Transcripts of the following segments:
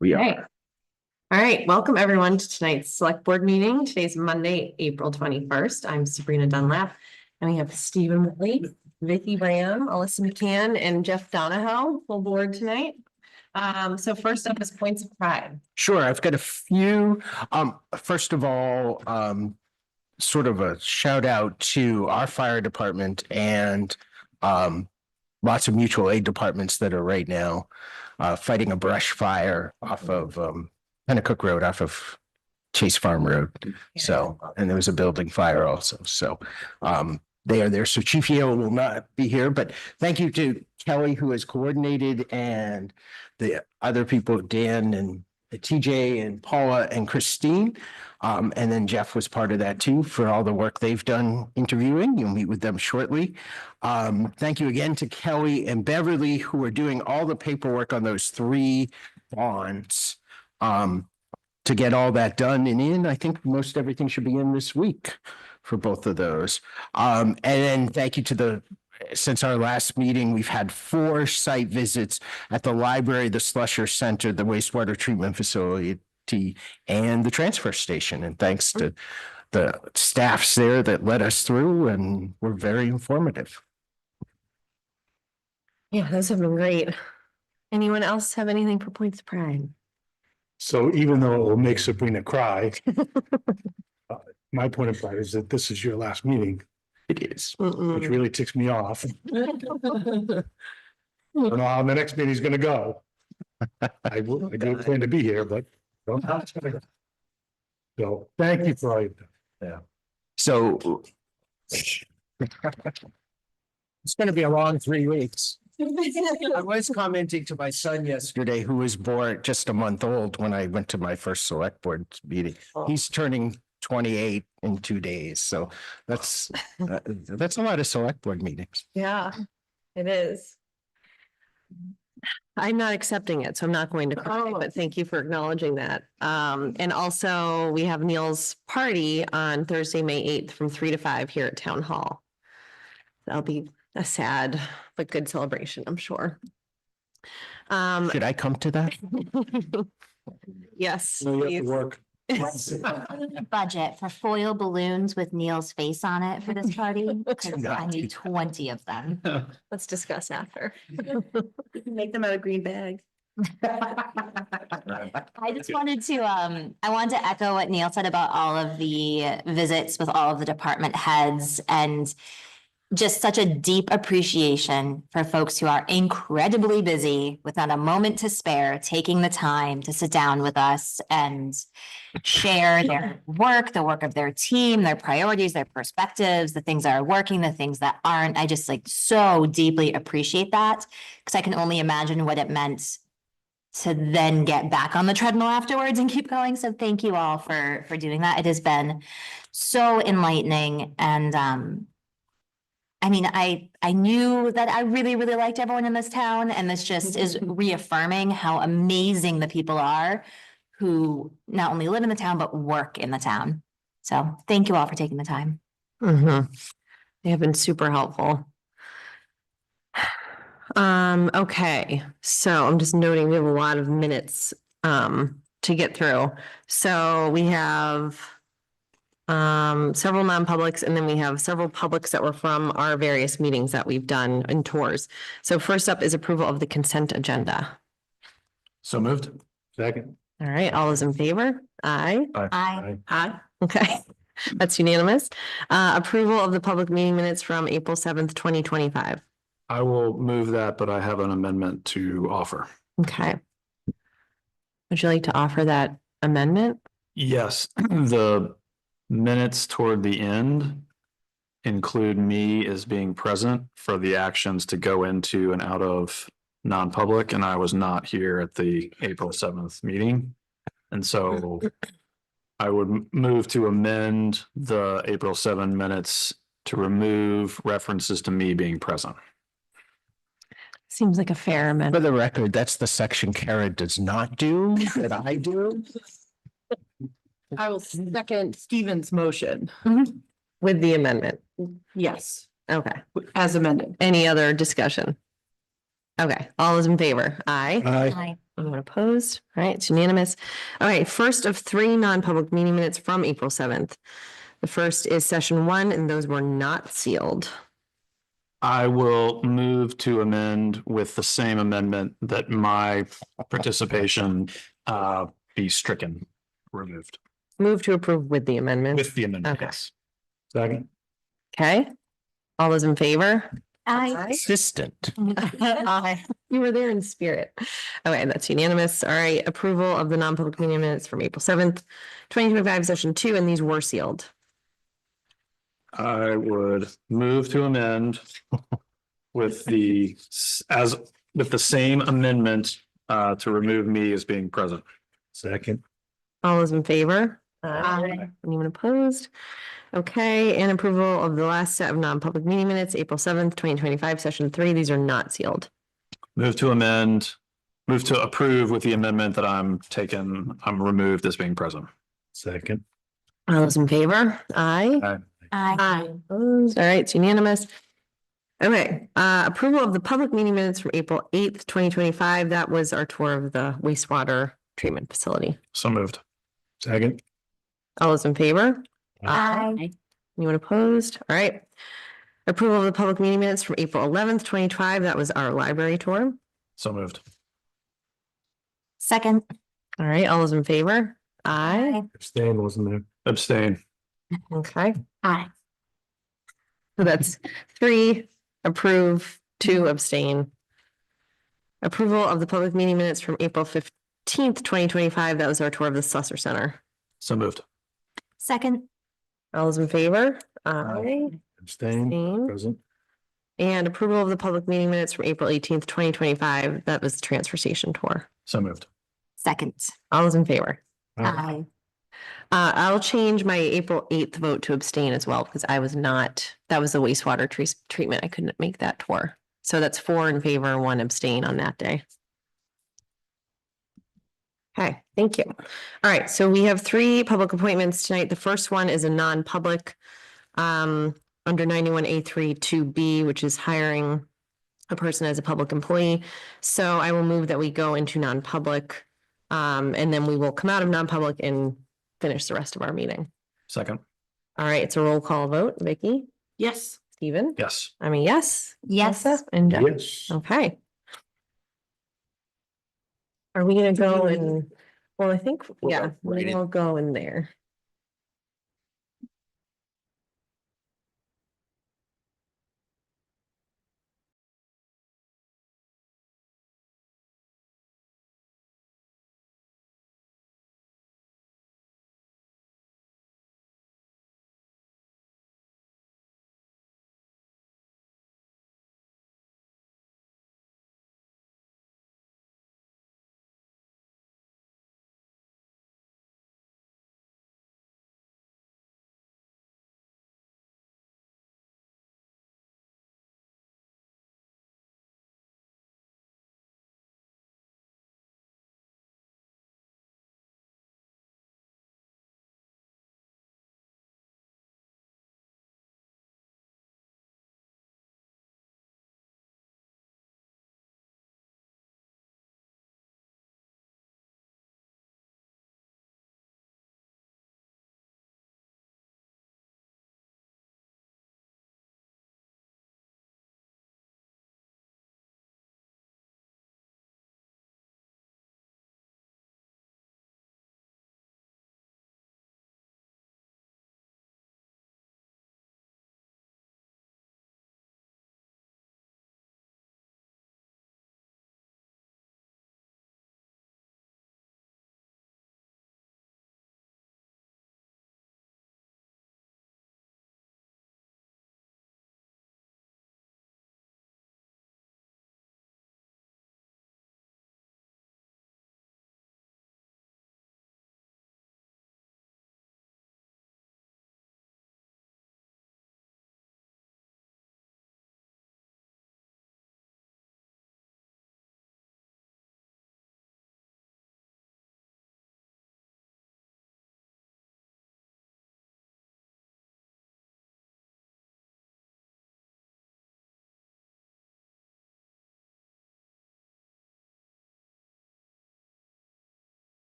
We are. Okay. All right, welcome everyone to tonight's select board meeting. Today's Monday, April 21st. I'm Sabrina Dunlap, and we have Stephen Whitley, Vicky Graham, Alyssa McCann, and Jeff Donahoe full board tonight. So first up is points of pride. Sure, I've got a few. First of all, sort of a shout out to our fire department and lots of mutual aid departments that are right now fighting a brush fire off of Pennacook Road, off of Chase Farm Road. So, and there was a building fire also. So they are there. So Chief Yale will not be here, but thank you to Kelly, who has coordinated, and the other people, Dan and TJ and Paula and Christine. And then Jeff was part of that too, for all the work they've done interviewing. You'll meet with them shortly. Thank you again to Kelly and Beverly, who are doing all the paperwork on those 3 bonds. To get all that done and in, I think most everything should be in this week for both of those. And then thank you to since our last meeting, we've had 4 site visits at the library, the Slusher Center, the wastewater treatment facility, and the transfer station. And thanks to the staffs there that led us through and were very informative. Yeah, those have been great. Anyone else have anything for points of pride? So even though it will make Sabrina cry, my point of pride is that this is your last meeting, It is. which really ticks me off. I don't know how the next meeting is going to go. I do plan to be here, but don't know how it's going to go. So thank you for all you've done. Yeah. So it's going to be a long 3 weeks. I was commenting to my son yesterday, who was born just a month old when I went to my first select board meeting. He's turning 28 in 2 days. So that's a lot of select board meetings. Yeah, it is. I'm not accepting it, so I'm not going to cry, but thank you for acknowledging that. And also we have Neil's party on Thursday, May 8th from 3 to 5 here at Town Hall. That'll be a sad but good celebration, I'm sure. Should I come to that? Yes. So you have to work. Budget for foil balloons with Neil's face on it for this party, because I need 20 of them. Let's discuss after. Make them out of green bags. I just wanted to, I wanted to echo what Neil said about all of the visits with all of the department heads, and just such a deep appreciation for folks who are incredibly busy with not a moment to spare, taking the time to sit down with us and share their work, the work of their team, their priorities, their perspectives, the things that are working, the things that aren't. I just so deeply appreciate that, because I can only imagine what it meant to then get back on the treadmill afterwards and keep going. So thank you all for doing that. It has been so enlightening. And I mean, I knew that I really, really liked everyone in this town, and this just is reaffirming how amazing the people are who not only live in the town, but work in the town. So thank you all for taking the time. They have been super helpful. Okay, so I'm just noting we have a lot of minutes to get through. So we have several non-publics, and then we have several publics that were from our various meetings that we've done and tours. So first up is approval of the consent agenda. So moved. Second. All right, all those in favor? Aye. Aye. Okay, that's unanimous. Approval of the public meeting minutes from April 7th, 2025. I will move that, but I have an amendment to offer. Okay. Would you like to offer that amendment? Yes, the minutes toward the end include me as being present for the actions to go into and out of non-public, and I was not here at the April 7th meeting. And so I would move to amend the April 7 minutes to remove references to me being present. Seems like a fair For amendment. the record, that's the section Kara does not do that I do. I will second Stephen's motion. With the amendment. Yes, Okay. as amended. Any other discussion? Okay, all those in favor? Aye. Aye. Anyone opposed? All right, it's unanimous. All right, first of three non-public meeting minutes from April 7th. The first is session one, and those were not sealed. I will move to amend with the same amendment that my participation be stricken, removed. Move to approve with the amendment. With the amendment, Okay. yes. Second. Okay. All those in favor? Assistant. Aye. You were there in spirit. Okay, that's unanimous. All right, approval of the non-public meeting minutes from April 7th, 2025, session two, and these were sealed. I would move to amend with with the same amendment to remove me as being present. Second. All those in favor? Aye. Anyone opposed? Okay, and approval of the last set of non-public meeting minutes, April 7th, 2025, session three. These are not sealed. Move to approve with the amendment that I'm removed as being present. Second. All those in favor? Aye. Aye. Opposed? All right, it's unanimous. Okay, approval of the public meeting minutes from April 8th, 2025. That was our tour of the wastewater treatment facility. So moved. Second. All those in favor? Aye. Anyone opposed? All right. Approval of the public meeting minutes from April 11th, 2025. That was our library tour. So moved. Second. All right, all those in favor? Aye. Abstain, wasn't there? Abstain. Okay, Aye. so that's three approve, two abstain. Approval of the public meeting minutes from April 15th, 2025. That was our tour of the Susser Center. So moved. Second. All those in favor? Aye. Abstain. Abstain. Present. And approval of the public meeting minutes from April 18th, 2025. That was the transfer station tour. So moved. Second. All those in favor? Aye. I'll change my April 8th vote to abstain as well, because I was not, that was the wastewater treatment. I couldn't make that tour. So that's 4 in favor, 1 abstain on that day. Okay, thank you. All right, so we have 3 public appointments tonight. The first one is a non-public under 91A3 2B, which is hiring a person as a public employee. So I will move that we go into non-public, and then we will come out of non-public and finish the rest of our meeting. Second. All right, it's a roll call vote. Vicky, Yes. Stephen? Yes. I mean, yes. Yes. Melissa, and Jeff. Yes. Okay. Are we gonna go and, well, I think, yeah, we'll go in there.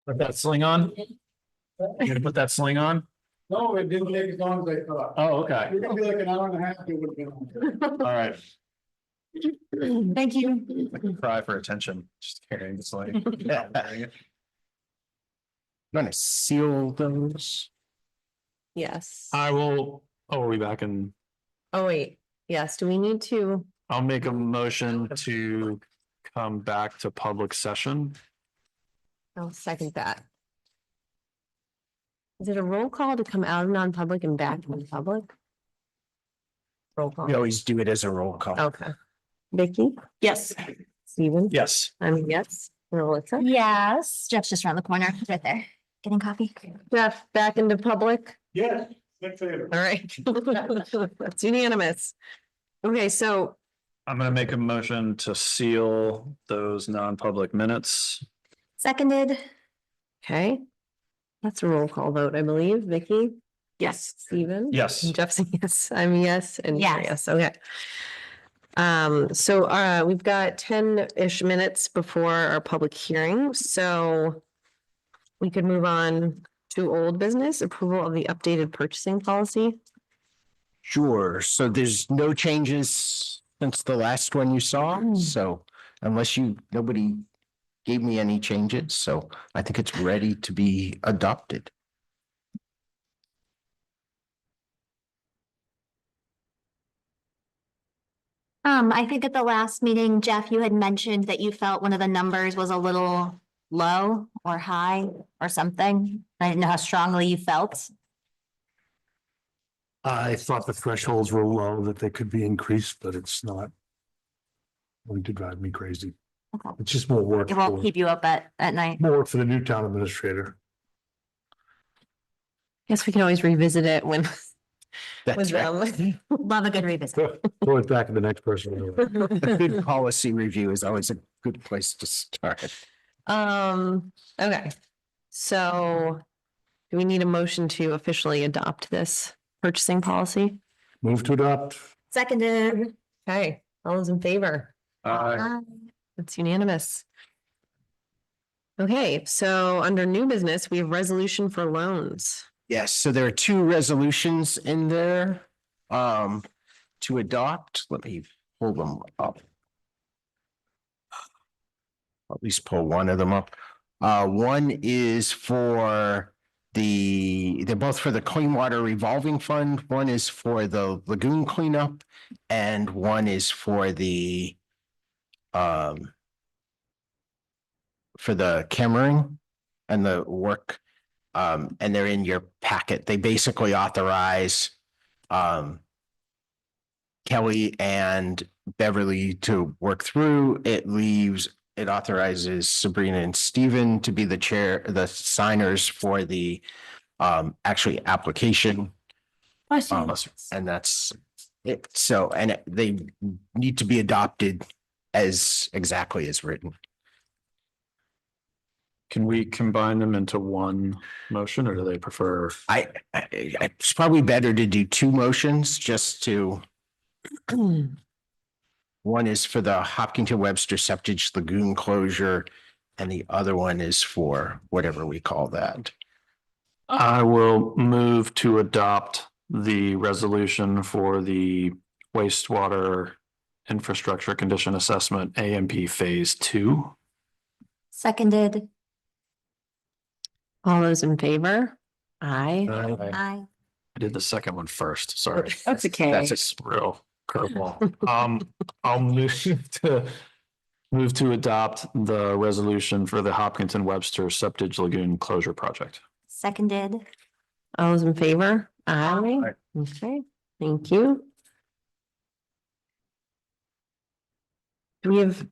Put that sling on? You gonna put that sling on? No, it didn't take as long as I thought. Oh, okay. We're gonna be like an hour and a half, it would have been. All right. Thank you. Cry for attention, just carrying the sling. Gonna seal those. Yes. I will, are we back in? Oh, wait. Yes, do we need to? I'll make a motion to come back to public session. I'll second that. Is it a roll call to come out of non-public and back into public? Roll call. We always do it as a roll call. Okay. Vicky, Yes. Steven? Yes. I'm yes. And Alyssa? Yes, Jeff's just around the corner, He's right there, getting coffee. Jeff, back into public. Yeah. Thanks, Andrew. All right. That's unanimous. Okay, so I'm gonna make a motion to seal those non-public minutes. Seconded. okay. That's a roll call vote, I believe. Vicky, Yes. Steven? Yes. And Jeff's a yes, I'm a yes, and you're a Yes. yes, okay. So we've got 10-ish minutes before our public hearing, so we could move on to old business, approval of the updated purchasing policy. Sure. So there's no changes since the last one you saw. So unless nobody gave me any changes, so I think it's ready to be adopted. I think at the last meeting, Jeff, you had mentioned that you felt one of the numbers was a little low or high or something. I didn't know how strongly you felt. I thought the thresholds were low, that they could be increased, but it's not going to drive me crazy. Okay. It's just more work. It won't for- keep you up at night. More work for the new town administrator. Guess we can always revisit it when That's with right. them. Love a good revisit. Throw it back to the next person. A good policy review is always a good place to start. Okay, so do we need a motion to officially adopt this purchasing policy? Move to adopt. Seconded. Okay, all those in favor? That's unanimous. Okay, so under new business, we have resolution for loans. Yes, so there are two resolutions in there to adopt. Let me pull them up. At least pull one of them up. One is for they're both for the Clean Water Revolving Fund. One is for the lagoon cleanup and one is for the cammering and the work. And they're in your packet. They basically authorize Kelly and Beverly to work through. It authorizes Sabrina and Stephen to be the signers for the actually application. And that's it. So, and they need to be adopted as exactly as written. Can we combine them into one motion or do they prefer? It's probably better to do two motions just to. One is for the Hopkinton Webster Septic Lagoon closure and the other one is for whatever we call that. I will move to adopt the resolution for the wastewater infrastructure condition assessment AMP Phase 2. Seconded. All those in favor? Aye. Aye. I did the second one first, sorry. That's okay. That's a real curveball. I'll move to adopt the resolution for the Hopkinton Webster Septic Lagoon closure project. Seconded. All those in favor? Aye. Okay, thank you. Do we have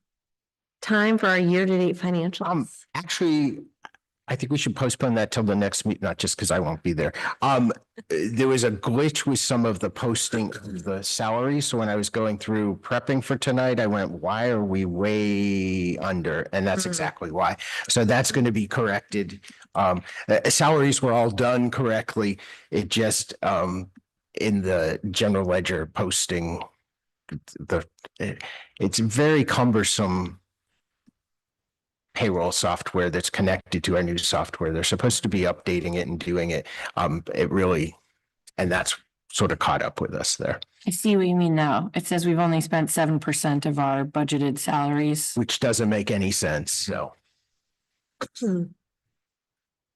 time for our year-to-date financials? Actually, I think we should postpone that till the next meet, not just because I won't be there. There was a glitch with some of the posting of the salary. So when I was going through prepping for tonight, I went, why are we way under? And that's exactly why. So that's going to be corrected. Salaries were all done correctly. It just in the general ledger posting, it's very cumbersome payroll software that's connected to our new software. They're supposed to be updating it and doing it. It really, and that's sort of caught up with us there, I see what you mean now. It says we've only spent 7% of our budgeted salaries. which doesn't make any sense. So. Hmm.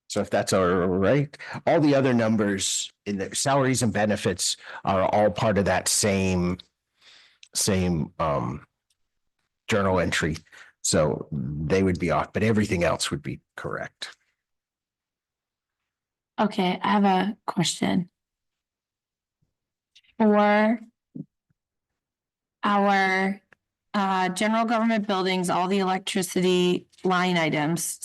So if that's all right, all the other numbers in the salaries and benefits are all part of that same journal entry. So they would be off, but everything else would be correct. Okay, I have a question. For our general government buildings, all the electricity line items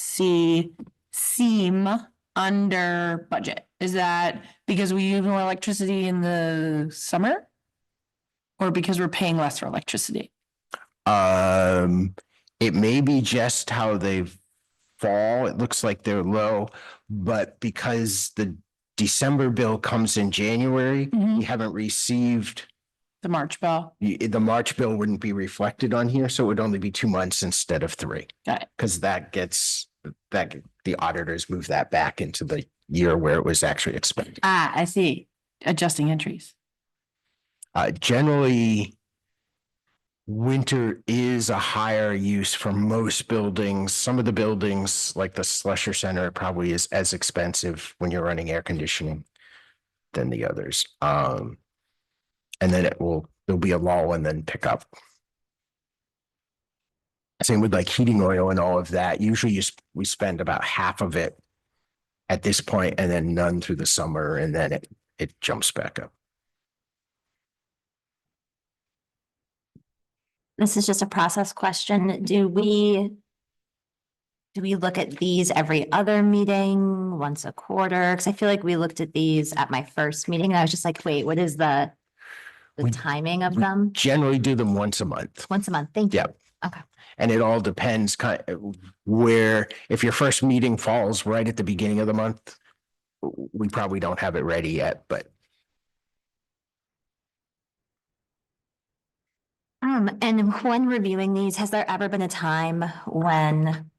seem under budget. Is that because we use more electricity in the summer? Or because we're paying less for electricity? It may be just how they fall. It looks like they're low, but because the December bill comes in January, Mhm. you haven't received, The March bill? the March bill wouldn't be reflected on here, so it would only be 2 months instead of 3. Got it. Because the auditors move that back into the year where it was actually expended. I see. Adjusting entries. Generally, winter is a higher use for most buildings. Some of the buildings, like the Slusher Center, probably is as expensive when you're running air conditioning than the others. And then there'll be a lull and then pick up. Same with like heating oil and all of that. Usually we spend about half of it at this point and then none through the summer, and then it jumps back up. This is just a process question. Do we look at these every other meeting, once a quarter? Because I feel like we looked at these at my first meeting and I was just like, wait, what is the We- timing of we them? Generally do them once a month. Once a month. Thank you. Yep. Okay. And it all depends kind of where, if your first meeting falls right at the beginning of the month, we probably don't have it ready yet, but And when reviewing these, has there ever been a time when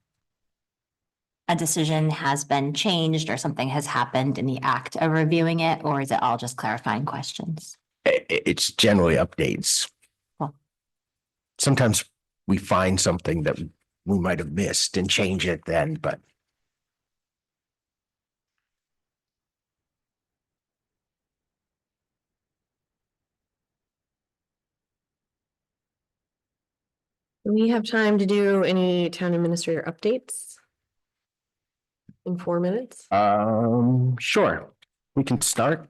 a decision has been changed or something has happened in the act of reviewing it, or is it all just clarifying questions? it's generally updates. Cool. Sometimes we find something that we might have missed and change it then, but Do we have time to do any town administrator updates? In 4 minutes? sure, we can start.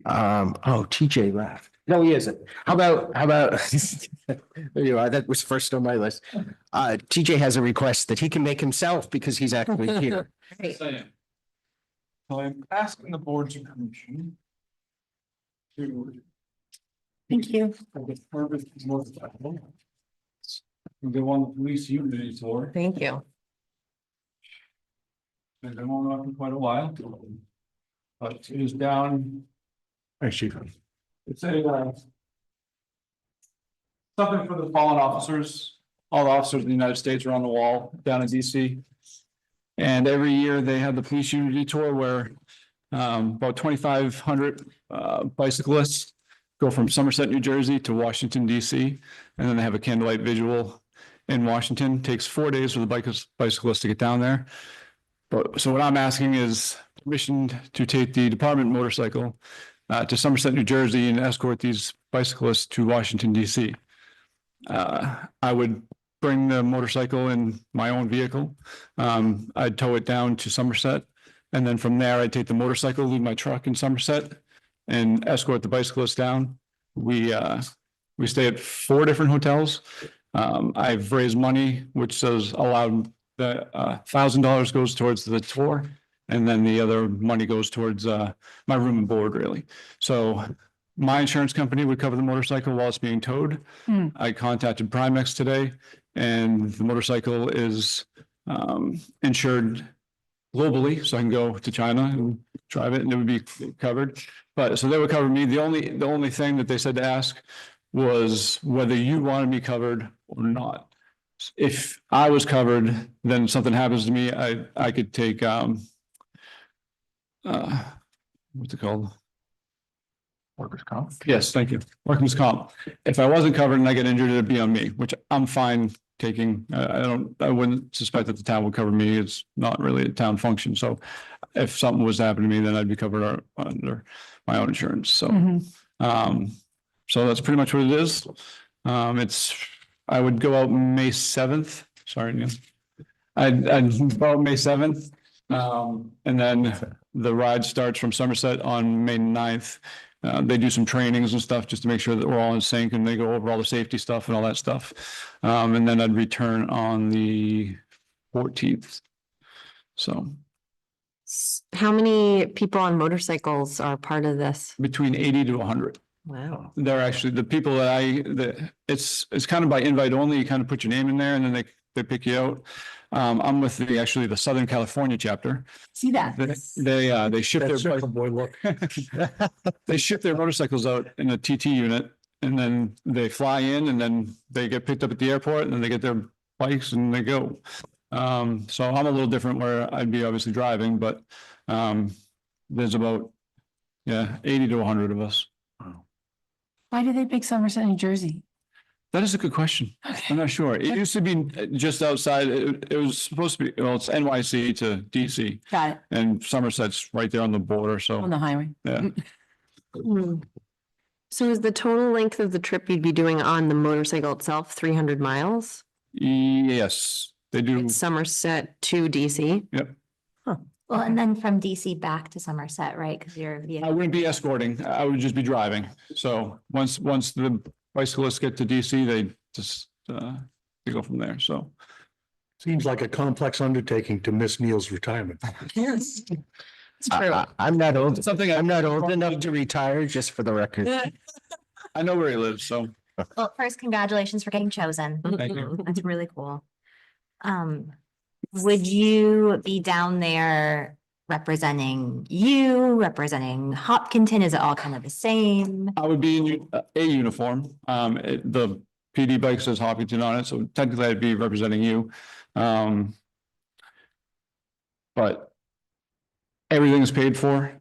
Oh, TJ left. No, he isn't. How about, there you are. That was first on my list. TJ has a request that he can make himself because he's actually here. Great. So I'm asking the board's permission to. Thank you. Go on the police unit tour. Thank you. I've been on for quite a while. But it is down, Thanks, Chief. it's a something for the fallen officers. All the officers in the United States are on the wall down in DC. And every year they have the police unity tour where about 2,500 bicyclists go from Somerset, New Jersey to Washington, DC. And then they have a candlelight visual in Washington. Takes 4 days for the bicyclists to get down there. But so what I'm asking is permission to take the department motorcycle to Somerset, New Jersey and escort these bicyclists to Washington, DC. I would bring the motorcycle in my own vehicle. I'd tow it down to Somerset. And then from there, I'd take the motorcycle, leave my truck in Somerset and escort the bicyclists down. We stay at 4 different hotels. I've raised money, which says allowed the $1,000 goes towards the tour. And then the other money goes towards my room and board, really. So my insurance company would cover the motorcycle while it's being towed. I contacted Primex today and the motorcycle is insured globally, so I can go to China and drive it and it would be covered. But so they would cover me. The only thing that they said to ask was whether you wanted me covered or not. if I was covered, then something happens to me, I could take, what's it called? Workers' comp. Yes, thank you. Workman's comp. If I wasn't covered and I get injured, it'd be on me, which I'm fine taking. I wouldn't suspect that the town would cover me. It's not really a town function. So if something was to happen to me, then I'd be covered under my own insurance. So, so that's pretty much what it is. I would go out May 7th. Sorry, Neil. I'd go out May 7th. And then the ride starts from Somerset on May 9th. They do some trainings and stuff just to make sure that we're all in sync, and they go over all the safety stuff and all that stuff. And then I'd return on the 14th. So How many people on motorcycles are part of this? between 80 to 100. Wow. They're actually the people that it's kind of by invite only. You kind of put your name in there and then they pick you out. I'm with the Southern California chapter. See that? They ship That circle their boy look. they ship their motorcycles out in a TT unit, and then they fly in, and then they get picked up at the airport, and then they get their bikes and they go. So I'm a little different where I'd be obviously driving, but there's about 80 to 100 of us. Why do they pick Somerset, New Jersey? That is a good question. I'm not sure. It used to be just outside. It was supposed to be, well, it's NYC to DC, Got it, and Somerset's right there on the border. on So, the highway. yeah. So is the total length of the trip you'd be doing on the motorcycle itself 300 miles? Yes, they do. Somerset to DC? Yep. Well, and then from DC back to Somerset, right? Because you're. I wouldn't be escorting. I would just be driving. So once the bicyclists get to DC, they just they go from there. So Seems like a complex undertaking to miss Neil's retirement. Yes. It's true. I'm not old. something I'm not old enough to retire, just for the record. I know where he lives. So Well, first, congratulations for getting chosen. thank you. That's really cool. Would you be down there representing Hopkinton? Is it all kind of the same? I would be in a uniform. The PD bike says Hopkinton on it, so technically I'd be representing you. But everything is paid for.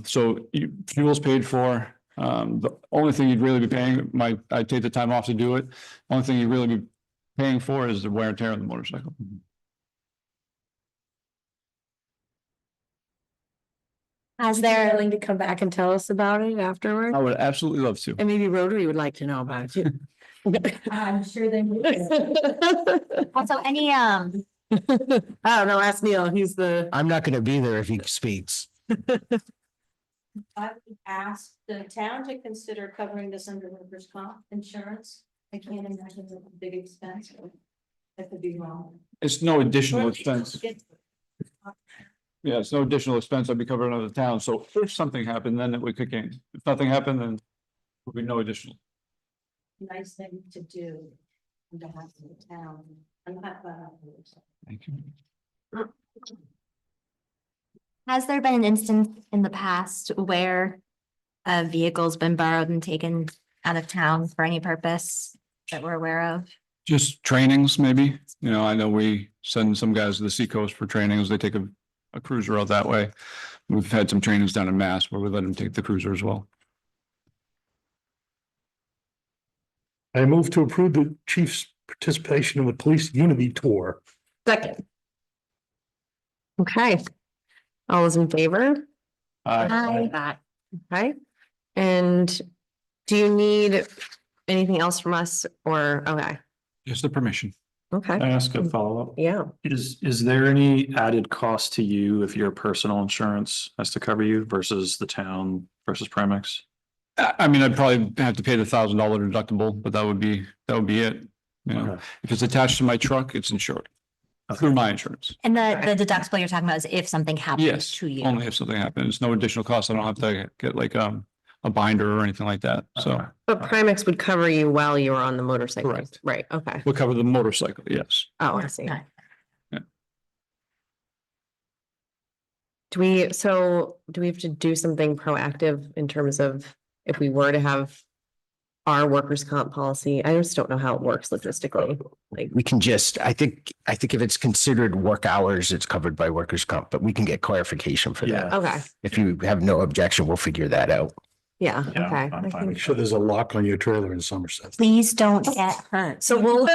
So fuel's paid for. The only thing you'd really be paying, I'd take the time off to do it. Only thing you'd really be paying for is the wear and tear on the motorcycle. Has there, Willing to come back and tell us about it afterward? I would absolutely love to. And maybe Rotary would like to know about it too. I'm sure they would. Also, any, I don't know, ask Neil, he's the. I'm not going to be there if he speaks. I would ask the town to consider covering this under workers' comp insurance. I can't imagine it's a big expense. I could be wrong. It's no additional expense. Yeah, it's no additional expense. I'd be covered under the town. So if something happened, then it would kick in. If nothing happened, then would be no additional. Nice thing to do on behalf of the town. I'm not glad. Thank you. has there been an instance in the past where a vehicle's been borrowed and taken out of town for any purpose that we're aware of? Just trainings, maybe. You know, I know we send some guys to the seacoast for trainings. They take a cruiser out that way. We've had some trainings down in Mass where we let them take the cruiser as well. I move to approve the chief's participation in the police unity tour. Second. Okay. All those in favor? Hi. Okay. And do you need anything else from us or, okay, Just the permission. okay, Can I ask a follow-up? yeah. Is there any added cost to you if your personal insurance has to cover you versus the town versus Primex? I mean, I'd probably have to pay the $1,000 deductible, but that would be it. You know, Okay. if it's attached to my truck, it's insured through my insurance. And the deductible you're talking about is if something happens Yes, to you. only if something happens. It's no additional cost. I don't have to get like a binder or anything like that. So Okay. But Primex would cover you while you were on the motorcycle. Correct. Right, okay. we'll cover the motorcycle. Yes. Oh, I see. Okay. Do we have to do something proactive in terms of if we were to have our workers' comp policy. I just don't know how it works logistically. Like, We can just, I think if it's considered work hours, it's covered by workers' comp, but we can get clarification for that. okay, If you have no objection, we'll figure that out. yeah, Yeah, okay. I'm I fine think- Make sure there's a lock on your trailer in Somerset. Please don't get hurt. So we'll,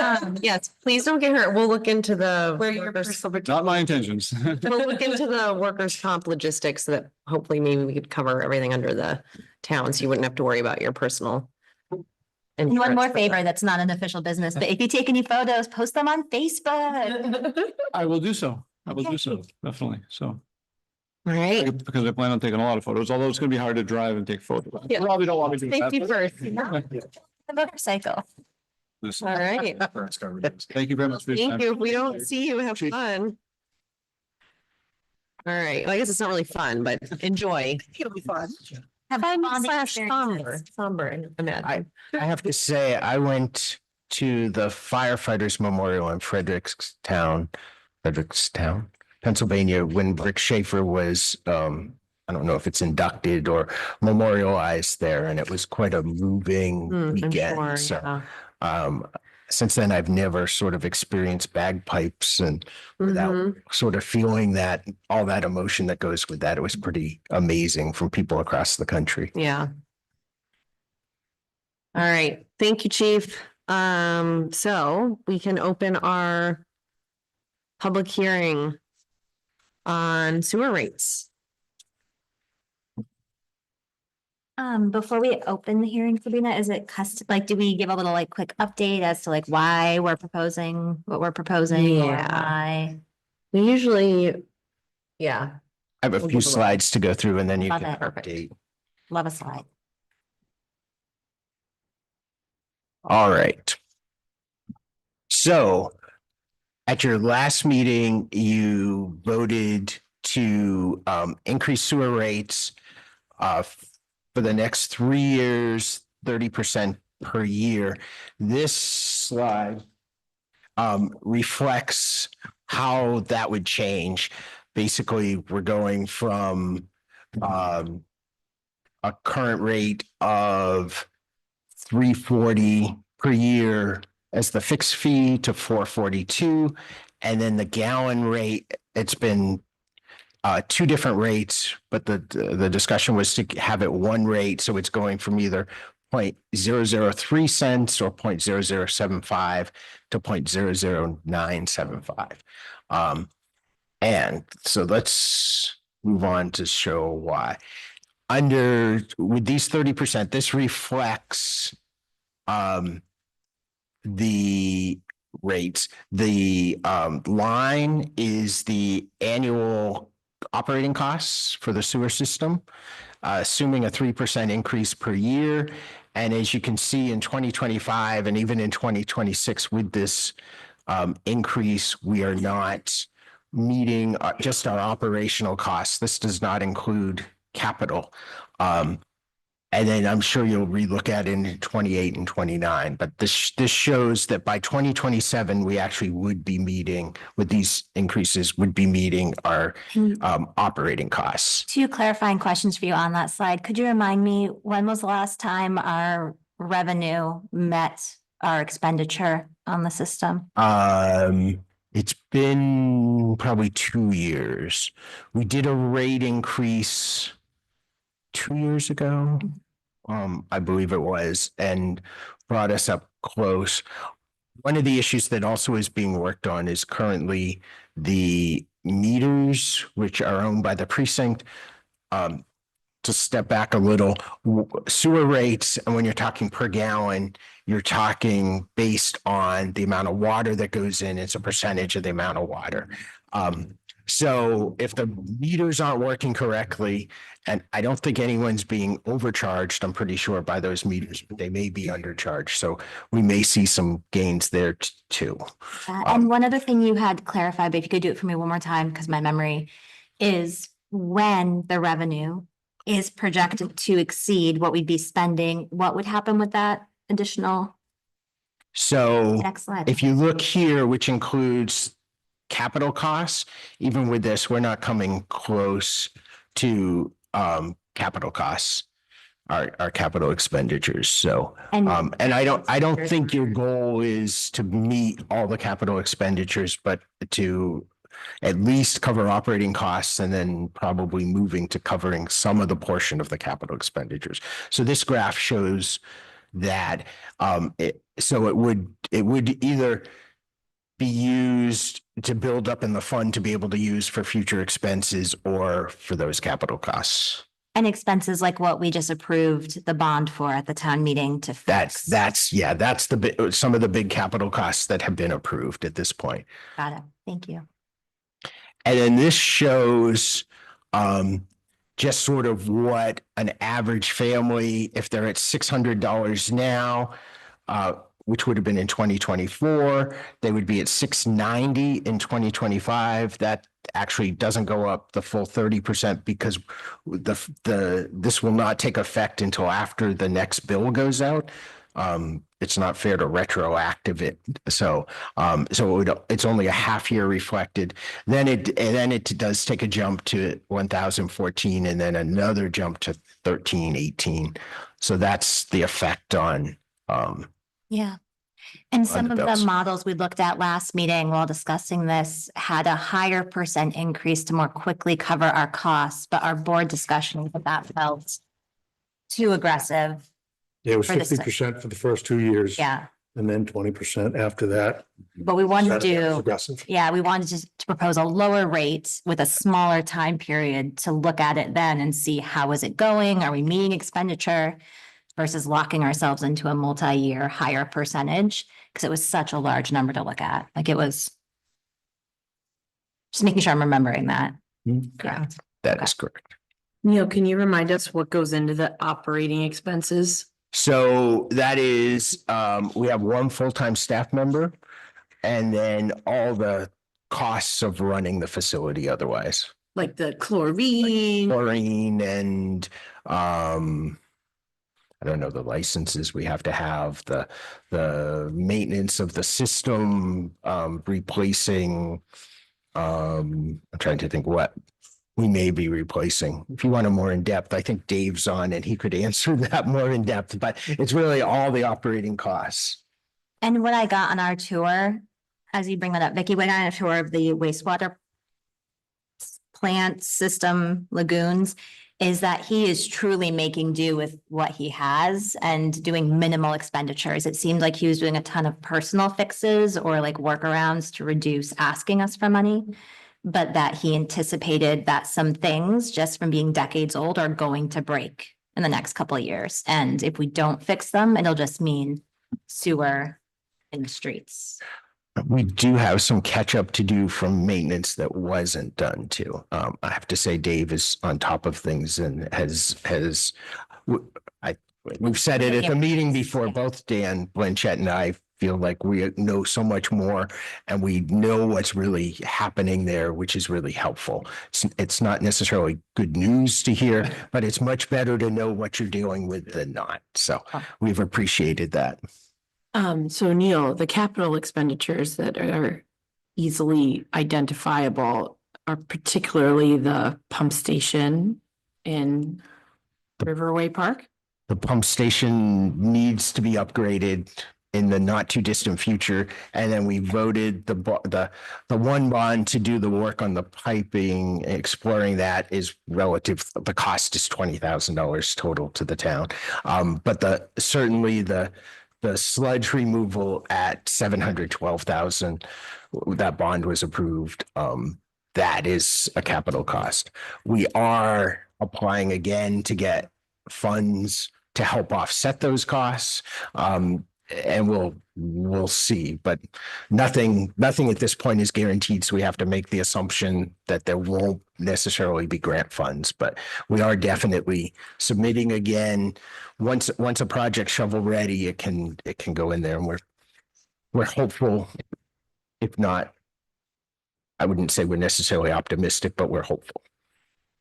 yes, please don't get hurt. We'll look into the. Where your workers- personal Not my intentions. We'll look into the workers' comp logistics so that hopefully maybe we could cover everything under the town, so you wouldn't have to worry about your personal. And one insurance more for favor, that's not an official business, but if you take any photos, post them on Facebook. that. I will do so. I will do so, definitely. So, All right, because I plan on taking a lot of photos, although it's gonna be hard to drive and take photos. Yeah. Probably don't want to do that. safety but- first. The motorcycle. Listen, All right, Thank you very much. for your thank time. you. If we don't see you, have Chief. fun. All right, well, I guess it's not really fun, but enjoy. It'll be fun. Have Fun bonding slash somber, experiences. somber, imagine. I have to say, I went to the firefighters memorial in Frederickstown, Pennsylvania, when Rick Schaefer was, I don't know if it's inducted or memorialized there, and it was quite a moving I'm weekend. sure, So, yeah. since then, I've never sort of experienced bagpipes and without Mhm. sort of feeling that, all that emotion that goes with that. It was pretty amazing from people across the country. Yeah. All right, thank you, chief. So we can open our public hearing on sewer rates. Before we open the hearing, Sabrina, is it like, do we give a little like quick update as to like why we're proposing what we're proposing? or Yeah. why? We usually, yeah, I have a We'll few give a- slides to go through and then you Love can it. update. Love a slide. All right. So at your last meeting, you voted to increase sewer rates for the next 3 years, 30% per year. This slide reflects how that would change. Basically, we're going from a current rate of 340 per year as the fixed fee to 442. And then the gallon rate, it's been two different rates, but the discussion was to have it one rate. So it's going from either 0.003 cents or 0.0075 to 0.00975. And so let's move on to show why. With these 30%, this reflects the rates. The line is the annual operating costs for the sewer system, assuming a 3% increase per year. And as you can see in 2025 and even in 2026 with this increase, we are not meeting just our operational costs. This does not include capital. And then I'm sure you'll relook at it in 28 and 29, but this shows that by 2027, we actually would be meeting with these increases, would be meeting our operating costs. Two clarifying questions for you on that slide. Could you remind me, when was the last time our revenue met our expenditure on the system? It's been probably 2 years. We did a rate increase 2 years ago. I believe it was, and brought us up close. One of the issues that also is being worked on is currently the meters, which are owned by the precinct. To step back a little, sewer rates, and when you're talking per gallon, you're talking based on the amount of water that goes in. It's a percentage of the amount of water. So if the meters aren't working correctly, and I don't think anyone's being overcharged, I'm pretty sure by those meters, but they may be undercharged. So we may see some gains there too. And one other thing you had clarified, but if you could do it for me one more time, because my memory is when the revenue is projected to exceed what we'd be spending, what would happen with that additional? So Next slide. if you look here, which includes capital costs, even with this, we're not coming close to capital costs. our capital expenditures. So, And and I don't think your goal is to meet all the capital expenditures, but to at least cover operating costs and then probably moving to covering some of the portion of the capital expenditures. So this graph shows that, so it would either be used to build up in the fund to be able to use for future expenses or for those capital costs. and expenses like what we just approved the bond for at the town meeting to fix. That's some of the big capital costs that have been approved at this point. Got it. Thank you. And then this shows just sort of what an average family, if they're at $600 now, which would have been in 2024, they would be at $690 in 2025. That actually doesn't go up the full 30% because this will not take effect until after the next bill goes out. It's not fair to retroactive it. So it's only a half year reflected. Then it does take a jump to 1,014 and then another jump to 1,318. So that's the effect on Yeah. And some the of the bills. models we looked at last meeting while discussing this had a higher percent increase to more quickly cover our costs, but our board discussion of that felt too aggressive. It was For the 50% for the first 2 years. Yeah, And then 20% after that. but we wanted to That's do, aggressive. yeah, we wanted to propose a lower rate with a smaller time period to look at it then and see how is it going? Are we meeting expenditure? Versus locking ourselves into a multi-year higher percentage, because it was such a large number to look at. Like it was. Just making sure I'm remembering that. Correct. that is correct. Neil, can you remind us what goes into the operating expenses? So that is, we have one full-time staff member and then all the costs of running the facility otherwise. Like the chlorine? Chlorine and, I don't know, the licenses we have to have, the maintenance of the system, replacing, I'm trying to think what we may be replacing. If you want a more in depth, I think Dave's on and he could answer that more in depth, but it's really all the operating costs. And what I got on our tour, as you bring that up, Vicky, we got on a tour of the wastewater plant system lagoons, is that he is truly making do with what he has and doing minimal expenditures. It seemed like he was doing a ton of personal fixes or like workarounds to reduce asking us for money. But that he anticipated that some things just from being decades old are going to break in the next couple of years. And if we don't fix them, it'll just mean sewer in the streets. We do have some catch up to do from maintenance that wasn't done too. I have to say Dave is on top of things and we've said it at the meeting before, both Dan Blanchett and I feel like we know so much more and we know what's really happening there, which is really helpful. It's not necessarily good news to hear, but it's much better to know what you're dealing with than not. So we've appreciated that. So Neil, the capital expenditures that are easily identifiable are particularly the pump station in Riverway Park? The pump station needs to be upgraded in the not too distant future. And then we voted the one bond to do the work on the piping, exploring that is relative. The cost is $20,000 total to the town. But certainly the sludge removal at 712,000, that bond was approved. That is a capital cost. We are applying again to get funds to help offset those costs. And we'll see, but nothing at this point is guaranteed. So we have to make the assumption that there won't necessarily be grant funds, but we are definitely submitting again. Once a project shovel ready, it can go in there, and we're hopeful. If not, I wouldn't say we're necessarily optimistic, but we're hopeful.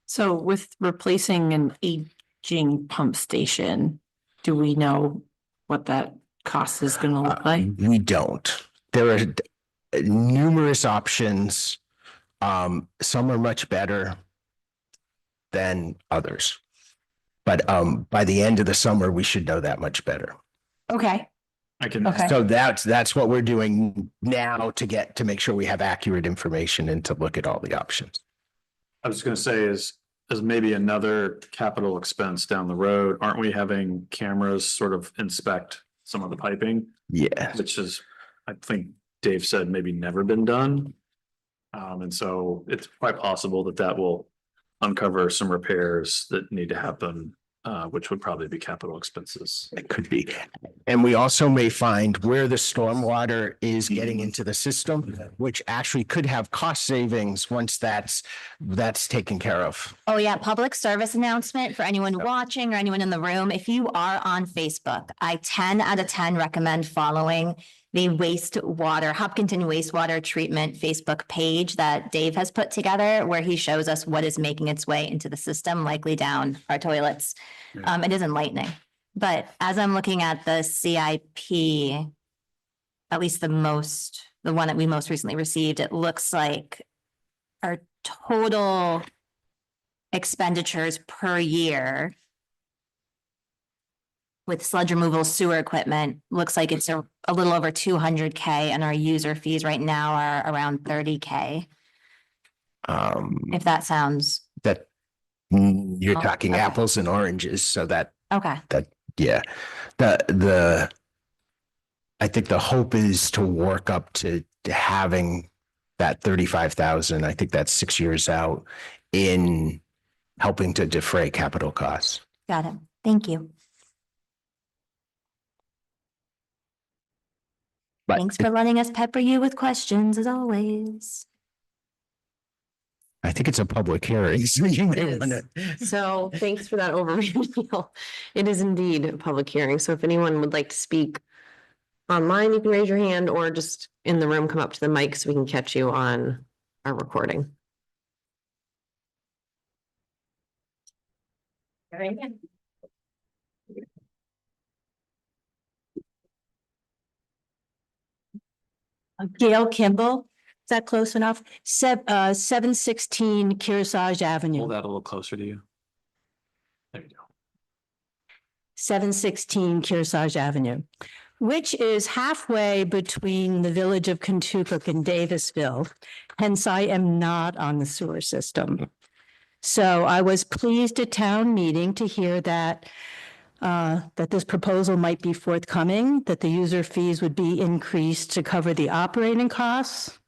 So with replacing an aging pump station, do we know what that cost is going to look like? We don't. There are numerous options. Some are much better than others. But by the end of the summer, we should know that much better. Okay, I can, Okay. So that's what we're doing now to make sure we have accurate information and to look at all the options. I was gonna say is maybe another capital expense down the road, aren't we having cameras sort of inspect some of the piping? Yeah. Which is, I think Dave said maybe never been done. And so it's quite possible that will uncover some repairs that need to happen, which would probably be capital expenses. It could be. And we also may find where the stormwater is getting into the system, which actually could have cost savings once that's taken care of. Oh, yeah, public service announcement for anyone watching or anyone in the room. If you are on Facebook, I 10 out of 10 recommend following the Hopkinton wastewater treatment Facebook page that Dave has put together, where he shows us what is making its way into the system, likely down our toilets. It is enlightening. But as I'm looking at the CIP, at least the one that we most recently received, it looks like our total expenditures per year with sludge removal, sewer equipment, looks like it's a little over 200K, and our user fees right now are around 30K. If that sounds You're Oh, talking okay. apples and oranges, so okay. yeah. I think the hope is to work up to having that 35,000. I think that's 6 years out in helping to defray capital costs. Got it. Thank you. But Thanks for letting us pepper you with questions as always. I think it's a public hearing, so you may It want is. to. So thanks for that overview, Neil. It is indeed a public hearing. So if anyone would like to speak online, you can raise your hand, or just in the room, come up to the mic so we can catch you on our recording. Gail Kimball, is that close enough? 716 Kearsarge Pull Avenue, that a little closer to you. There you go. 716 Kearsarge Avenue, which is halfway between the village of Kentucky and Davisville. Hence, I am not on the sewer system. So I was pleased at town meeting to hear that this proposal might be forthcoming, that the user fees would be increased to cover the operating costs.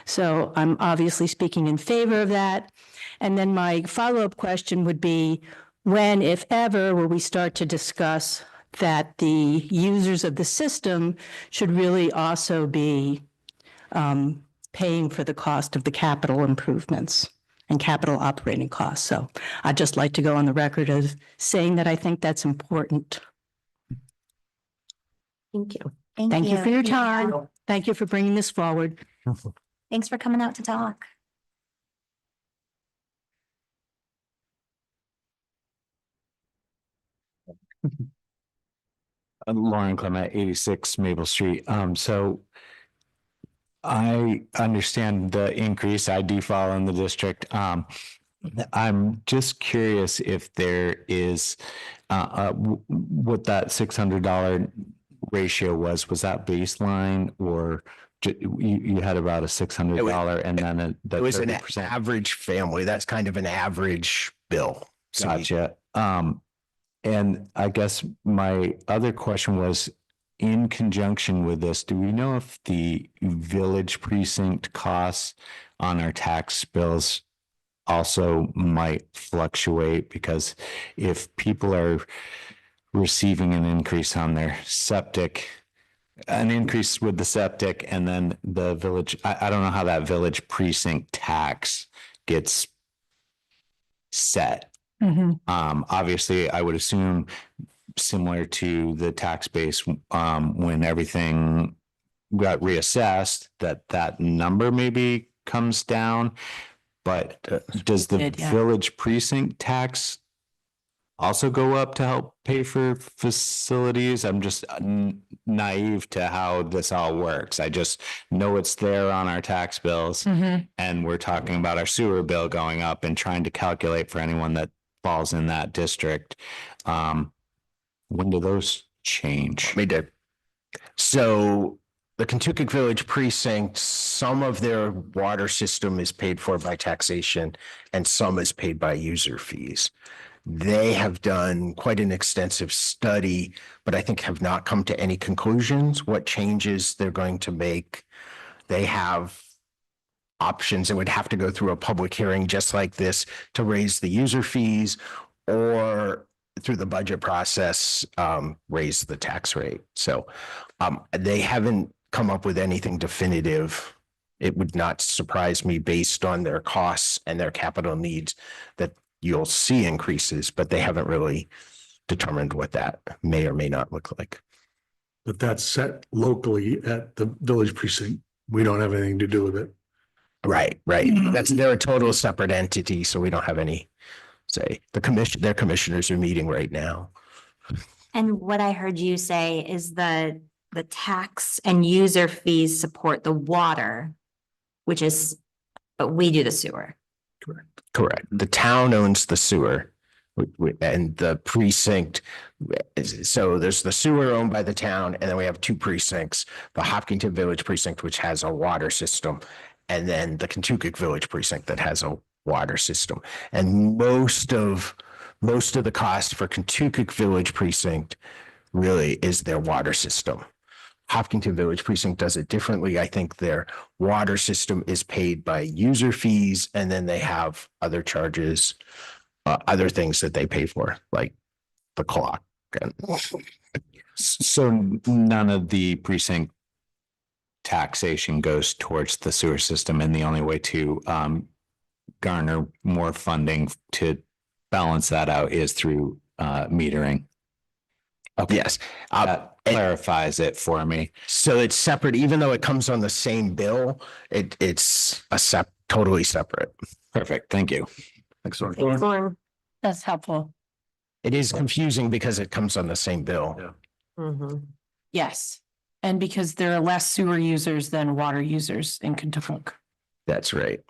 So I'm obviously speaking in favor of that. And then my follow-up question would be, when, if ever, will we start to discuss that the users of the system should really also be paying for the cost of the capital improvements and capital operating costs? So I'd just like to go on the record as saying that I think that's important. Thank you. Thank you for your time. Thank you for bringing this forward. Thanks for coming out to talk. Lauren Clement, 86 Maple Street. So I understand the increase. I do fall in the district. I'm just curious if there is what that $600 ratio was that baseline, or you had about a $600 and then It was an 30%? average family. That's kind of an average bill. So we- Gotcha. And I guess my other question was, in conjunction with this, do we know if the village precinct costs on our tax bills also might fluctuate? Because if people are receiving an increase on their septic, an increase with the septic, and then the village, I don't know how that village precinct tax gets set. Obviously, I would assume similar to the tax base, when everything got reassessed, that number maybe comes down. But does the village precinct tax also go up to help pay for facilities? I'm just naive to how this all works. I just know it's there on our tax bills, and we're talking about our sewer bill going up and trying to calculate for anyone that falls in that district. When do those change? We did. So the Kentucky Village precinct, some of their water system is paid for by taxation and some is paid by user fees. They have done quite an extensive study, but I think have not come to any conclusions, what changes they're going to make. They have options. It would have to go through a public hearing just like this to raise the user fees, or through the budget process, raise the tax rate. So they haven't come up with anything definitive. It would not surprise me based on their costs and their capital needs that you'll see increases, but they haven't really determined what that may or may not look like. But that's set locally at the village precinct. We don't have anything to do with it. Right. They're a total separate entity, so we don't have any say. Their commissioners are meeting right now. And what I heard you say is the tax and user fees support the water, but we do the sewer. Correct. The town owns the sewer and the precinct. So there's the sewer owned by the town, and then we have two precincts, the Hopkinton Village precinct, which has a water system, and then the Kentucky Village precinct that has a water system. And most of the cost for Kentucky Village precinct really is their water system. Hopkinton Village precinct does it differently. I think their water system is paid by user fees, and then they have other charges, other things that they pay for, like the clock. So none of the precinct taxation goes towards the sewer system, and the only way to garner more funding to balance that out is through metering. Okay. Yes. That clarifies it for me. So it's separate, even though it comes on the same bill, it's totally separate. Perfect. Thank you. Thanks, Lauren. Lauren. That's helpful. It is confusing because it comes on the same bill. Yeah. Mhm. Yes. And because there are less sewer users than water users in Kentucky. That's right.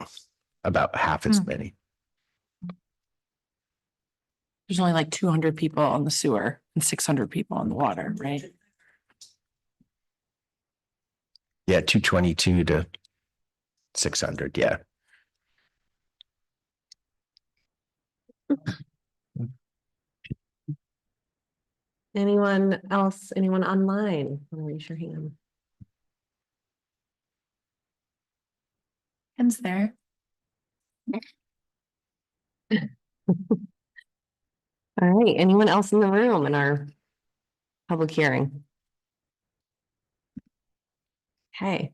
About half as many. There's only like 200 people on the sewer and 600 people on the water, right? Yeah, 222 to 600. Yeah. Anyone else, anyone online? Raise your hand. Hands there. All right, anyone else in the room in our public hearing? Okay.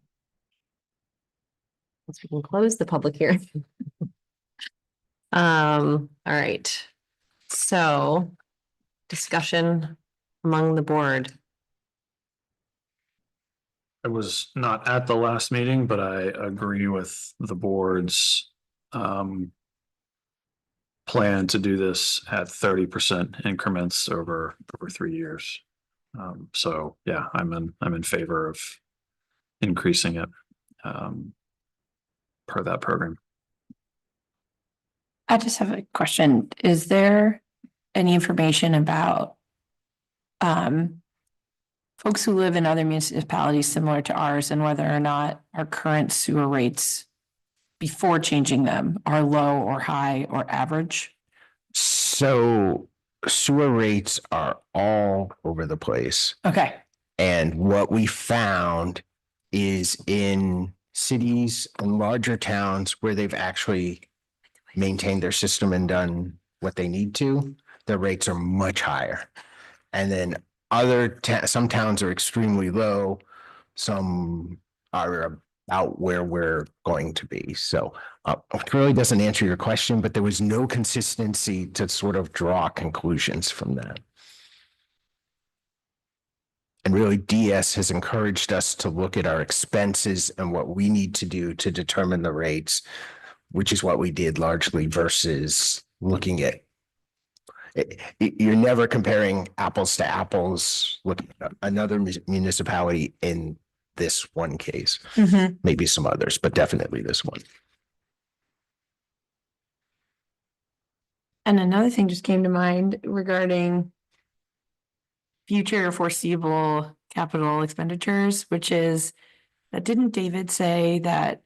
Once we can close the public hearing. All right. So discussion among the board. I was not at the last meeting, but I agree with the board's plan to do this at 30% increments over 3 years. So yeah, I'm in favor of increasing it per that program. I just have a question. Is there any information about folks who live in other municipalities similar to ours and whether or not our current sewer rates before changing them are low or high or average? So sewer rates are all over the place. Okay. And what we found is in cities and larger towns where they've actually maintained their system and done what they need to, the rates are much higher. And then some towns are extremely low. Some are about where we're going to be. So it really doesn't answer your question, but there was no consistency to sort of draw conclusions from that. And really, DS has encouraged us to look at our expenses and what we need to do to determine the rates, which is what we did largely versus looking at. You're never comparing apples to apples, looking at another municipality in this one case, maybe some others, but definitely this one. And another thing just came to mind regarding future foreseeable capital expenditures, which is, didn't David say that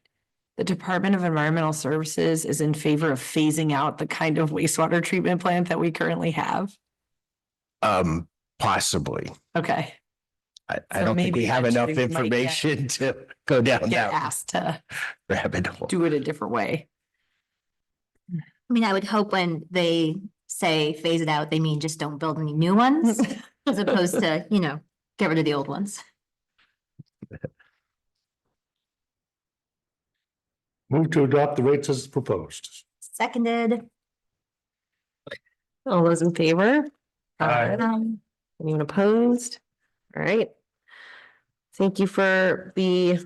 the Department of Environmental Services is in favor of phasing out the kind of wastewater treatment plant that we currently have? Possibly. Okay. I So don't think we maybe have enough eventually we might get- information to go down Get that asked to rabbit hole. do it a different way. I mean, I would hope when they say phase it out, they mean just don't build any new ones as opposed to, get rid of the old ones. Move to adopt the rates as proposed. Seconded. All those in favor? Aye. Anyone opposed? All right. Thank you for the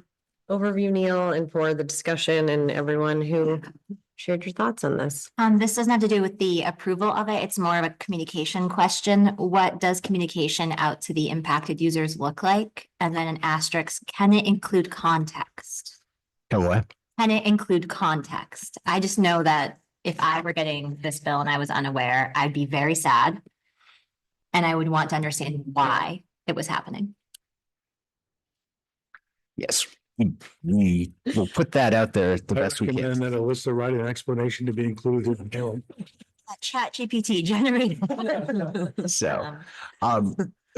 overview, Neil, and for the discussion and everyone who shared your thoughts on this. This doesn't have to do with the approval of it. It's more of a communication question. What does communication out to the impacted users look like? And then an asterisk, can it include context? And what? Can it include context? I just know that if I were getting this bill and I was unaware, I'd be very sad. And I would want to understand why it was happening. Yes, we will put that out there the best we And can. then Alyssa write an explanation to be included in the Chat GPT generated. So,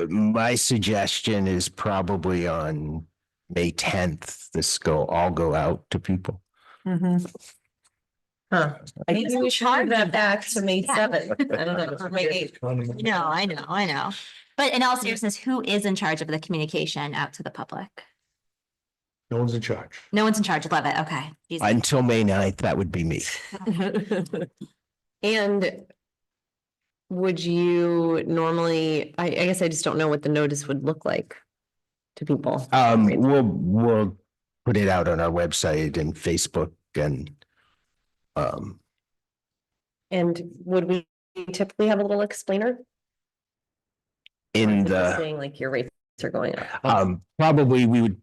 my suggestion is probably on May 10th, all go out to people. Mm-hmm. Huh. Maybe we should move that back to May 7th. I don't know, or May 8th. No, I know. But in all seriousness, who is in charge of the communication out to the public? No one's in charge. No one's in charge. Love it. Okay. Easy. Until May 9th, that would be me. And would you normally, I guess I just don't know what the notice would look like to people. We'll put it out on our website and Facebook and And would we typically have a little explainer? in Or is it just the, saying like your rates are going up? probably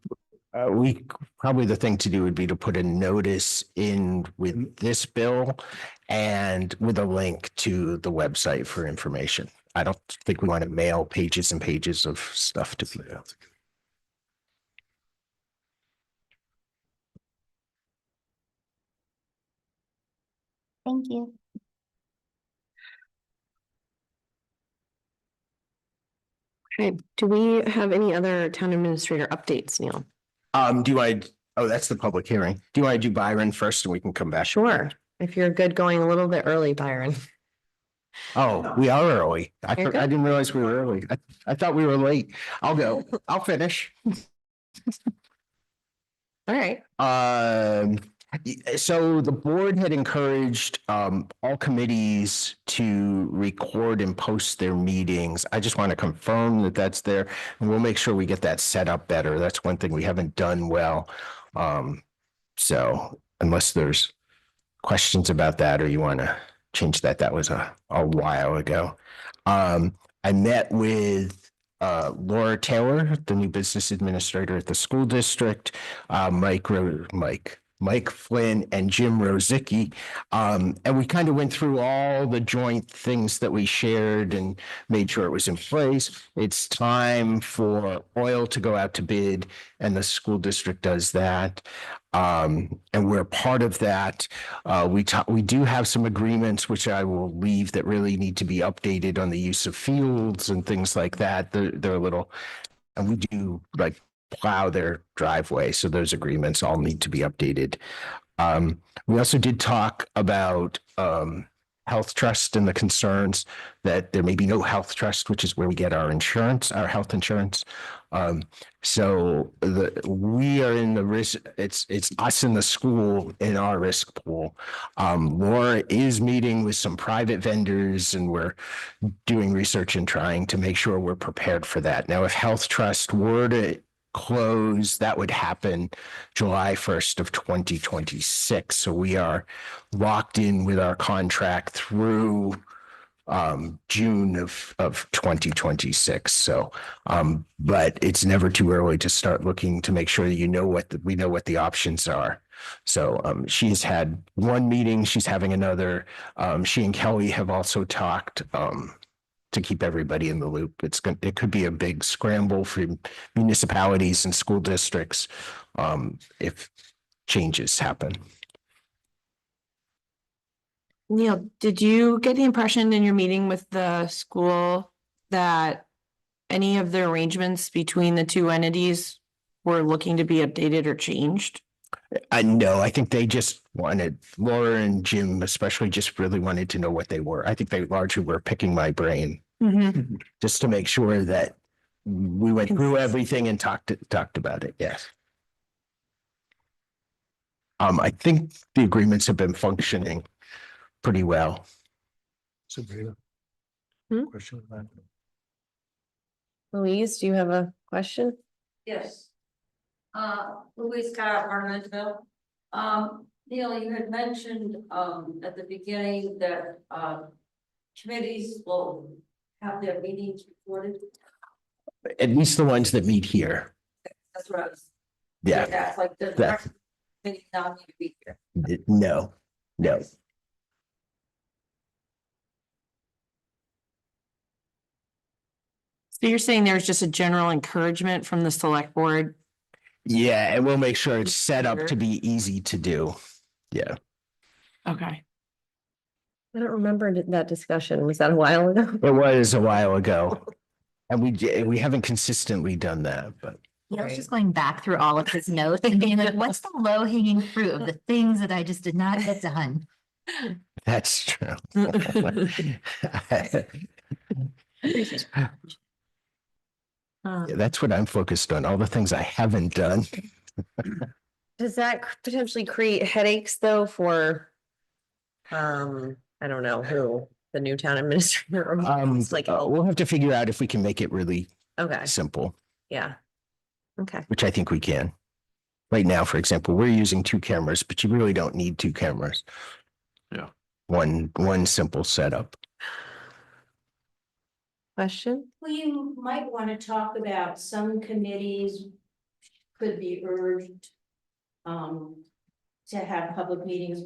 probably the thing to do would be to put a notice in with this bill and with a link to the website for information. I don't think we want to mail pages and pages of stuff to people. Thank you. Okay, do we have any other town administrator updates, Neil? That's the public hearing. Do you want to do Byron first and we can come back? Sure, if you're good going a little bit early, Byron. Oh, we are early. I You're good. didn't realize we were early. I thought we were late. I'll go. I'll finish. All right. So the board had encouraged all committees to record and post their meetings. I just want to confirm that that's there, and we'll make sure we get that set up better. That's one thing we haven't done well. So unless there's questions about that or you want to change that, that was a while ago. I met with Laura Taylor, the new business administrator at the school district, Mike Flynn and Jim Rozicki. And we kind of went through all the joint things that we shared and made sure it was in place. It's time for oil to go out to bid, and the school district does that. And we're part of that. We do have some agreements, which I will leave, that really need to be updated on the use of fields and things like that. They're a little, and we do like plow their driveway. So those agreements all need to be updated. We also did talk about health trust and the concerns that there may be no health trust, which is where we get our insurance, our health insurance. So we are in the risk, it's us in the school in our risk pool. Laura is meeting with some private vendors, and we're doing research and trying to make sure we're prepared for that. Now, if health trust were to close, that would happen July 1st of 2026. So we are locked in with our contract through June of 2026. So, but it's never too early to start looking to make sure we know what the options are. So she has had one meeting, she's having another. She and Kelly have also talked to keep everybody in the loop. It could be a big scramble for municipalities and school districts if changes happen. Neil, did you get the impression in your meeting with the school that any of the arrangements between the two entities were looking to be updated or changed? I know, I think they just wanted, Laura and Jim especially just really wanted to know what they were. I think they largely were picking my brain just to make sure that we went through everything and talked about it. Yes. I think the agreements have been functioning pretty well. Sabrina. Hmm? Question on that. Louise, do you have a question? Yes. Louise Carr, Ornamentville. Neil, you had mentioned, at the beginning that, committees will have their meetings recorded. At least the ones that meet here. That's what I was. Yeah. That's like the. That- Committee now need to be here. No, no. So you're saying there's just a general encouragement from the select board? Yeah, and we'll make sure it's set up to be easy to do. Yeah. Okay. I don't remember that discussion. Was that a while ago? It was a while ago. And we haven't consistently done that, but I was just going back through all of his notes and being like, what's the low hanging fruit of the things that I just did not get done? that's true. Yeah, that's what I'm focused on, all the things I haven't done. Does that potentially create headaches though for, I don't know who, the new town administrator? It's like, We'll have to figure out if we can make it really okay, simple, yeah. Okay, which I think we can. Right now, for example, we're using 2 cameras, but you really don't need 2 cameras. Yeah. One simple setup. question? Well, you might want to talk about some committees could be urged. To have public meetings.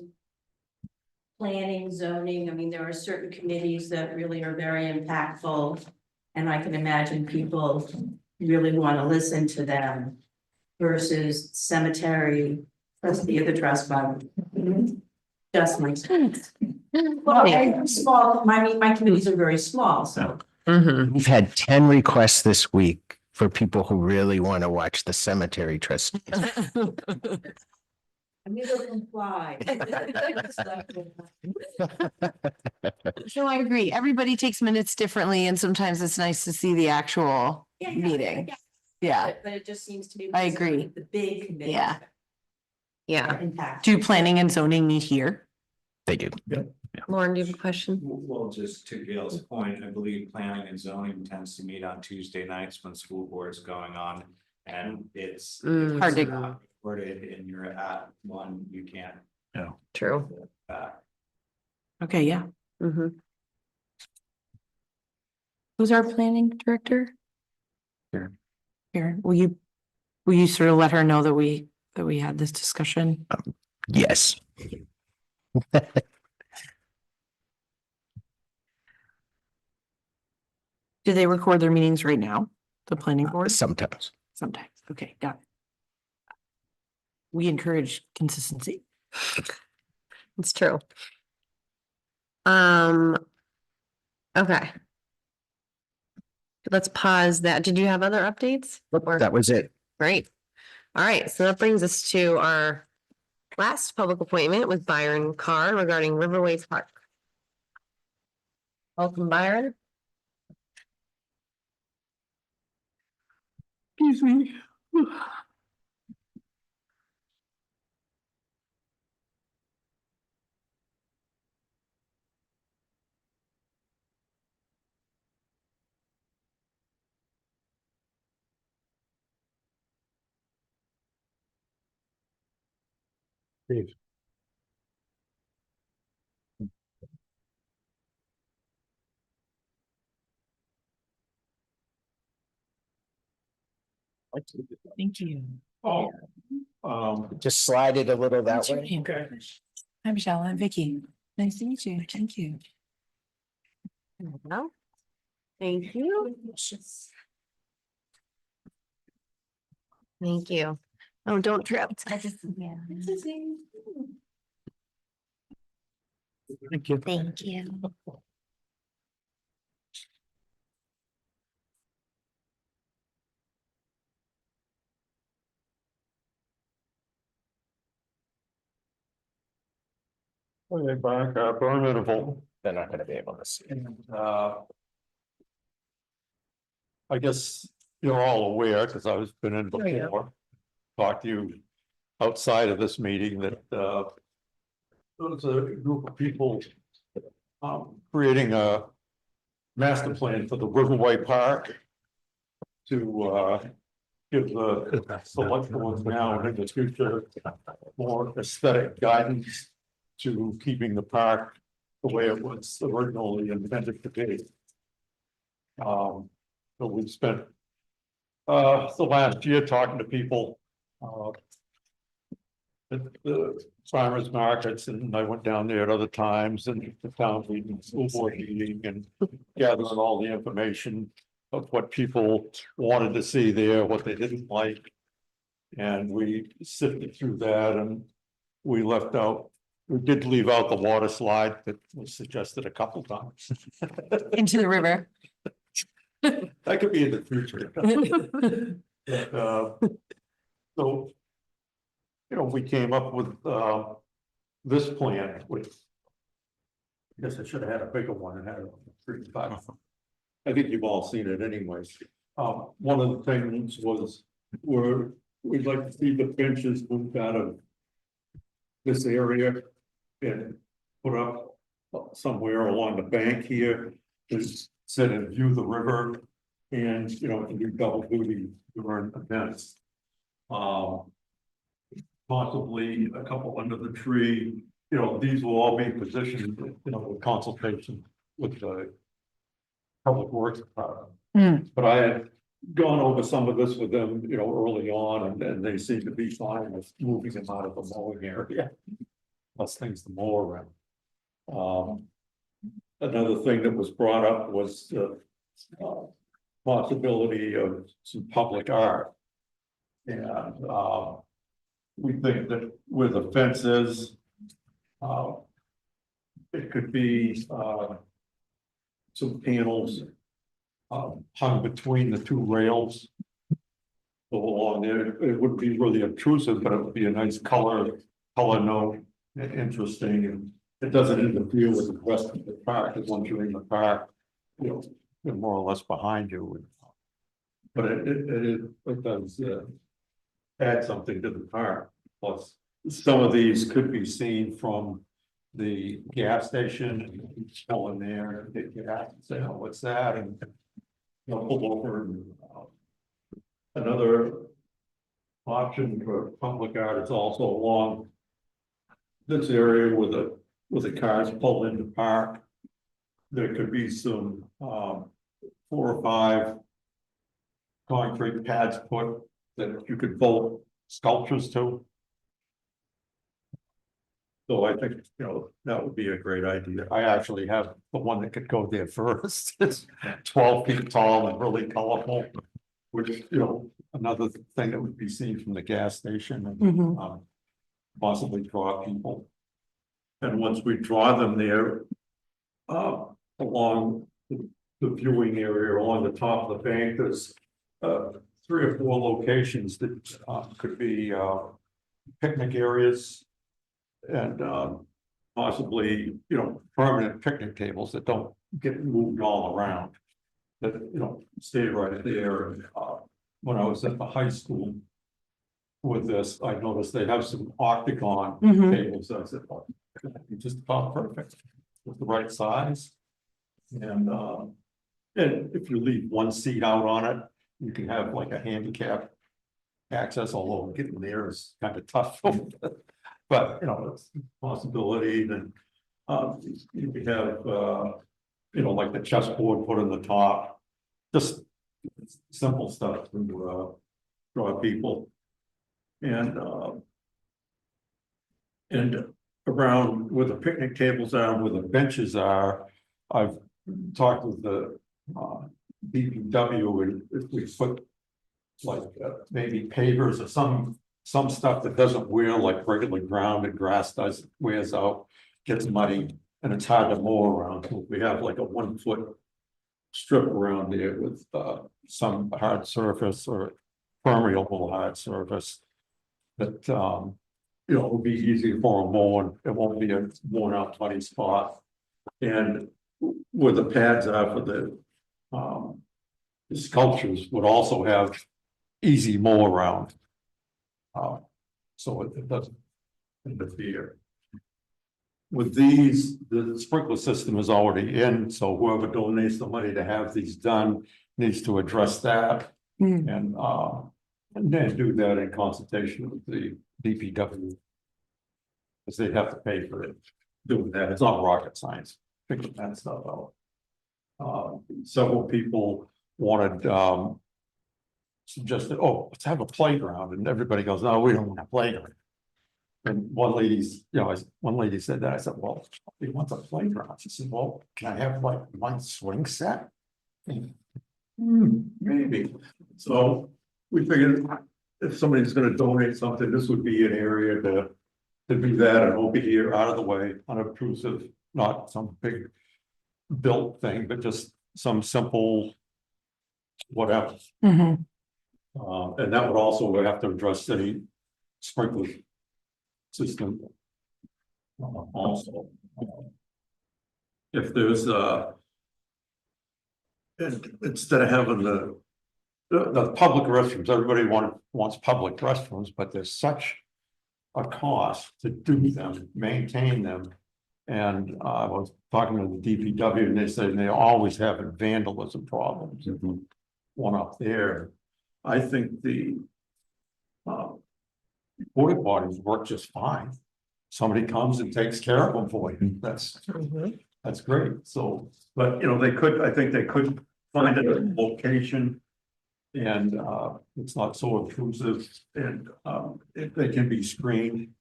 Planning, zoning, I mean, there are certain committees that really are very impactful. And I can imagine people really want to listen to them. Versus cemetery, trustee of the trust fund. Just my. Well, I'm small, my committees are very small, so. Mm-hmm. We've had 10 requests this week for people who really want to watch the cemetery trustees. I'm gonna comply. So I agree. Everybody takes minutes differently and sometimes it's nice to see the actual meeting. Yeah, But it just seems to me. I agree. The big committees. Yeah. Yeah. Impact. Do planning and zoning meet here? They do. Lauren, do you have a question? Well, just to Gail's point, I believe planning and zoning tends to meet on Tuesday nights when school board's going on. And it's Hard to- not recorded and you're at one, you can't. True. Okay, yeah. Mm-hmm. Who's our planning director? Karen. Karen, will you sort of let her know that we had this discussion? Yes. Do they record their meetings right now? The planning board? Sometimes. Sometimes. Okay, got it. We encourage consistency. It's true. Okay. Let's pause that. Did you have other updates? Or- That was it. Great. All right, so that brings us to our last public appointment with Byron Carr regarding Riverways Park. Welcome, Byron. Excuse me. Dave. Thank you. Oh, Just slide it a little that What's your way. name? I'm Michelle. I'm Vicky. Nice to meet you. Thank you. No. Thank you. Thank you. Oh, don't trip. Yeah. Thank you. Thank you. Okay, back, permittable. They're not gonna be able to see. I guess you're all aware, because I've been in before, talked to you outside of this meeting that, there's a group of people creating a master plan for the Riverway Park to, give the select boards now and in the future more aesthetic guidance to keeping the park the way it was originally intended to be. So we've spent the last year talking to people at the farmers markets, and I went down there at other times, and the town meeting, school board meeting, and gathering all the information of what people wanted to see there, what they didn't like. And we sifted through that, and we did leave out the water slide that was suggested a couple times. Into the river. That could be in the future. So, we came up with this plan, which I guess I should have had a bigger one and had a 35. I think you've all seen it anyways. One of the things was we'd like to see the benches moved out of this area and put up somewhere along the bank here to sit and view the river, and to do double duty during events. Possibly a couple under the tree, these will all be positioned, with consultation with the Public Works Department. But I had gone over some of this with them, early on, and they seem to be fine with moving them out of the mowing area. Less things to mow around. Another thing that was brought up was the possibility of some public art. And we think that where the fence is, it could be some panels hung between the two rails. So along there, it wouldn't be really obtrusive, but it would be a nice color note, and interesting, and it doesn't interfere with the rest of the park, as once you're in the park, they're more or less behind you. But it does add something to the park. Plus, some of these could be seen from the gas station, and you can go in there and get gas and say, oh, what's that? And pull over. And another option for public art is also along this area where the cars pull into park. There could be some 4 or 5 concrete pads put that you could bolt sculptures to. So I think, that would be a great idea. I actually have the one that could go there first. It's 12 feet tall and really colorful, which, another thing that would be seen from the gas station and possibly draw people. And once we draw them there, along the viewing area, along the top of the bank, there's 3 or 4 locations that could be picnic areas. And possibly, permanent picnic tables that don't get moved all around. That, stay right there. And when I was at the high school with this, I noticed they have some octagon tables. I said, oh, just about perfect with the right size. And if you leave one seat out on it, you can have like a handicap access, although getting there is kind of tough. But, it's a possibility. Then you could have, like the chessboard put in the top, just simple stuff to draw people. and around where the picnic tables are, where the benches are, I've talked with the DPW, and if we put like maybe pavers or some stuff that doesn't wear like regular ground and grass does, wears out, gets muddy, and it's hard to mow around. So we have like a 1 foot strip around there with some hard surface or permeable hard surface that you know, it'll be easy for a mowing. It won't be a worn out muddy spot. And where the pads are for the sculptures would also have easy mow around. So it doesn't interfere. With these, the sprinkler system is already in, so whoever donates the money to have these done needs to address that. And then do that in consultation with the DPW. Because they'd have to pay for it, doing that. It's not rocket science, figuring that stuff out. Several people wanted suggested, oh, let's have a playground, and everybody goes, no, we don't want a playground. And one lady said that. I said, well, he wants a playground. She said, well, can I have like one swing set? Maybe. So we figured if somebody's gonna donate something, this would be an area to do that, and over here, out of the way, unobtrusive, not some big built thing, but just some simple whatever. And that would also have to address any sprinkler system. Also, if there's instead of having the public restrooms, everybody wants public restrooms, but there's such a cost to do them, maintain them. And I was talking to the DPW, and they said they always have vandalism problems. One up there. I think the porta potties work just fine. Somebody comes and takes care of them for you. That's great. So, but you know, I think they could find a location. And it's not so intrusive, and they can be screened,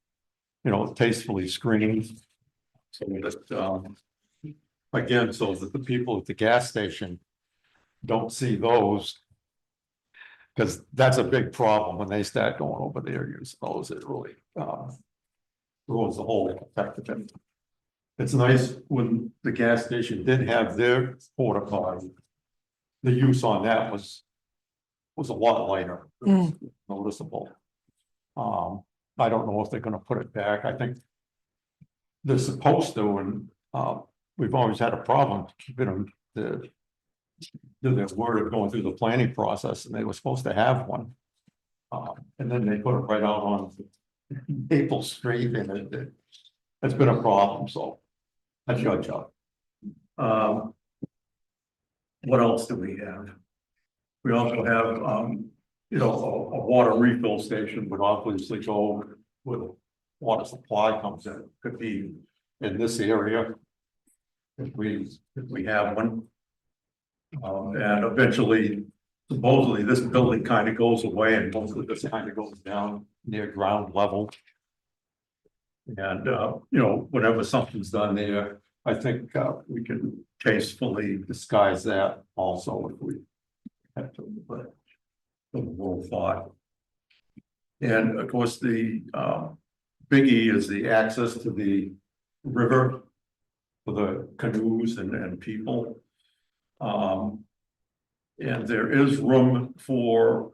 you know, tastefully screened. So that again, so that the people at the gas station don't see those. Because that's a big problem when they start going over there, using those, it really ruins the whole effect of it. It's nice when the gas station did have their porta potty. The use on that was a lot lighter, noticeable. I don't know if they're gonna put it back. I think they're supposed to, and we've always had a problem keeping them to do their word of going through the planning process, and they were supposed to have one. And then they put it right out on Maple Street, and it's been a problem, so that's your job. What else do we have? We also have, you know, a water refill station would obviously go where the water supply comes in. Could be in this area if we have one. And eventually, supposedly, this building kind of goes away, and most of this kind of goes down near ground level. And you know, whenever something's done there, I think we can tastefully disguise that also if we have to, but the world thought. And of course, the biggie is the access to the river for the canoes and people. And there is room for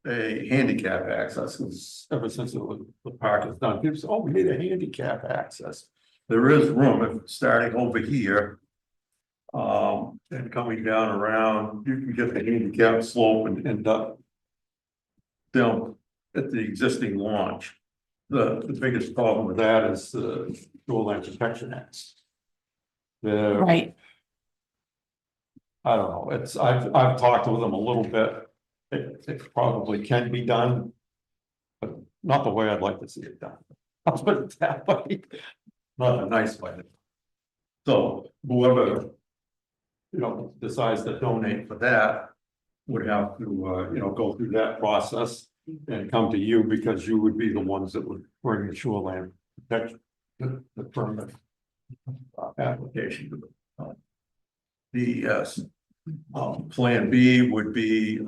a handicap access, because ever since the park is done, people say, oh, we need a handicap access. There is room, if starting over here. And coming down around, you can get the handicap slope and end up down at the existing launch. The biggest problem with that is the Shoreline Protection Act. Right. I don't know, I've talked with them a little bit. It probably can be done, but not the way I'd like to see it done. I'll put it that way, not a nice way. So whoever, you know, decides to donate for that would have to, you know, go through that process. and come to you because you would be the ones that would bring the shoreline protection, the permit application to the DES. Plan B would be,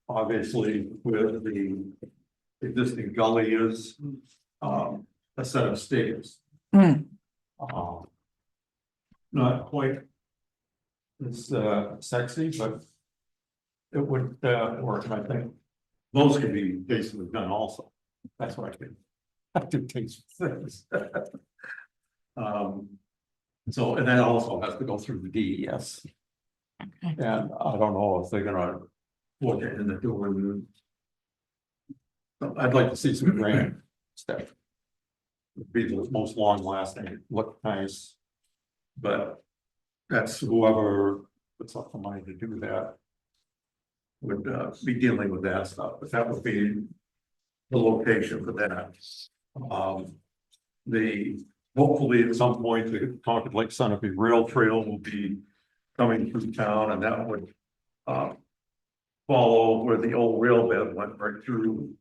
obviously where the existing gully is, a set of stairs. Hmm. Not quite as sexy, but it would work, I think. Those can be basically done also. That's what I think. I do taste things. So, and that also has to go through the DES. And I don't know if they're gonna look at the doing. I'd like to see some grand stuff. Would be the most long lasting, look nice. But that's whoever puts up the money to do that. Would be dealing with that stuff, but that would be the location for that. Hopefully at some point, the Concord Lake Sunapee Rail Trail will be coming through town, and that would follow where the old rail bed went right through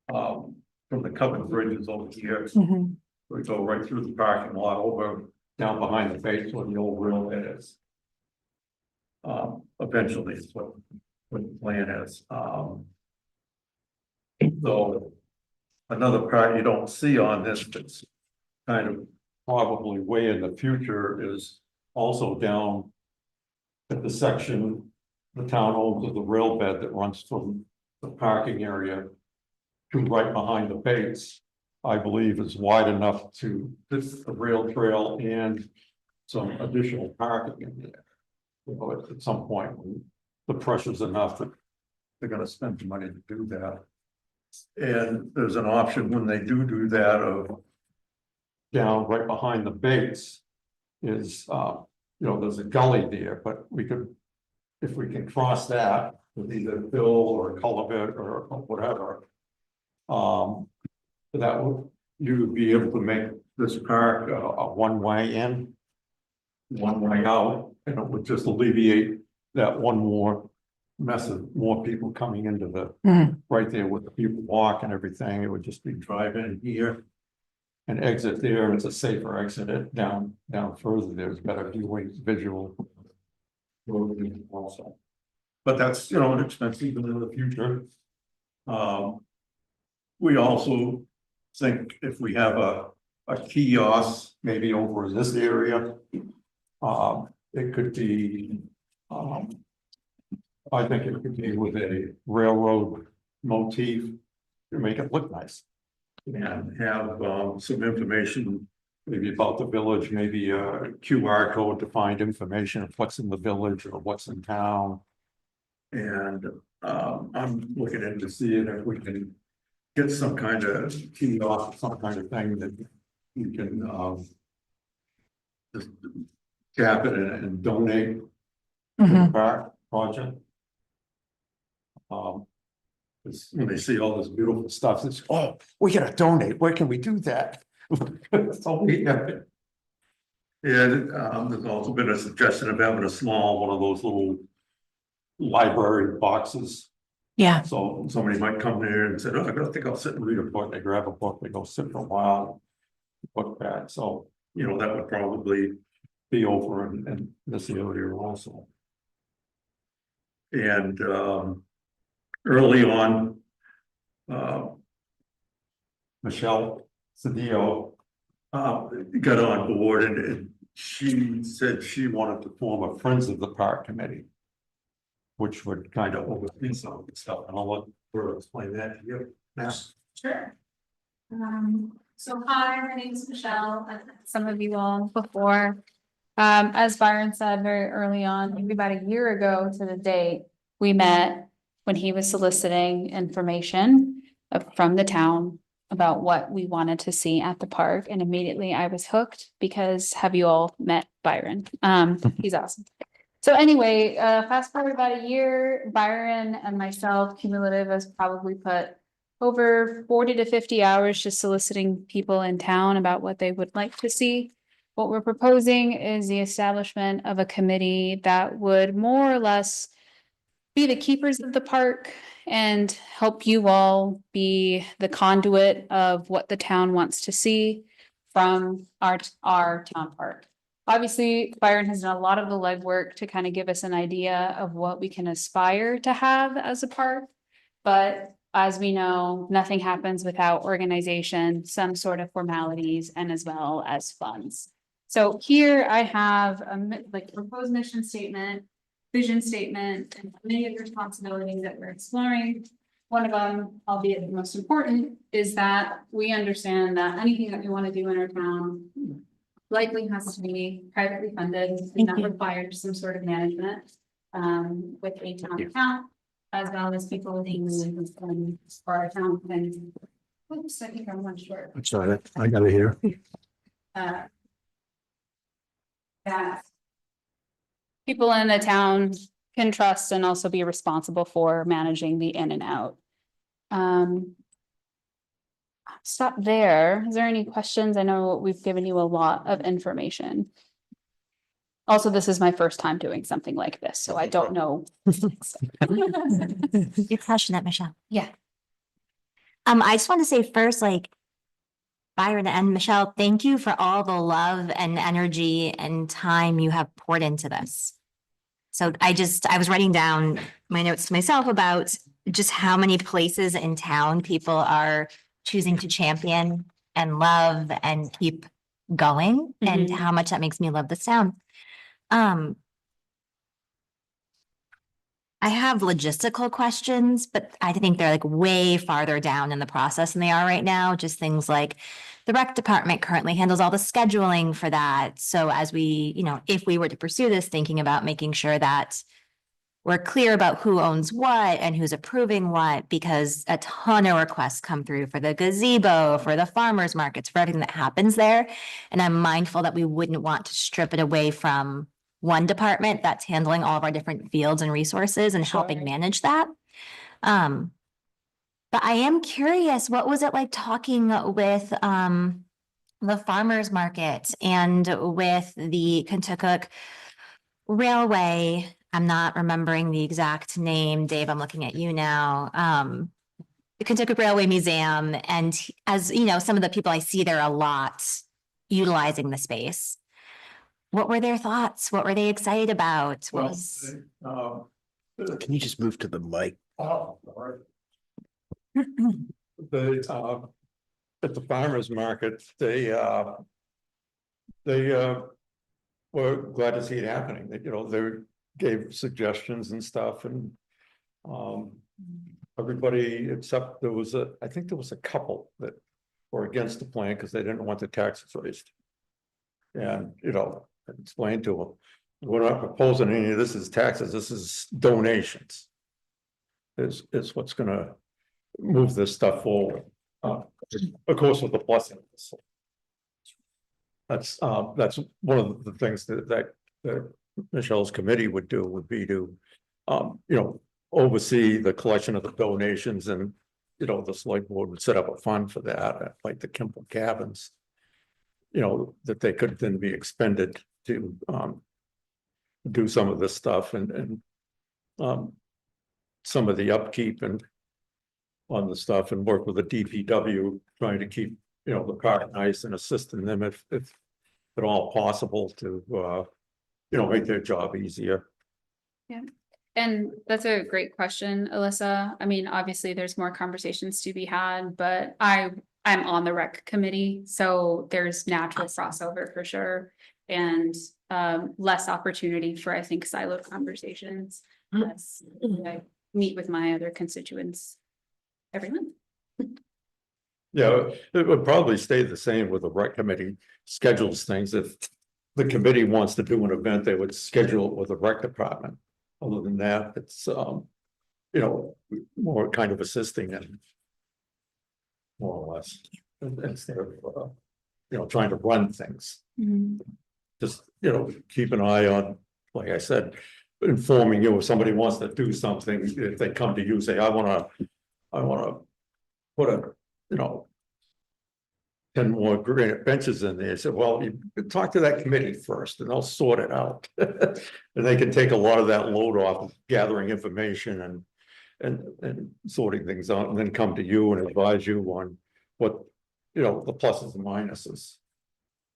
from the covered bridges over here. We go right through the parking lot over down behind the base where the old rail bed is. Eventually is what the plan is. So another part you don't see on this that's kind of probably way in the future is also down at the section the town owns of the rail bed that runs from the parking area to right behind the base, I believe is wide enough to fit the rail trail and some additional parking in there. You know, at some point, when the pressure's enough that they're gonna spend the money to do that. And there's an option when they do that of down right behind the base is, you know, there's a gully there, but we could, if we can cross that with either fill or culvert or whatever, that would, you would be able to make this park a one-way in, one-way out, and it would just alleviate that one more mess of more people coming into the, right there with the people walk and everything. It would just be drive in here and exit there. It's a safer exit it down further. There's better viewing visual also. But that's, you know, an expense even in the future. We also think if we have a kiosk maybe over in this area, it could be, I think it could be with a railroad motif to make it look nice. And have some information maybe about the village, maybe a QR code to find information of what's in the village or what's in town. And I'm looking into seeing if we can get some kind of kiosk, some kind of thing that you can just tap it and donate to the park project. When they see all this beautiful stuff, it's, oh, we gotta donate, where can we do that? So we have it. And there's also been a suggestion of having a small, one of those little library boxes. Yeah. So somebody might come there and say, oh, I think I'll sit and read a book. They grab a book, they go sit for a while. Book back, so, you know, that would probably be over in this area also. And early on, Michelle Cedillo got on board and she said she wanted to form a Friends of the Park committee, which would kind of oversee some of the stuff, and I'll let her explain that to you. Yes. Sure. So hi, my name is Michelle. I've met some of you all before. As Byron said very early on, maybe about a year ago to the date, we met when he was soliciting information from the town about what we wanted to see at the park. And immediately I was hooked because have you all met Byron? He's awesome. So anyway, fast forward about a year, Byron and myself cumulative has probably put over 40 to 50 hours just soliciting people in town about what they would like to see. What we're proposing is the establishment of a committee that would more or less be the keepers of the park and help you all be the conduit of what the town wants to see from our town park. Obviously, Byron has done a lot of the legwork to kind of give us an idea of what we can aspire to have as a park. But as we know, nothing happens without organization, some sort of formalities, and as well as funds. So here I have like proposed mission statement, vision statement, and many of the responsibilities that we're exploring. One of them, albeit the most important, is that we understand that anything that we want to do in our town likely has to be privately funded, and that requires some sort of management with a town account, as well as people who for our town can. Oops, I think I'm one short. I'm sorry, I got it here. That people in the town can trust and also be responsible for managing the in and out. Stop there. Is there any questions? I know we've given you a lot of information. Also, this is my first time doing something like this, so I don't know. You're crushing it, Michelle. Yeah. I just want to say first, like, Byron and Michelle, thank you for all the love and energy and time you have poured into this. So I was writing down my notes to myself about just how many places in town people are choosing to champion and love and keep going, and how much that makes me love this town. I have logistical questions, but I think they're like way farther down in the process than they are right now. Just things like the rec department currently handles all the scheduling for that. So as we, if we were to pursue this, thinking about making sure that we're clear about who owns what and who's approving what, because a ton of requests come through for the gazebo, for the farmers markets, for everything that happens there. And I'm mindful that we wouldn't want to strip it away from one department that's handling all of our different fields and resources and helping manage that. But I am curious, what was it like talking with the farmers market and with the Kentucky Railway? I'm not remembering the exact name. Dave, I'm looking at you now. The Kentucky Railway Museum, and as you know, some of the people I see there a lot utilizing the space. What were their thoughts? What were they excited about? Well, Can you just move to the mic? Oh, all right. At the farmers market, they were glad to see it happening. They gave suggestions and stuff, and everybody except I think there was a couple that were against the plan because they didn't want the taxes raised. And, I explained to them, we're not proposing any of this as taxes, this is donations. Is what's gonna move this stuff forward. Of course, with the blessing. That's one of the things that Michelle's committee would do, would be to, oversee the collection of the donations, and, the select board would set up a fund for that, like the Kimball cabins. That they could then be expended to do some of this stuff and some of the upkeep and on the stuff, and work with the DPW, trying to keep, the park nice and assisting them if at all possible to, make their job easier. Yeah. And that's a great question, Alyssa. I mean, obviously there's more conversations to be had, but I'm on the rec committee, so there's natural crossover for sure. And less opportunity for, I think, siloed conversations. Yes, I meet with my other constituents every month. Yeah, it would probably stay the same with the rec committee schedules things. If the committee wants to do an event, they would schedule it with the rec department. Other than that, it's more kind of assisting and more or less instead of trying to run things. Just keep an eye on, like I said, informing you if somebody wants to do something. If they come to you, say, I want to put a 10 more granite benches in there. I said, well, you talk to that committee first and they'll sort it out. And they can take a lot of that load off of gathering information and sorting things out, and then come to you and advise you on what, you know, the pluses and minuses.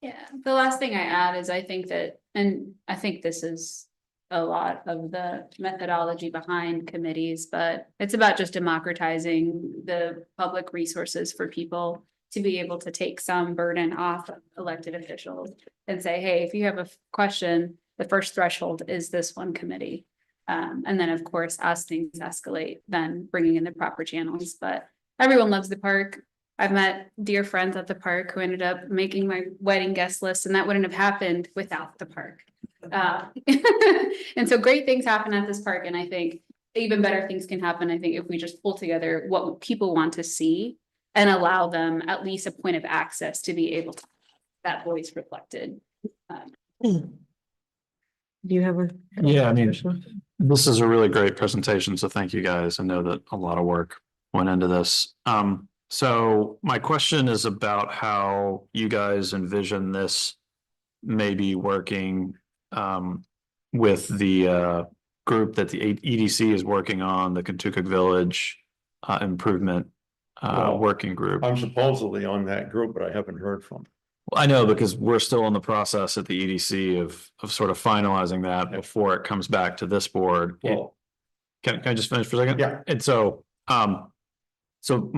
Yeah, the last thing I add is I think that, and I think this is a lot of the methodology behind committees, but it's about just democratizing the public resources for people to be able to take some burden off of elected officials and say, hey, if you have a question, the first threshold is this one committee. And then, of course, as things escalate, then bringing in the proper channels. But everyone loves the park. I've met dear friends at the park who ended up making my wedding guest list, and that wouldn't have happened without the park. And so great things happen at this park, and I think even better things can happen, I think, if we just pull together what people want to see and allow them at least a point of access to be able to have that voice reflected. Do you have a? Yeah, I mean, this is a really great presentation, so thank you guys. I know that a lot of work went into this. So my question is about how you guys envision this maybe working with the group that the EDC is working on, the Kentucky Village improvement working group. I'm supposedly on that group, but I haven't heard from. Well, I know, because we're still in the process at the EDC of sort of finalizing that before it comes back to this board. Well, Can I just finish for a second? Yeah. And so, so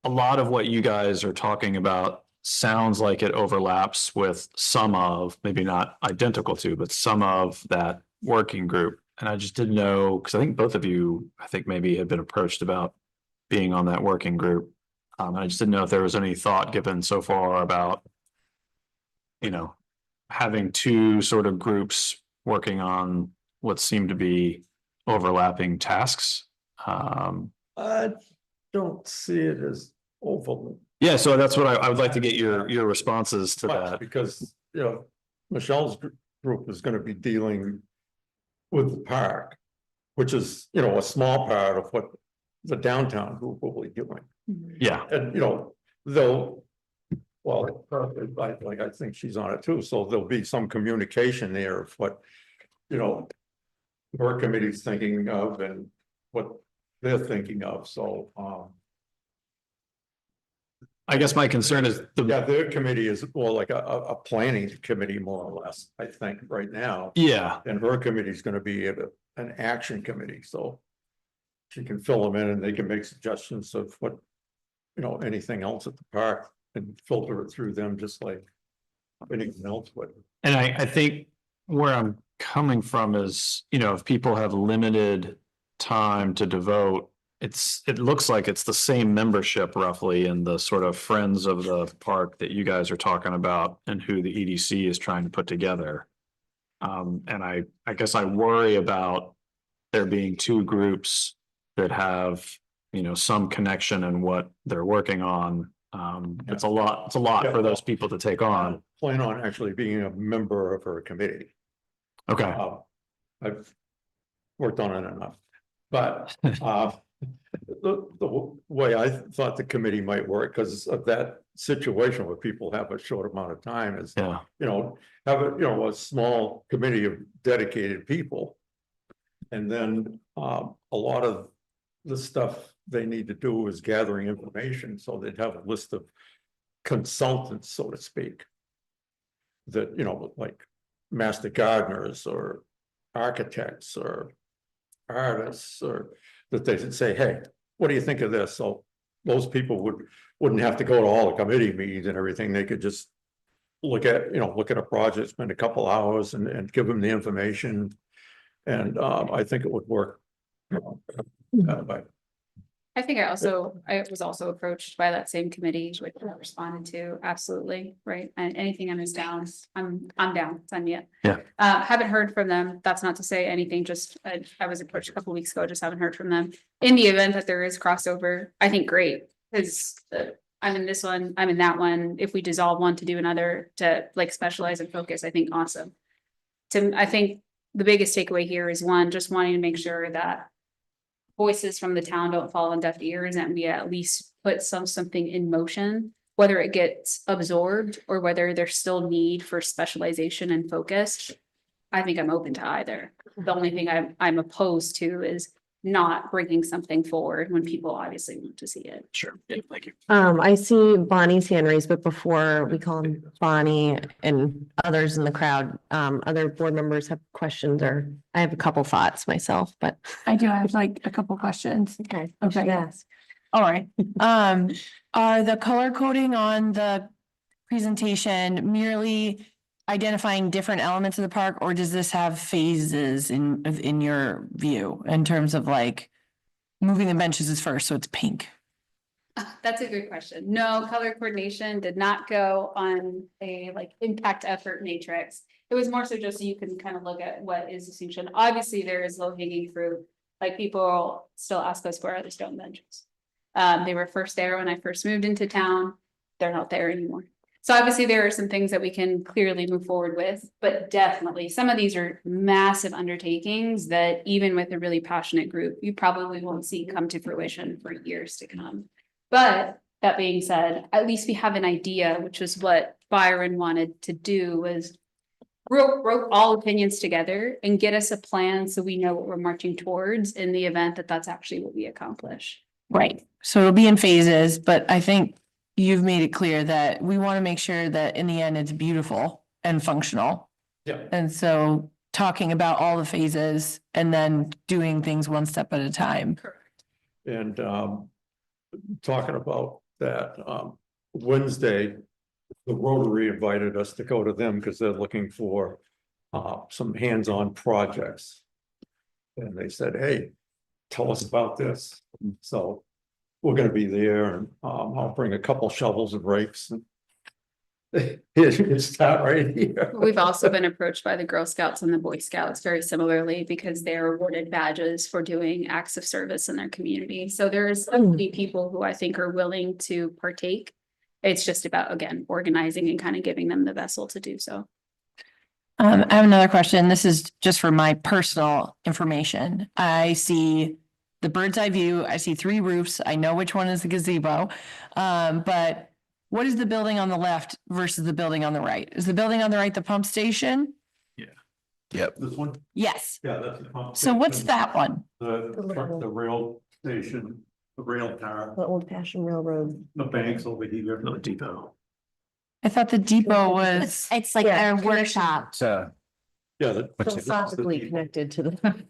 a lot of what you guys are talking about sounds like it overlaps with some of, maybe not identical to, but some of that working group. And I just didn't know, because I think both of you, I think maybe had been approached about being on that working group. And I just didn't know if there was any thought given so far about, you know, having two sort of groups working on what seem to be overlapping tasks. I don't see it as overly. Yeah, so that's what I would like to get your responses to that. Because, you know, Michelle's group is gonna be dealing with the park, which is, you know, a small part of what the downtown group will be doing. Yeah, And, you know, they'll, well, like, I think she's on it too, so there'll be some communication there of what, you know, her committee's thinking of and what they're thinking of, so, I guess my concern is yeah, their committee is more like a planning committee, more or less, I think, right now. yeah, And her committee is gonna be an action committee, so she can fill them in and they can make suggestions of what, you know, anything else at the park and filter it through them, just like anything else would. and I think where I'm coming from is, you know, if people have limited time to devote, it looks like it's the same membership roughly in the sort of friends of the park that you guys are talking about and who the EDC is trying to put together. And I guess I worry about there being two groups that have, you know, some connection in what they're working on. It's a lot Yeah, for those people to take on. Plan on actually being a member of her committee. Okay, I've worked on it enough, but the way I thought the committee might work, because of that situation where people have a short amount of time, is, yeah, you know, have a small committee of dedicated people. And then a lot of the stuff they need to do is gathering information, so they'd have a list of consultants, so to speak. That, you know, like master gardeners or architects or artists, or that they should say, hey, what do you think of this? So those people wouldn't have to go to all the committee meetings and everything. They could just look at a project, spend a couple hours and give them the information. And I think it would work. But I think I was also approached by that same committee, which I responded to, absolutely, right? And anything on his down, I'm down, sign me up. Yeah. Haven't heard from them. That's not to say anything, just, I was approached a couple weeks ago, just haven't heard from them. In the event that there is crossover, I think great, because I'm in this one, I'm in that one. If we dissolve one to do another, to like specialize and focus, I think awesome. I think the biggest takeaway here is one, just wanting to make sure that voices from the town don't fall on deaf ears, and we at least put something in motion whether it gets absorbed or whether there's still need for specialization and focus, I think I'm open to either. The only thing I'm opposed to is not bringing something forward when people obviously want to see it. Sure. Yeah, thank you. I see Bonnie's hand raised, but before we call him Bonnie and others in the crowd, other board members have questions, or I have a couple thoughts myself, but. I do have like a couple questions. Okay. Okay. Yes. All right. Are the color coding on the presentation merely identifying different elements of the park, or does this have phases in your view in terms of like moving the benches is first, so it's pink? That's a good question. No, color coordination did not go on a like impact effort matrix. It was more so just so you can kind of look at what is distinction. Obviously, there is low hanging fruit. Like people still ask us where are the stone benches? They were first there when I first moved into town. They're not there anymore. So obviously there are some things that we can clearly move forward with, but definitely some of these are massive undertakings that even with a really passionate group, you probably won't see come to fruition for years to come. But that being said, at least we have an idea, which is what Byron wanted to do, was wrote all opinions together and get us a plan so we know what we're marching towards in the event that that's actually what we accomplish. Right. So it'll be in phases, but I think you've made it clear that we want to make sure that in the end it's beautiful and functional. Yeah. And so talking about all the phases and then doing things one step at a time. And talking about that, Wednesday, the Rotary invited us to go to them because they're looking for some hands-on projects. And they said, hey, tell us about this. So we're gonna be there, and I'll bring a couple shovels and rakes. It's that right here. We've also been approached by the Girl Scouts and the Boy Scouts very similarly because they're awarded badges for doing acts of service in their community. So there's so many people who I think are willing to partake. It's just about, again, organizing and kind of giving them the vessel to do so. I have another question. This is just for my personal information. I see the bird's eye view. I see 3 roofs. I know which one is the gazebo. But what is the building on the left versus the building on the right? Is the building on the right the pump station? Yep. This one? Yes. Yeah, that's the pump So what's station. that one? The rail station, the rail car, The old fashioned railroad. the banks over here. The depot. I thought the depot was, It's like Yeah, a workshop. So Yeah. Philosophically connected to the.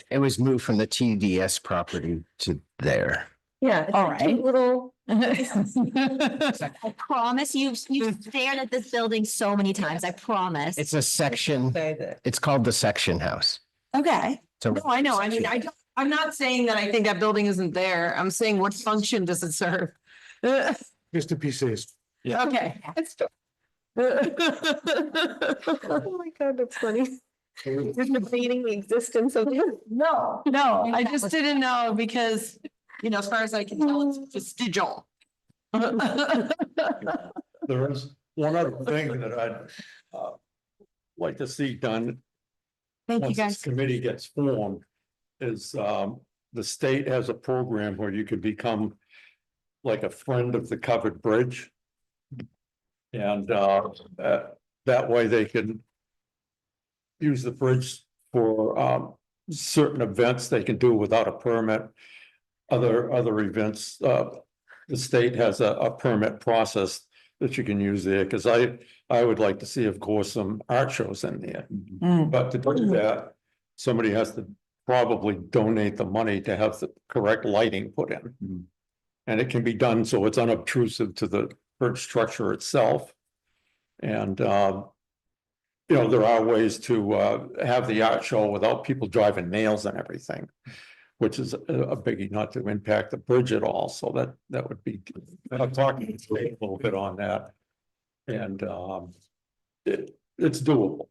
it was moved from the TDS property to there. Yeah. all right. Little. I promise you've stared at this building so many times. I promise. It's a section, it's called the section house. Okay. So No, I know. I mean, I'm not saying that I think that building isn't there. I'm saying what function does it serve? Just a piece of history. Okay. Oh my God, that's funny. You're debating the existence of it. No, I just didn't know because, You know, as far as I can tell, it's vestigial. There is one other thing that I'd like to see done. thank you Once this guys. committee gets formed, is the state has a program where you can become like a friend of the covered bridge. And that way they can use the bridge for certain events they can do without a permit. Other events, the state has a permit process that you can use there, because I would like to see, of course, some art shows in there. Mm. But to do that, somebody has to probably donate the money to have the correct lighting put in. And it can be done so it's unobtrusive to the bridge structure itself. And you know, there are ways to have the art show without people driving nails and everything, which is a biggie, not to impact the bridge at all. So that would be, I'm talking to the state a little bit on that. And it's doable.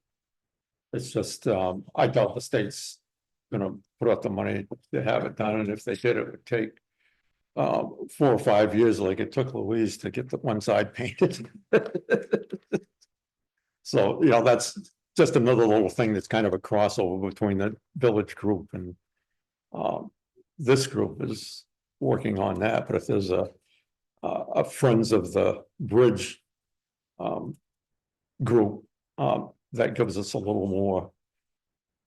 It's just, I doubt the state's gonna put up the money to have it done, and if they did, it would take 4 or 5 years, like it took Louise to get the one side painted. So, you know, that's just another little thing that's kind of a crossover between the village group and this group is working on that. But if there's a Friends of the Bridge group, that gives us a little more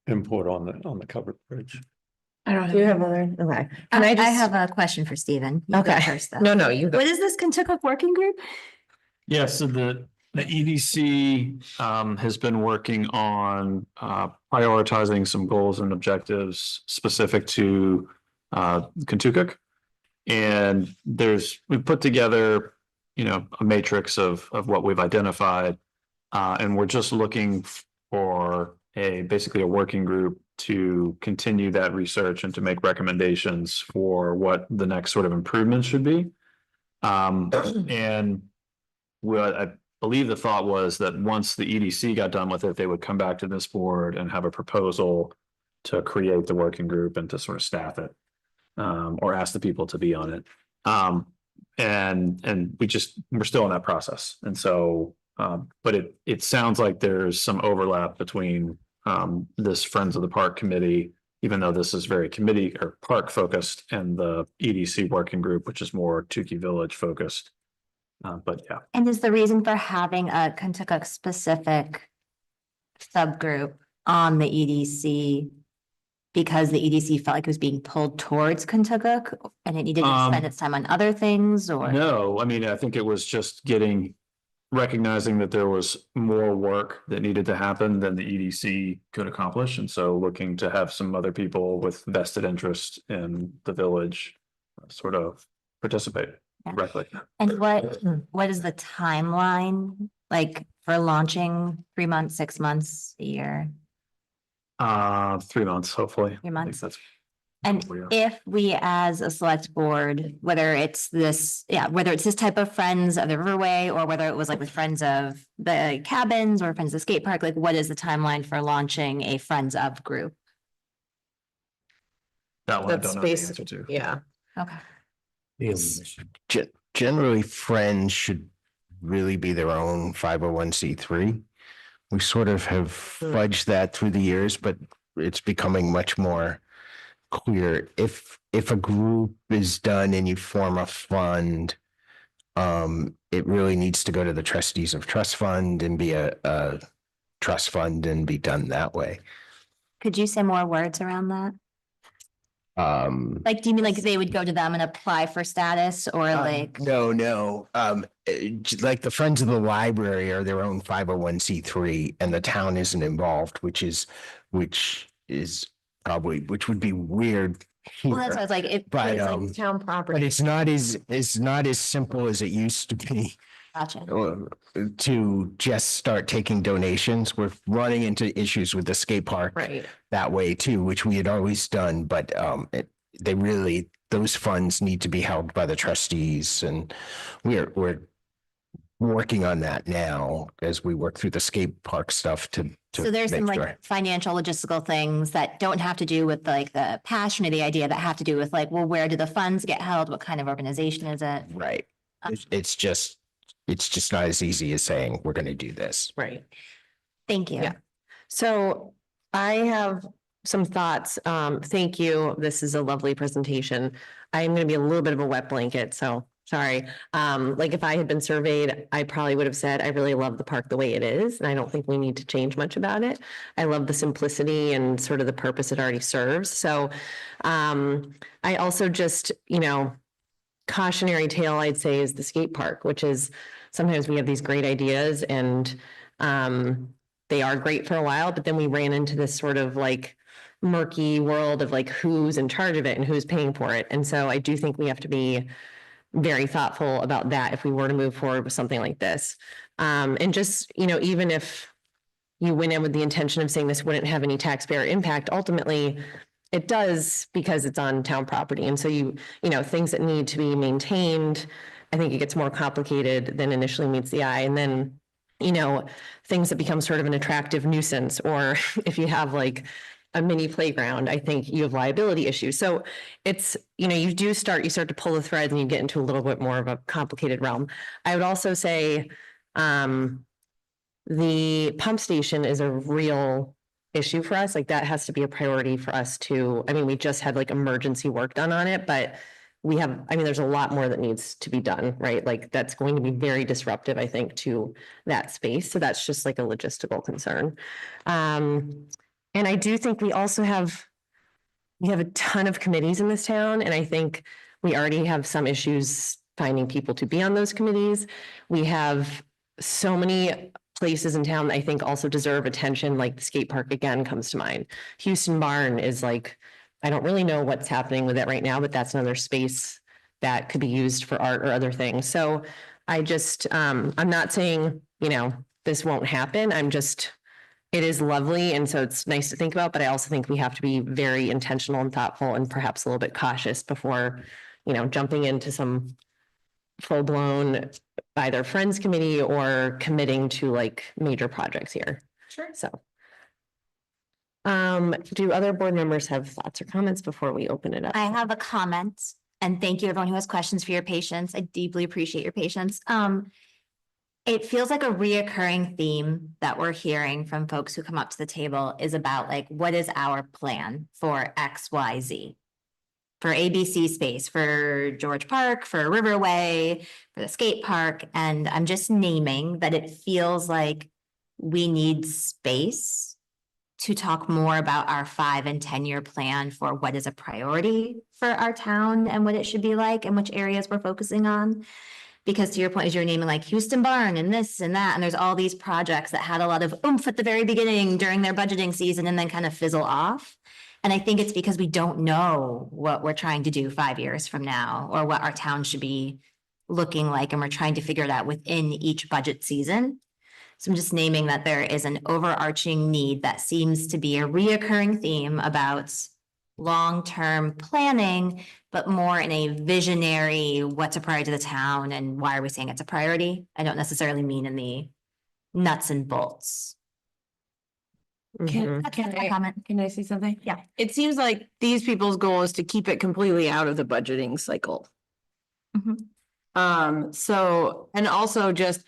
input on the covered bridge. I don't Do you have. have other, okay. Can I I just? have a question for Stephen. You go Okay. first, though. No, you go. What is this Kentucky working group? Yeah, so the EDC has been working on prioritizing some goals and objectives specific to Kentucky. And we put together, a matrix of what we've identified. And we're just looking for basically a working group to continue that research and to make recommendations for what the next sort of improvements should be. And what I believe the thought was that once the EDC got done with it, they would come back to this board and have a proposal to create the working group and to sort of staff it, or ask the people to be on it. And we're still in that process. And so, but it sounds like there's some overlap between this Friends of the Park committee, even though this is very committee or park focused, and the EDC working group, which is more Tukey Village focused. But yeah. And is the reason for having a Kentucky specific subgroup on the EDC because the EDC felt like it was being pulled towards Kentucky and it needed to spend its time on other things, or? No, I mean, I think it was just recognizing that there was more work that needed to happen than the EDC could accomplish. And so looking to have some other people with vested interest in the village sort of participate directly. And what is the timeline like for launching? 3 months, 6 months, a year? 3 months, hopefully. 3 months. That's And if we as a select board, whether it's this type of Friends of the Riverway, or whether it was like with Friends of the Cabins or Friends of the Skate Park, like what is the timeline for launching a Friends of group? that one I That's don't know the basic- answer to. Yeah. Okay. Generally, Friends should really be their own 501c3. We sort of have fudged that through the years, but it's becoming much more clear. If a group is done and you form a fund, it really needs to go to the trustees of trust fund and be a trust fund and be done that way. Could you say more words around that? Like, do you mean like they would go to them and apply for status, or like? No, like the Friends of the Library are their own 501c3 and the town isn't involved, which would be weird. Well, that's what I was like, it. But, it's like Town but property. it's not as simple as it used to be Gotcha. to just start taking donations. We're running into issues with the skate park Right. that way too, which we had always done, but those funds need to be held by the trustees, and we're working on that now as we work through the skate park stuff to So there's some make sure. like financial logistical things that don't have to do with like the passion or the idea, that have to do with like, well, where do the funds get held? What kind of organization is it? Right. It's just not as easy as saying, we're going to do this. Right. Thank you. Yeah. So I have some thoughts. Thank you. This is a lovely presentation. I'm going to be a little bit of a wet blanket, so sorry. Like if I had been surveyed, I probably would have said, I really love the park the way it is, and I don't think we need to change much about it. I love the simplicity and sort of the purpose it already serves. So I also just, cautionary tale, I'd say, is the skate park, which is sometimes we have these great ideas and they are great for a while, but then we ran into this sort of like murky world of like who's in charge of it and who's paying for it. And so I do think we have to be very thoughtful about that if we were to move forward with something like this. And just, even if you went in with the intention of saying this wouldn't have any taxpayer impact, ultimately it does, because it's on town property. And so things that need to be maintained, I think it gets more complicated than initially meets the eye. And then, things that become sort of an attractive nuisance, or if you have like a mini playground, I think you have liability issues. So it's, you start to pull the threads and you get into a little bit more of a complicated realm. I would also say the pump station is a real issue for us. Like that has to be a priority for us to, we just had like emergency work done on it, but we have, I mean, there's a lot more that needs to be done, right? Like that's going to be very disruptive, I think, to that space. So that's just like a logistical concern. And I do think we also have a ton of committees in this town, and I think we already have some issues finding people to be on those committees. We have so many places in town that I think also deserve attention, like the skate park again comes to mind. Houston Barn is like, I don't really know what's happening with it right now, but that's another space that could be used for art or other things. So I just, I'm not saying, you know, this won't happen. It is lovely, and so it's nice to think about, but I also think we have to be very intentional and thoughtful and perhaps a little bit cautious before, you know, jumping into some full-blown either friends committee or committing to like major projects here. Sure. So. Do other board members have thoughts or comments before we open it up? I have a comment, and thank you everyone who has questions for your patience. I deeply appreciate your patience. It feels like a reoccurring theme that we're hearing from folks who come up to the table is about like, what is our plan for X, Y, Z? For ABC space, for George Park, for Riverway, for the skate park. And I'm just naming that it feels like we need space to talk more about our 5 and 10-year plan for what is a priority for our town and what it should be like and which areas we're focusing on. Because to your point, as you're naming like Houston Barn and this and that, and there's all these projects that had a lot of oomph at the very beginning during their budgeting season and then kind of fizzle off. And I think it's because we don't know what we're trying to do 5 years from now or what our town should be looking like. And we're trying to figure it out within each budget season. So I'm just naming that there is an overarching need that seems to be a reoccurring theme about long-term planning, but more in a visionary, what's a priority to the town and why are we saying it's a priority? I don't necessarily mean in the nuts and bolts. Mhm. Can I say something? Yeah. It seems like these people's goal is to keep it completely out of the budgeting cycle. So, and also just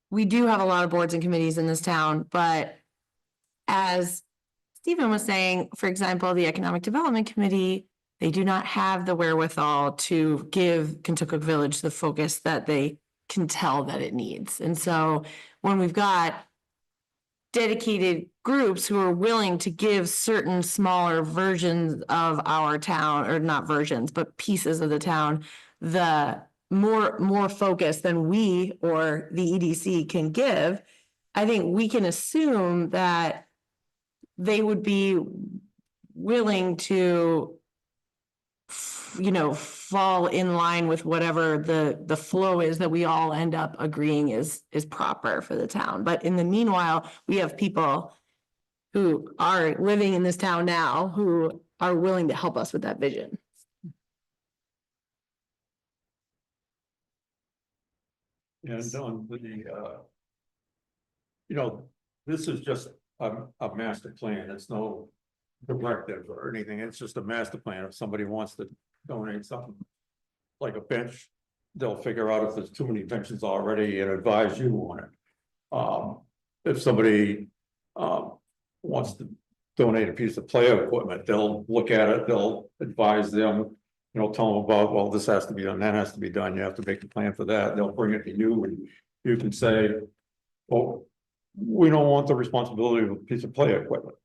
we do have a lot of boards and committees in this town, but as Stephen was saying, for example, the Economic Development Committee, they do not have the wherewithal to give Kentucky Village the focus that they can tell that it needs. And so when we've got dedicated groups who are willing to give certain smaller versions of our town, or not versions, but pieces of the town, the more focus than we or the EDC can give, I think we can assume that they would be willing to, you know, fall in line with whatever the flow is that we all end up agreeing is proper for the town. But in the meanwhile, we have people who are living in this town now who are willing to help us with that vision. And on the, you know, this is just a master plan. It's no directive or anything. It's just a master plan. If somebody wants to donate something like a bench, they'll figure out if there's too many benches already and advise you on it. If somebody wants to donate a piece of player equipment, they'll look at it, they'll advise them, you know, tell them about, well, this has to be done, that has to be done, you have to make the plan for that. They'll bring it to you and you can say, well, we don't want the responsibility of a piece of play equipment.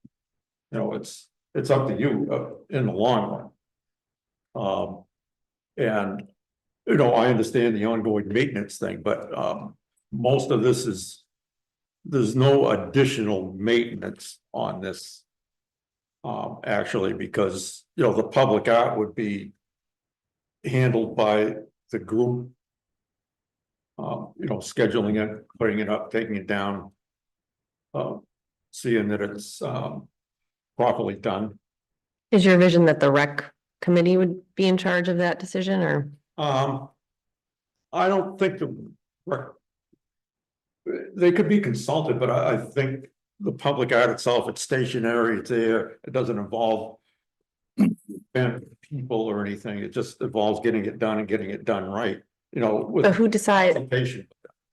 You know, it's up to you in the long run. And, you know, I understand the ongoing maintenance thing, but most of this is, there's no additional maintenance on this. Actually, because, you know, the public art would be handled by the group. You know, scheduling it, putting it up, taking it down. Seeing that it's properly done. Is your vision that the rec committee would be in charge of that decision, or? I don't think they could be consulted, but I think the public art itself, it's stationary, it's there, it doesn't involve people or anything, it just involves getting it done and getting it done right, you know. But who decides? Consultation.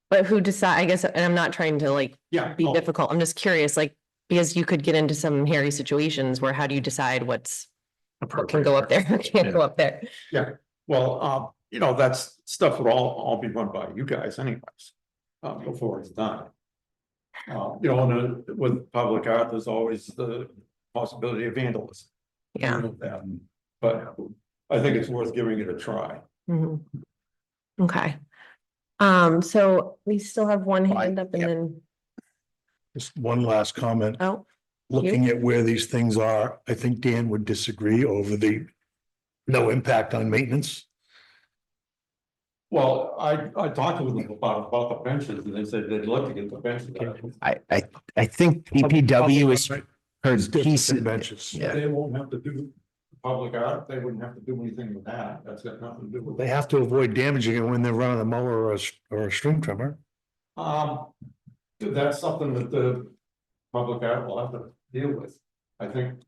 But who decide, I guess, and I'm not trying to like Yeah, be difficult, I'm just curious, like, because you could get into some hairy situations where how do you decide what's can go up there, can't go up there. Yeah, well, you know, that's stuff would all be run by you guys anyways, before it's done. You know, and with public art, there's always the possibility of vandalism. Yeah. You know that, but I think it's worth giving it a try. Mhm. Okay. So we still have one hand up and Yep. then, Just one last comment. oh, Looking at where these things are, I think Dan would disagree over the no impact on maintenance. Well, I talked to them about the benches and they said they'd love to get the benches. I think DPW is heard It's different pieces. than benches. Yeah. They won't have to do public art, they wouldn't have to do anything with that, that's got nothing to do with They it. have to avoid damaging it when they're running a mower or a string trimmer. That's something that the public art will have to deal with, I think.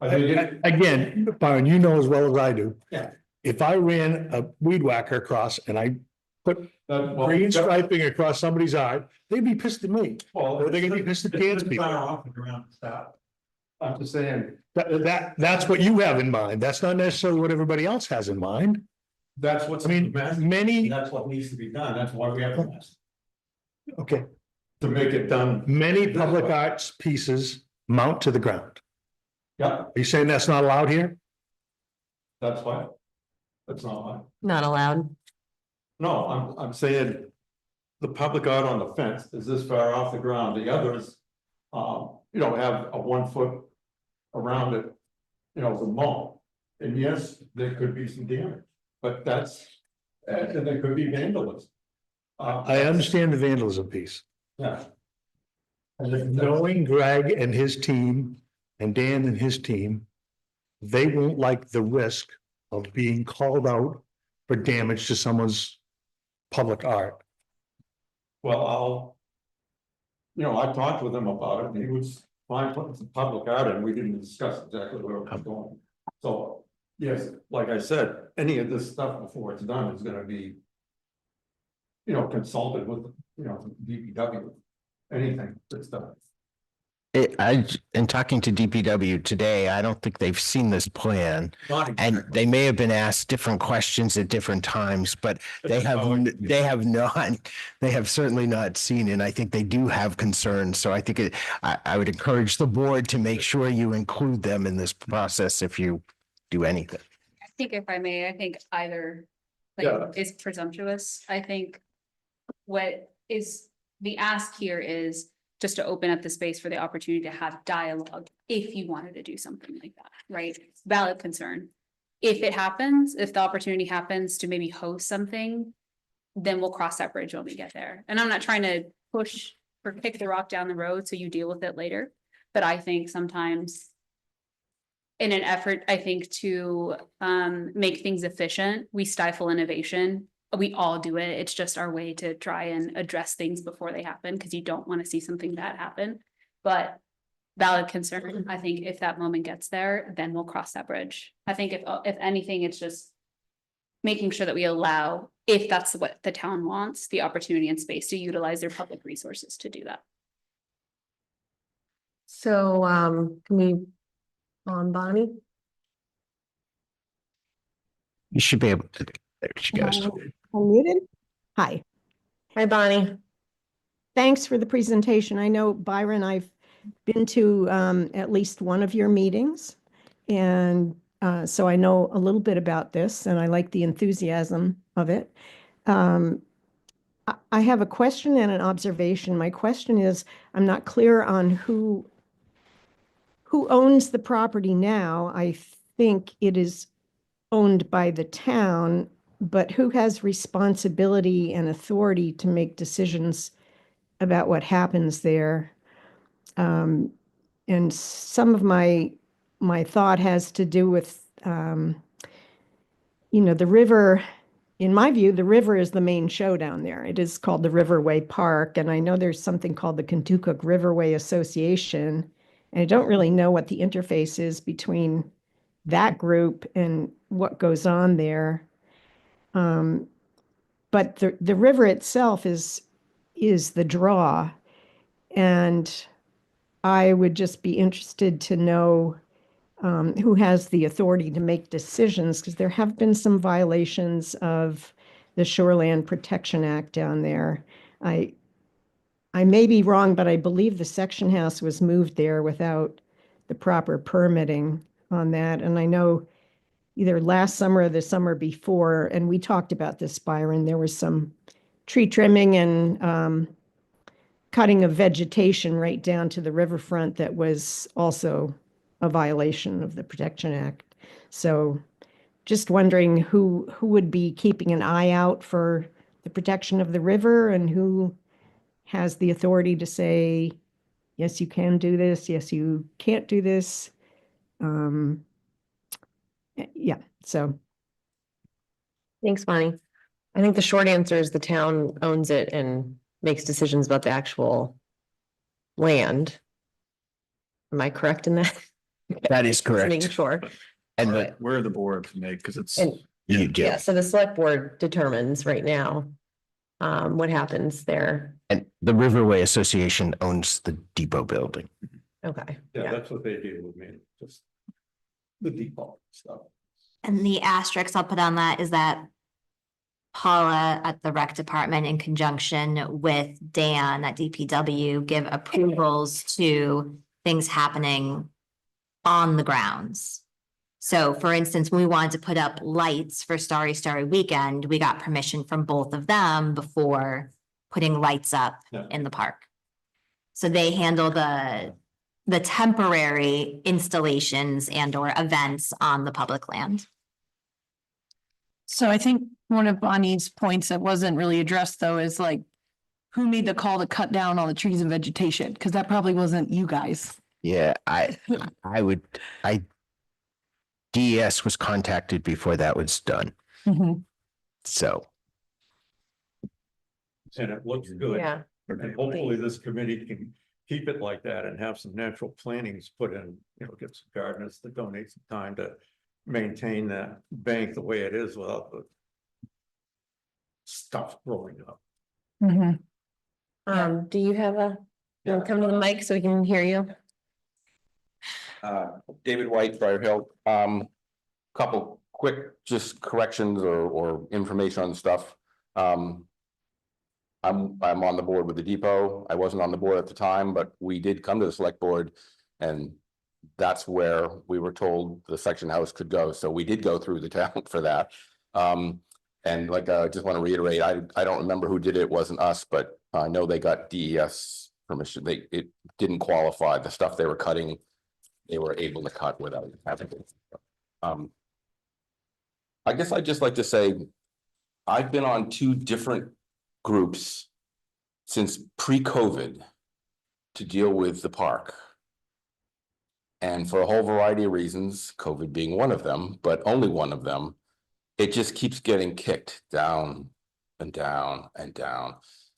I think it, Again, Byron, you know as well as I do. Yeah. If I ran a weed whacker across and I put well, green striping across somebody's art, they'd be pissed at me. well, Or they're gonna be pissed at Dan's it's people. far off and around the stop. I'm just saying, That's what you have in mind. That's not necessarily what everybody else has in mind. that's what's, I mean, many, that's what needs to be done, that's why we have this, okay, to make it done. many public arts pieces mount to the ground. Yeah, Are you saying that's not allowed here? that's why. That's not why. not allowed. No, I'm saying the public art on the fence is this far off the ground, the others, you know, have a 1 foot around it, you know, the mow. And yes, there could be some damage, but that's, and there could be vandalism. I understand the vandalism piece. Yeah. Knowing Greg and his team and Dan and his team, they won't like the risk of being called out for damage to someone's public art. Well, you know, I talked with him about it, and he was fine putting some public art in, we didn't discuss exactly where it was going. So, yes, like I said, any of this stuff before it's done is gonna be, you know, consulted with, you know, DPW, anything that's done. In talking to DPW today, I don't think they've seen this plan. Not And exactly. they may have been asked different questions at different times, but they have not, they have certainly not seen it. And I think they do have concerns. So I think I would encourage the board to make sure you include them in this process if you do anything. I think if I may, I think either Yeah. like is presumptuous. I think what is the ask here is just to open up the space for the opportunity to have dialogue if you wanted to do something like that, right? Valid concern. If it happens, if the opportunity happens to maybe host something, then we'll cross that bridge when we get there. And I'm not trying to push or kick the rock down the road so you deal with it later. But I think sometimes in an effort, I think to make things efficient, we stifle innovation. We all do it. It's just our way to try and address things before they happen because you don't want to see something bad happen. But valid concern, I think if that moment gets there, then we'll cross that bridge. I think if anything, it's just making sure that we allow, if that's what the town wants, the opportunity and space to utilize their public resources to do that. So, can we, Bonnie? You should be able to, there she goes. Unmuted? Hi, Hi, Bonnie. thanks for the presentation. I know Byron, I've been to at least one of your meetings. And so I know a little bit about this and I like the enthusiasm of it. I have a question and an observation. My question is, I'm not clear on who owns the property now. I think it is owned by the town, but who has responsibility and authority to make decisions about what happens there? And some of my thought has to do with, the river. In my view, the river is the main show down there. It is called the Riverway Park, and I know there's something called the Kentucky Riverway Association, and I don't really know what the interface is between that group and what goes on there. But the river itself is the draw, and I would just be interested to know who has the authority to make decisions, because there have been some violations of the Shoreland Protection Act down there. I may be wrong, but I believe the section house was moved there without the proper permitting on that. And I know either last summer or the summer before, and we talked about this, Byron, there was some tree trimming and cutting of vegetation right down to the riverfront that was also a violation of the Protection Act. So just wondering who would be keeping an eye out for the protection of the river and who has the authority to say, yes, you can do this, yes, you can't do this. Yeah, so. Thanks, Bonnie. I think the short answer is the town owns it and makes decisions about the actual land. Am I correct in that? That is Just making correct. sure. And the, We're the board to make, because it's. And you do. yeah, so the select board determines right now what happens there. And the Riverway Association owns the depot building. Okay. Yeah, that's what they do with me, just the default stuff. And the asterisk I'll put on that is that Paula at the rec department in conjunction with Dan at DPW give approvals to things happening on the grounds. So for instance, when we wanted to put up lights for Starry Weekend, we got permission from both of them before putting lights up in the park. So they handle the temporary installations and or events on the public land. So I think one of Bonnie's points that wasn't really addressed though is like, who made the call to cut down all the trees and vegetation? Because that probably wasn't you guys. Yeah, DES was contacted before that was done. So. And it looks good. Yeah. And hopefully this committee can keep it like that and have some natural plantings put in, get some gardeners to donate some time to maintain that bank the way it is without the stuff growing up. Do you have you want to come to the mic so we can hear you? David White, Briar Hill. Couple quick just corrections or information on stuff. I'm on the board with the depot. I wasn't on the board at the time, but we did come to the select board and that's where we were told the section house could go. So we did go through the town for that. And like, I just want to reiterate, I don't remember who did it. It wasn't us, but I know they got DES permission. It didn't qualify. The stuff they were cutting, they were able to cut without having to. I guess I'd just like to say, I've been on 2 different groups since pre-COVID to deal with the park. And for a whole variety of reasons, COVID being one of them, but only one of them, it just keeps getting kicked down and down and down.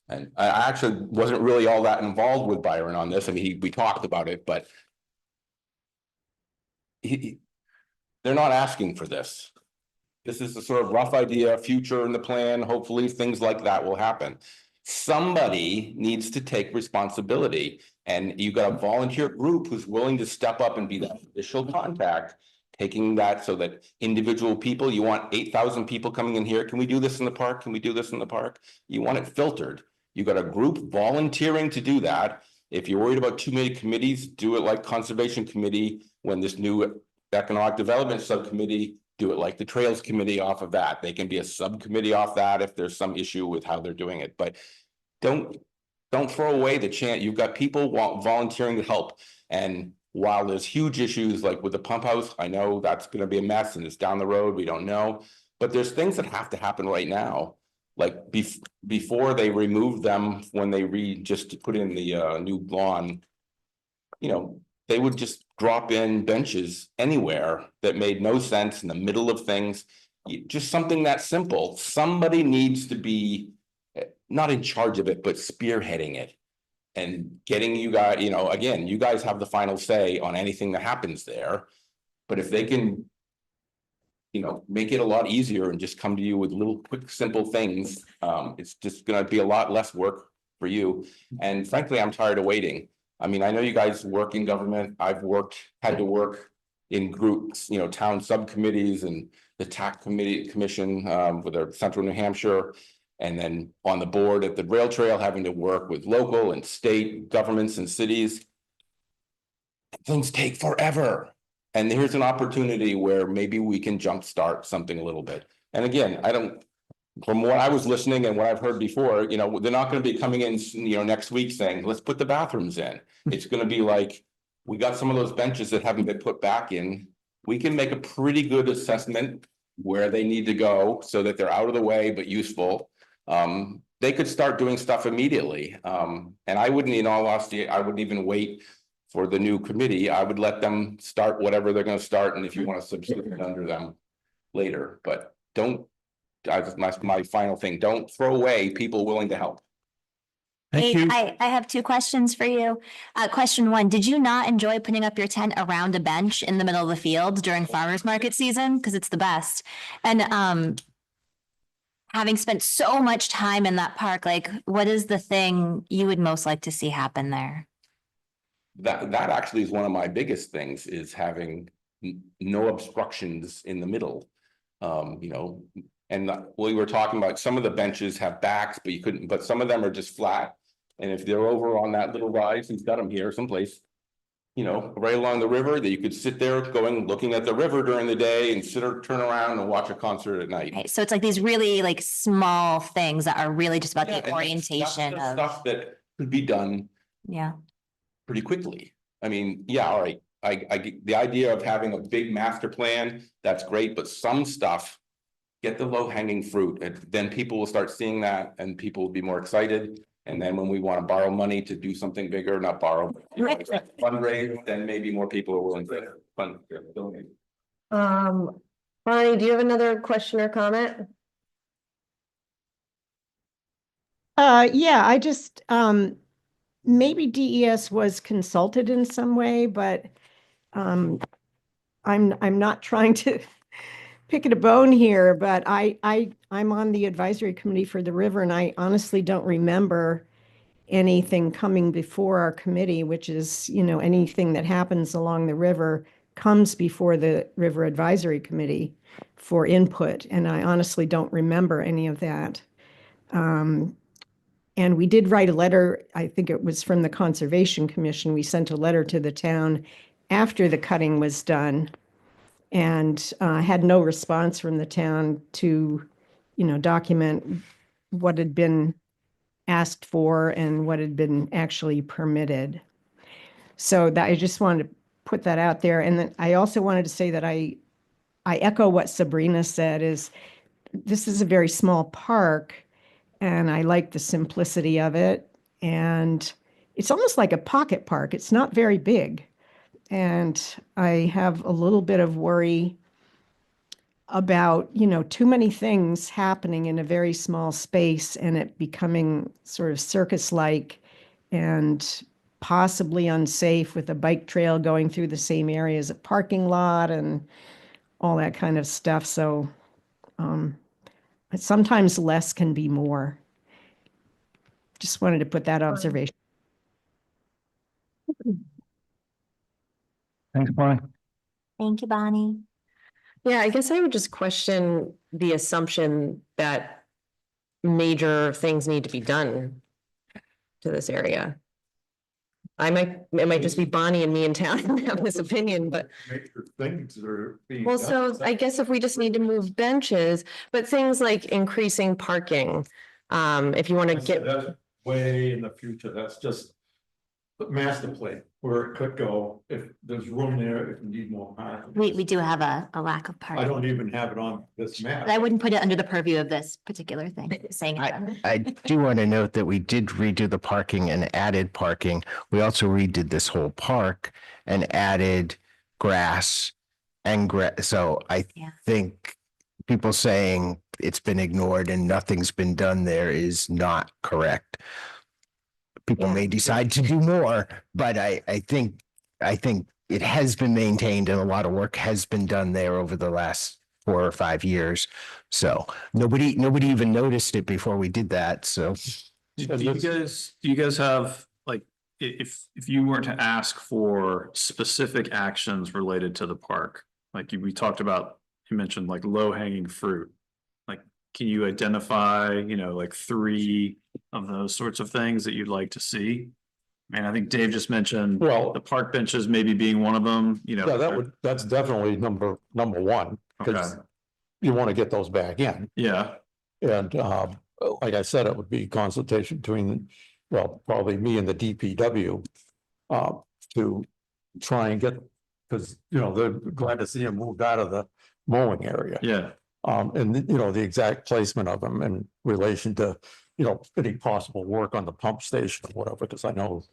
And I actually wasn't really all that involved with Byron on this. I mean, we talked about it, but they're not asking for this. This is a sort of rough idea, future in the plan. Hopefully things like that will happen. Somebody needs to take responsibility, and you got a volunteer group who's willing to step up and be that initial contact, taking that so that individual people, you want 8,000 people coming in here. Can we do this in the park? Can we do this in the park? You want it filtered. You got a group volunteering to do that. If you're worried about too many committees, do it like Conservation Committee. When this new Economic Development Subcommittee, do it like the Trails Committee off of that. They can be a subcommittee off that if there's some issue with how they're doing it. But don't throw away the chance. You've got people volunteering to help. And while there's huge issues like with the pump house, I know that's going to be a mess and it's down the road. We don't know. But there's things that have to happen right now. Like before they removed them, when they just put in the new lawn, they would just drop in benches anywhere that made no sense in the middle of things. Just something that simple. Somebody needs to be not in charge of it, but spearheading it and getting you guys, again, you guys have the final say on anything that happens there. But if they can, make it a lot easier and just come to you with little quick, simple things, it's just going to be a lot less work for you. And frankly, I'm tired of waiting. I mean, I know you guys work in government. I've had to work in groups, town subcommittees and the TAC commission, with our Central New Hampshire. And then on the board at the rail trail, having to work with local and state governments and cities. Things take forever. And here's an opportunity where maybe we can jumpstart something a little bit. And again, from what I was listening and what I've heard before, they're not going to be coming in, next week saying, let's put the bathrooms in. It's going to be like, we got some of those benches that haven't been put back in. We can make a pretty good assessment where they need to go so that they're out of the way, but useful. They could start doing stuff immediately. And I wouldn't, in all honesty, I wouldn't even wait for the new committee. I would let them start whatever they're going to start. And if you want to substitute under them later, but my final thing, don't throw away people willing to help. Thank you. I have two questions for you. Question one, did you not enjoy putting up your tent around a bench in the middle of the field during farmers market season? Because it's the best. And having spent so much time in that park, like what is the thing you would most like to see happen there? That actually is one of my biggest things, is having no obstructions in the middle. And we were talking about some of the benches have backs, but you couldn't, but some of them are just flat. And if they're over on that little rise, he's got them here someplace, right along the river, that you could sit there looking at the river during the day and turn around and watch a concert at night. Okay, so it's like these really like small things that are really just about Yeah, the and orientation that's of. stuff that could be done Yeah. pretty quickly. I mean, yeah, all right. I the idea of having a big master plan, that's great, but some stuff, get the low hanging fruit, and then people will start seeing that and people will be more excited. And then when we want to borrow money to do something bigger, not borrow, fundraise, then maybe more people are willing to donate. Bonnie, do you have another question or comment? Yeah, I just, maybe DES was consulted in some way, but I'm not trying to pick at a bone here, but I'm on the advisory committee for the river, and I honestly don't remember anything coming before our committee, which is, anything that happens along the river comes before the River Advisory Committee for input, and I honestly don't remember any of that. And we did write a letter, I think it was from the Conservation Commission. We sent a letter to the town after the cutting was done, and had no response from the town to, document what had been asked for and what had been actually permitted. So that I just wanted to put that out there. And then I also wanted to say that I echo what Sabrina said, is this is a very small park and I like the simplicity of it. And it's almost like a pocket park. It's not very big. And I have a little bit of worry about, too many things happening in a very small space and it becoming sort of circus-like and possibly unsafe, with a bike trail going through the same area as a parking lot and all that kind of stuff. So sometimes less can be more. Just wanted to put that observation. Thanks, Bonnie. Thank you, Bonnie. Yeah, I guess I would just question the assumption that major things need to be done to this area. It might just be Bonnie and me in town who have this opinion, but. Major things that are being Well, done. so I guess if we just need to move benches, but things like increasing parking, if you want to get. That's way in the future, that's just the master plan, where it could go, if there's room there, if you need more parking. We do have a lack of I parking. don't even have it on this map. But I wouldn't put it under the purview of this particular thing, saying it. I do want to note that we did redo the parking and added parking. We also redid this whole park and added grass and so I Yeah. think people saying it's been ignored and nothing's been done there is not correct. People Yeah. may decide to do more, but I think it has been maintained and a lot of work has been done there over the last 4 or 5 years. So nobody even noticed it before we did that. So Do you guys have like if you were to ask for specific actions related to the park, like we talked about, you mentioned like low hanging fruit. Like, can you identify, like 3 of those sorts of things that you'd like to see? And I think Dave just mentioned the park benches maybe being one of them, Yeah, that's definitely number 1, because Okay. you want to get those back in. Yeah. And like I said, it would be consultation between, probably me and the DPW to try and get, because, they're glad to see them moved out of the mowing area. Yeah. And the exact placement of them in relation to, any possible work on the pump station or whatever, because I know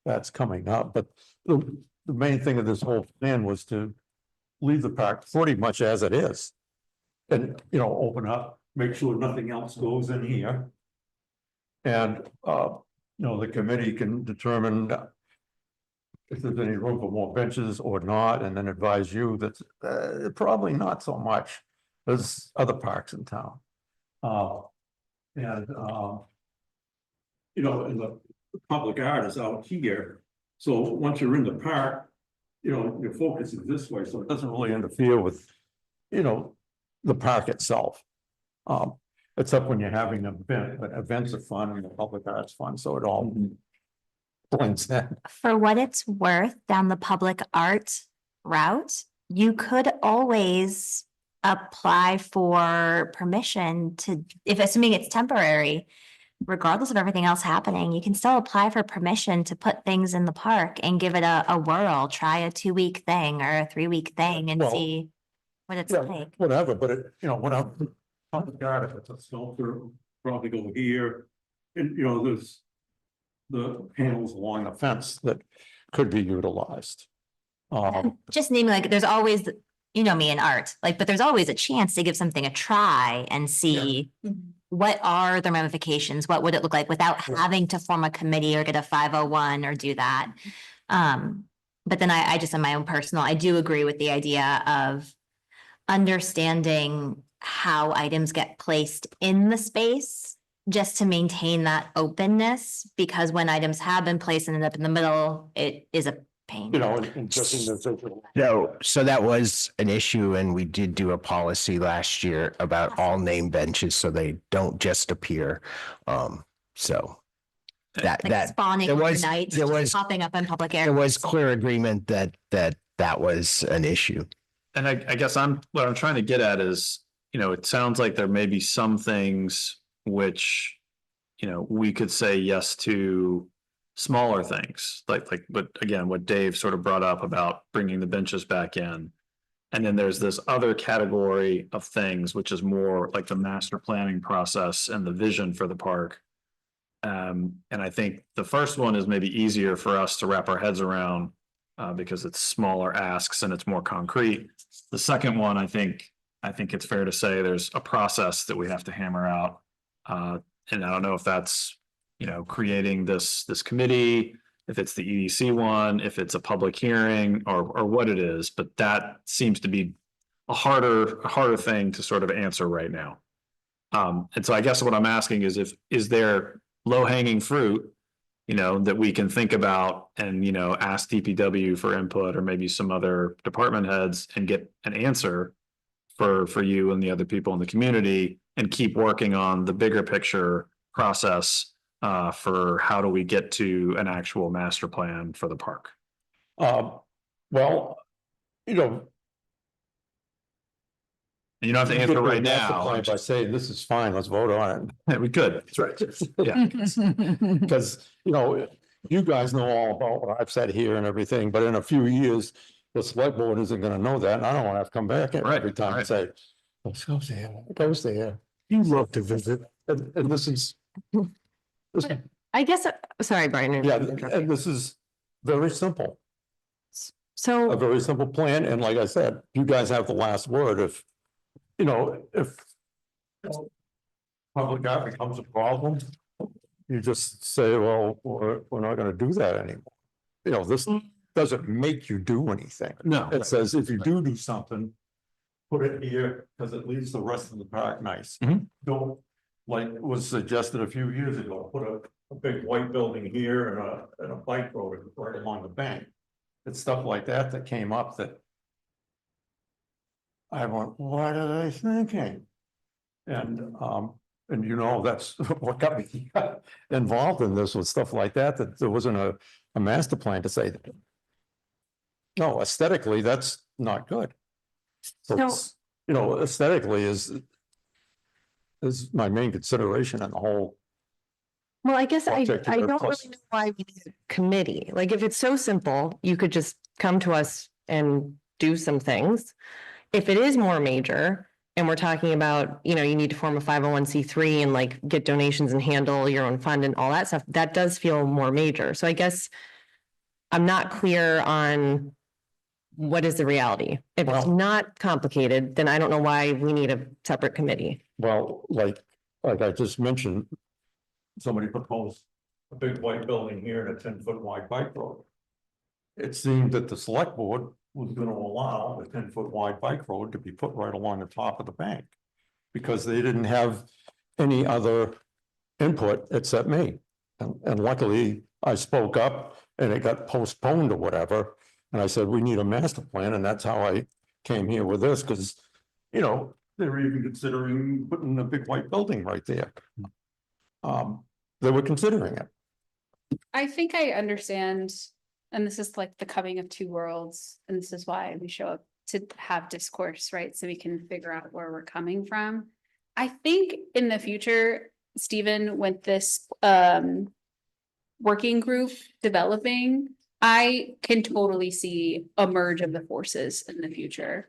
that's coming up. But the main thing of this whole plan was to leave the park pretty much as it is. And, open up, make sure nothing else goes in here. And, the committee can determine if there's any room for more benches or not, and then advise you that probably not so much. There's other parks in town. And the public art is out here. So once you're in the park, your focus is this way, so it doesn't really interfere with, the park itself. Except when you're having an event, but events are fun and the public art's fun, so it all blends in. For what it's worth, down the public art route, you could always apply for permission to, if assuming it's temporary, regardless of everything else happening, you can still apply for permission to put things in the park and give it a whirl, try a 2-week thing or a 3-week thing and see what it's like. Whatever, but whatever. Public art, if it's a sculpture, probably go here. And, there's the panels along the fence that could be utilized. Just naming, like, there's always, me in art, like, but there's always a chance to give something a try and see what are the ramifications, what would it look like without having to form a committee or get a 501 or do that. But then I just, in my own personal, I do agree with the idea of understanding how items get placed in the space, just to maintain that openness, because when items have been placed and end up in the middle, it is a pain. And just in the No, so that was an issue, and we did do a policy last year about all name benches, so they don't just appear. So Like spawning there was overnight, there was popping up in public areas. there was clear agreement that was an issue. And I guess what I'm trying to get at is, it sounds like there may be some things which, we could say yes to smaller things, but again, what Dave sort of brought up about bringing the benches back in. And then there's this other category of things, which is more like the master planning process and the vision for the park. And I think the first one is maybe easier for us to wrap our heads around because it's smaller asks and it's more concrete. The second one, I think it's fair to say there's a process that we have to hammer out. And I don't know if that's, creating this committee, if it's the EDC one, if it's a public hearing or what it is, but that seems to be a harder thing to sort of answer right now. And so I guess what I'm asking is there low hanging fruit, that we can think about and, ask DPW for input or maybe some other department heads and get an answer for you and the other people in the community and keep working on the bigger picture process for how do we get to an actual master plan for the park? Well, You don't have to answer right now. By saying this is fine, let's vote on it. We could. That's right. Yeah. Because, you guys know all about what I've said here and everything, but in a few years, the select board isn't gonna know that, and I don't wanna have to come back every time and say, let's go there, goes there. You love to visit, and this is. I guess, sorry, Brian. Yeah, and this is very simple, a So, very simple plan, and like I said, you guys have the last word if public art becomes a problem, you just say, well, we're not gonna do that anymore. This doesn't make you do anything. No. It says if you do something, put it here, because it leaves the rest of the park nice. Mhm. Don't, like was suggested a few years ago, put a big white building here and a bike road right along the bank. It's stuff like that that came up that I went, what are they thinking? And you know, that's what got me involved in this, with stuff like that, that there wasn't a master plan to say, no, aesthetically, that's not good. So, it's, you know, aesthetically is my main consideration in the whole. Well, I guess I Project don't plus- really know why we need a committee. Like, if it's so simple, you could just come to us and do some things. If it is more major and we're talking about, you know, you need to form a 501c3 and like get donations and handle your own fund and all that stuff, that does feel more major. So I guess I'm not clear on what is the reality. If it's Well- not complicated, then I don't know why we need a separate committee. Well, like I just mentioned, somebody proposed a big white building here and a 10-foot wide bike road. It seemed that the select board was gonna allow a 10-foot wide bike road to be put right along the top of the bank. Because they didn't have any other input except me. And luckily, I spoke up and it got postponed or whatever. And I said, we need a master plan, and that's how I came here with this, because, you know, they were even considering putting a big white building right there. They were considering it. I think I understand, and this is like the coming of two worlds, and this is why we show up to have discourse, right? So we can figure out where we're coming from. I think in the future, Stephen, with this working group developing, I can totally see a merge of the forces in the future.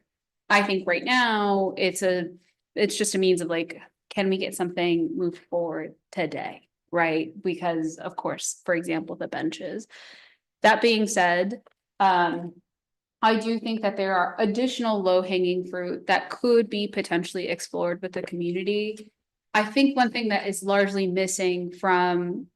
I think right now it's just a means of like, can we get something moved forward today? Right? Because of course, for example, the benches. That being said, I do think that there are additional low-hanging fruit that could be potentially explored with the community. I think one thing that is largely missing from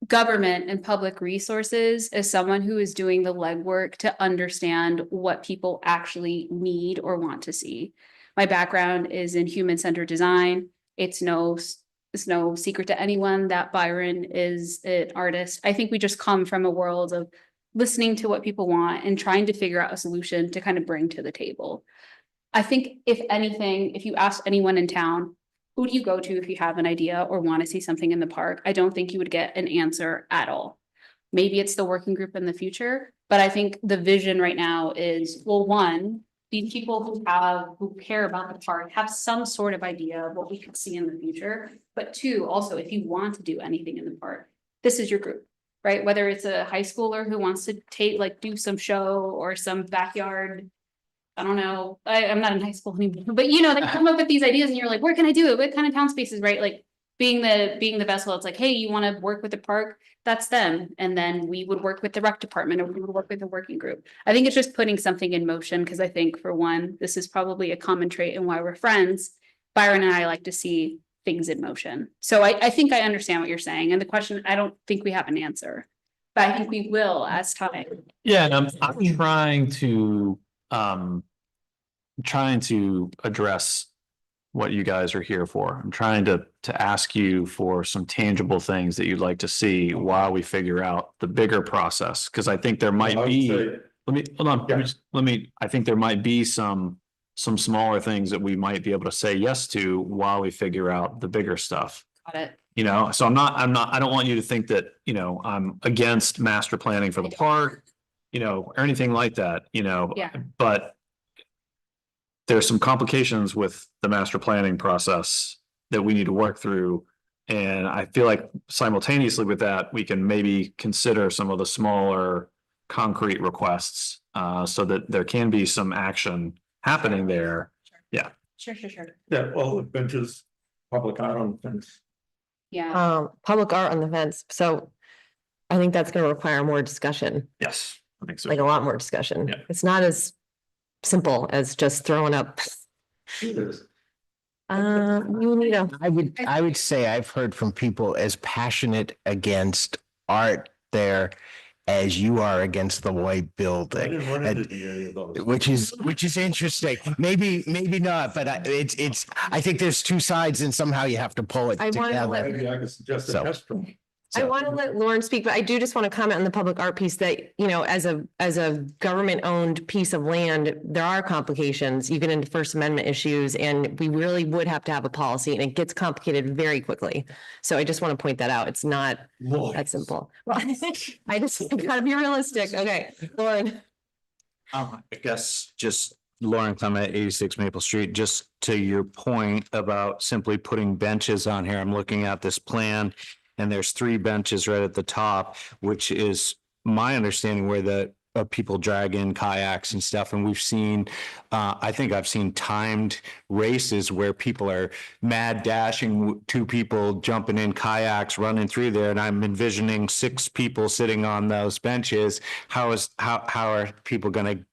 government and public resources is someone who is doing the legwork to understand what people actually need or want to see. My background is in human-centered design. It's no secret to anyone that Byron is an artist. I think we just come from a world of listening to what people want and trying to figure out a solution to kind of bring to the table. I think if anything, if you ask anyone in town, who do you go to if you have an idea or want to see something in the park? I don't think you would get an answer at all. Maybe it's the working group in the future, but I think the vision right now is, well, one, these people who care about the park have some sort of idea of what we could see in the future. But two, also, if you want to do anything in the park, this is your group, right? Whether it's a high schooler who wants to do some show or some backyard, I don't know, I'm not in high school anymore, but you know, they come up with these ideas and you're like, where can I do it? What kind of town spaces, right? Like being the vessel, it's like, hey, you want to work with the park? That's them. And then we would work with the rec department, or we would work with the working group. I think it's just putting something in motion, because I think for one, this is probably a common trait in why we're friends. Byron and I like to see things in motion. So I think I understand what you're saying. And the question, I don't think we have an answer, but I think we will as time. Yeah, and I'm trying to address what you guys are here for. I'm trying to ask you for some tangible things that you'd like to see while we figure out the bigger process, because I think there might be, let me, hold on, I think there might be some smaller things that we might be able to say yes to while we figure out the bigger stuff. Got it. You know, so I don't want you to think that, you know, I'm against master planning for the park, you know, or anything like that, you know. Yeah. But there's some complications with the master planning process that we need to work through. And I feel like simultaneously with that, we can maybe consider some of the smaller concrete requests, so that there can be some action happening there. Yeah. Sure. Yeah, well, the benches, public art on the fence. Yeah. Public art on the fence. So I think that's gonna require more discussion, Yes, I think so. like a lot more discussion. Yeah. It's not as simple as just throwing up. You need a, I would say I've heard from people as passionate against art there as you are against the white I building. didn't run And- into any of those. Which is interesting. Maybe not, but I think there's two sides and somehow you have to pull it I wanted to together. Maybe I could suggest a So- test run. I So- want to let Lauren speak, but I do just want to comment on the public art piece that, you know, as a government-owned piece of land, there are complications. You get into First Amendment issues, and we really would have to have a policy, and it gets complicated very quickly. So I just want to point that out. It's not that simple. I just gotta be realistic. Okay, Lauren. I guess just Lauren Clement, 86 Maple Street, just to your point about simply putting benches on here, I'm looking at this plan and there's 3 benches right at the top, which is my understanding where the people drag in kayaks and stuff. And we've seen, I think I've seen timed races where people are mad dashing, 2 people jumping in kayaks, running through there. And I'm envisioning 6 people sitting on those benches. How are people going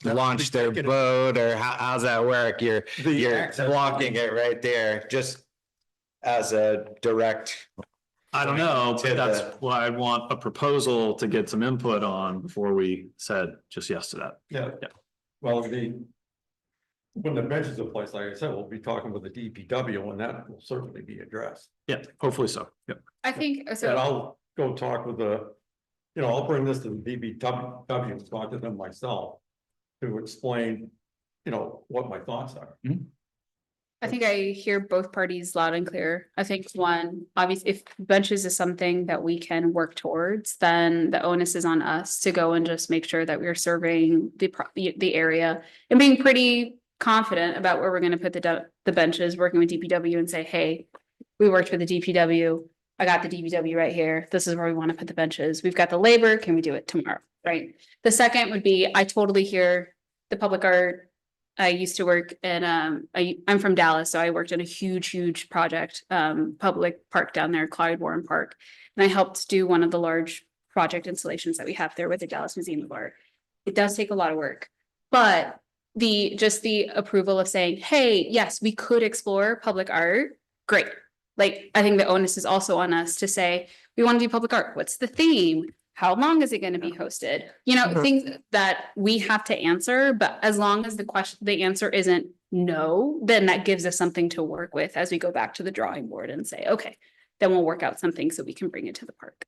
to launch their boat, or how's that work? You're blocking it right there, just as a direct. I don't know, but that's why I want a proposal to get some input on before we said just yes to that. Yeah. Well, when the benches are placed, like I said, we'll be talking with the DPW and that will certainly be addressed. Yeah, hopefully so. Yep. I think And so. I'll go talk with I'll bring this to the DPW and talk to them myself to explain, what my thoughts are. I think I hear both parties loud and clear. I think one, obviously, if benches is something that we can work towards, then the onus is on us to go and just make sure that we're serving the area and being pretty confident about where we're going to put the benches, working with DPW and say, hey, we worked with the DPW. I got the DPW right here. This is where we want to put the benches. We've got the labor. Can we do it tomorrow? Right. The second would be, I totally hear the public art. I used to work at, I'm from Dallas, so I worked in a huge project, public park down there, Clyde Warren Park. And I helped do one of the large project installations that we have there with the Dallas Museum of Art. It does take a lot of work, but just the approval of saying, hey, yes, we could explore public art. Great. Like, I think the onus is also on us to say, we want to do public art. What's the theme? How long is it going to be hosted? Things that we have to answer, but as long as the answer isn't no, then that gives us something to work with as we go back to the drawing board and say, okay, then we'll work out something so we can bring it to the park.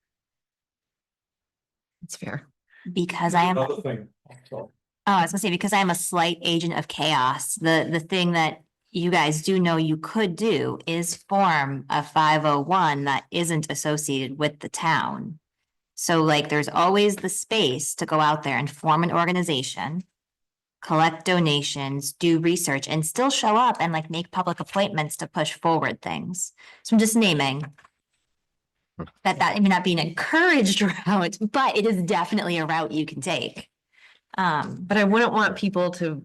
That's fair. Because I am, Another thing. So, I was gonna say, because I'm a slight agent of chaos, the thing that you guys do know you could do is form a 501 that isn't associated with the town. So like, there's always the space to go out there and form an organization, collect donations, do research, and still show up and like make public appointments to push forward things. So I'm just naming that may not be an encouraged route, but it is definitely a route you can take. But I wouldn't want people to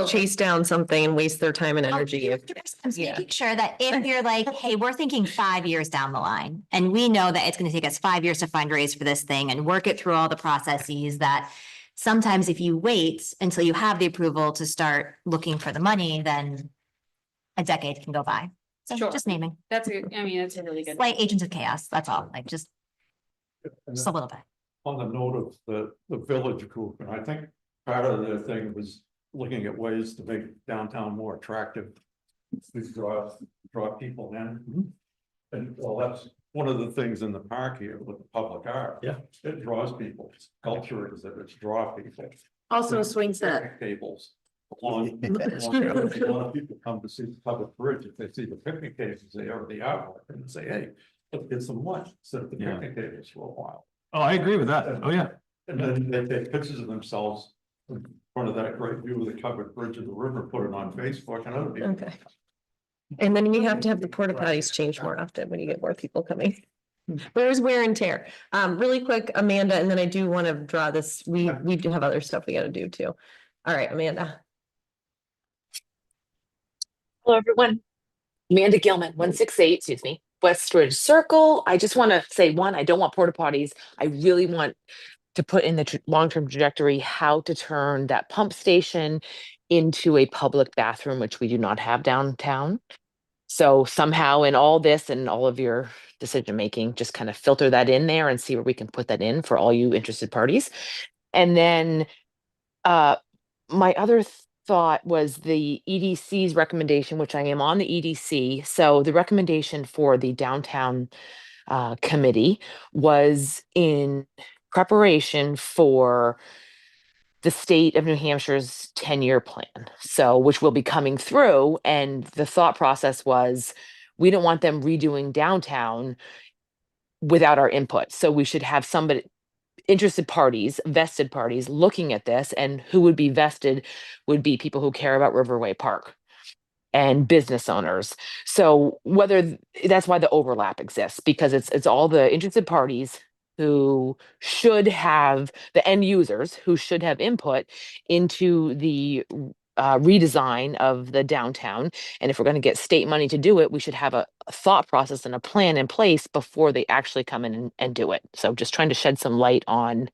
chase down something and waste their time and energy. I'm just making sure that if you're like, hey, we're thinking 5 years down the line, and we know that it's gonna take us 5 years to fundraise for this thing and work it through all the processes, that sometimes if you wait until you have the approval to start looking for the money, then a decade can go by. So Sure. just naming, That's a really good. slight agents of chaos, that's all, like just a little bit. on the note of the village group, and I think part of their thing was looking at ways to make downtown more attractive. To draw people in. And well, that's one of the things in the park here with the public art. Yeah. It draws people, culture exhibits draw people. Also a swing set. Picnic tables. A lot of people come to see the public bridge, if they see the picnic tables there or the artwork, and say, hey, let's get some lunch, sit at the picnic tables for a while. Oh, I agree with that. Oh, yeah. And then they take pictures of themselves in front of that great view of the covered bridge of the river, put it on Facebook and other people. Okay. And then you have to have the porta potties changed more often when you get more people coming. There's wear and tear. Really quick, Amanda, and then I do want to draw this. We do have other stuff we got to do too. All right, Amanda. Hello, everyone. Amanda Gilman, 168, Westridge Circle. I just want to say, one, I don't want porta potties. I really want to put in the long-term trajectory how to turn that pump station into a public bathroom, which we do not have downtown. So somehow in all this and all of your decision making, just kind of filter that in there and see where we can put that in for all you interested parties. And then my other thought was the EDC's recommendation, which I am on the EDC. So the recommendation for the downtown committee was in preparation for the state of New Hampshire's 10-year plan. So, which will be coming through. And the thought process was we don't want them redoing downtown without our input. So we should have somebody, interested parties, vested parties looking at this, and who would be vested would be people who care about Riverway Park and business owners. So that's why the overlap exists, because it's all the interested parties who should have, the end users who should have input into the redesign of the downtown. And if we're going to get state money to do it, we should have a thought process and a plan in place before they actually come in and do it. So just trying to shed some light on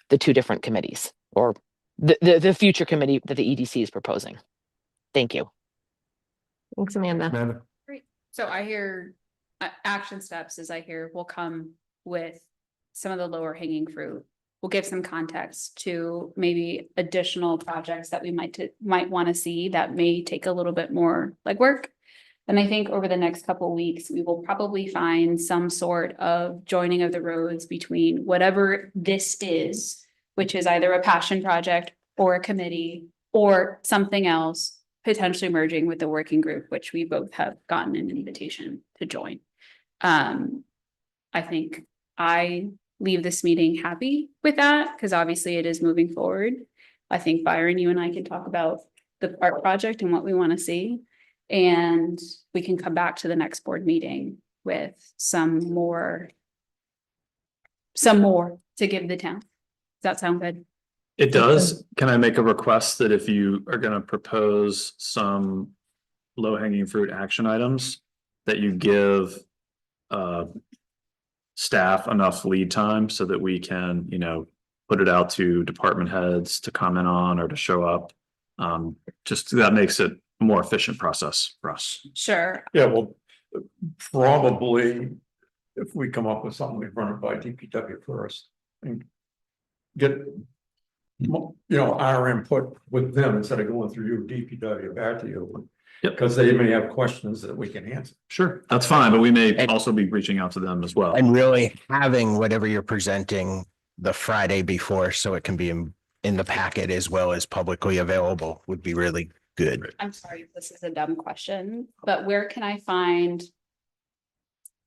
the two different committees, or the future committee that the EDC is proposing. Thank you. Thanks, Amanda. Amanda? Great. So I hear action steps as I hear will come with some of the lower hanging fruit. We'll give some context to maybe additional projects that we might want to see that may take a little bit more legwork. And I think over the next couple of weeks, we will probably find some sort of joining of the roads between whatever this is, which is either a passion project or a committee or something else, potentially merging with the working group, which we both have gotten an invitation to join. I think I leave this meeting happy with that, because obviously it is moving forward. I think Byron, you and I can talk about the art project and what we want to see. And we can come back to the next board meeting with some more to give the town. Does that sound good? It does. Can I make a request that if you are going to propose some low hanging fruit action items, that you give staff enough lead time so that we can, put it out to department heads to comment on or to show up. Just that makes it a more efficient process for us. Sure. Yeah, well, probably if we come up with something, we run it by DPW first and get, our input with them instead of going through you, DPW back to you. Yep. Because they may have questions that we can answer. Sure, that's fine, but we may also be reaching out to them as well. And really having whatever you're presenting the Friday before, so it can be in the packet as well as publicly available, would be really good. I'm sorry, this is a dumb question, but where can I find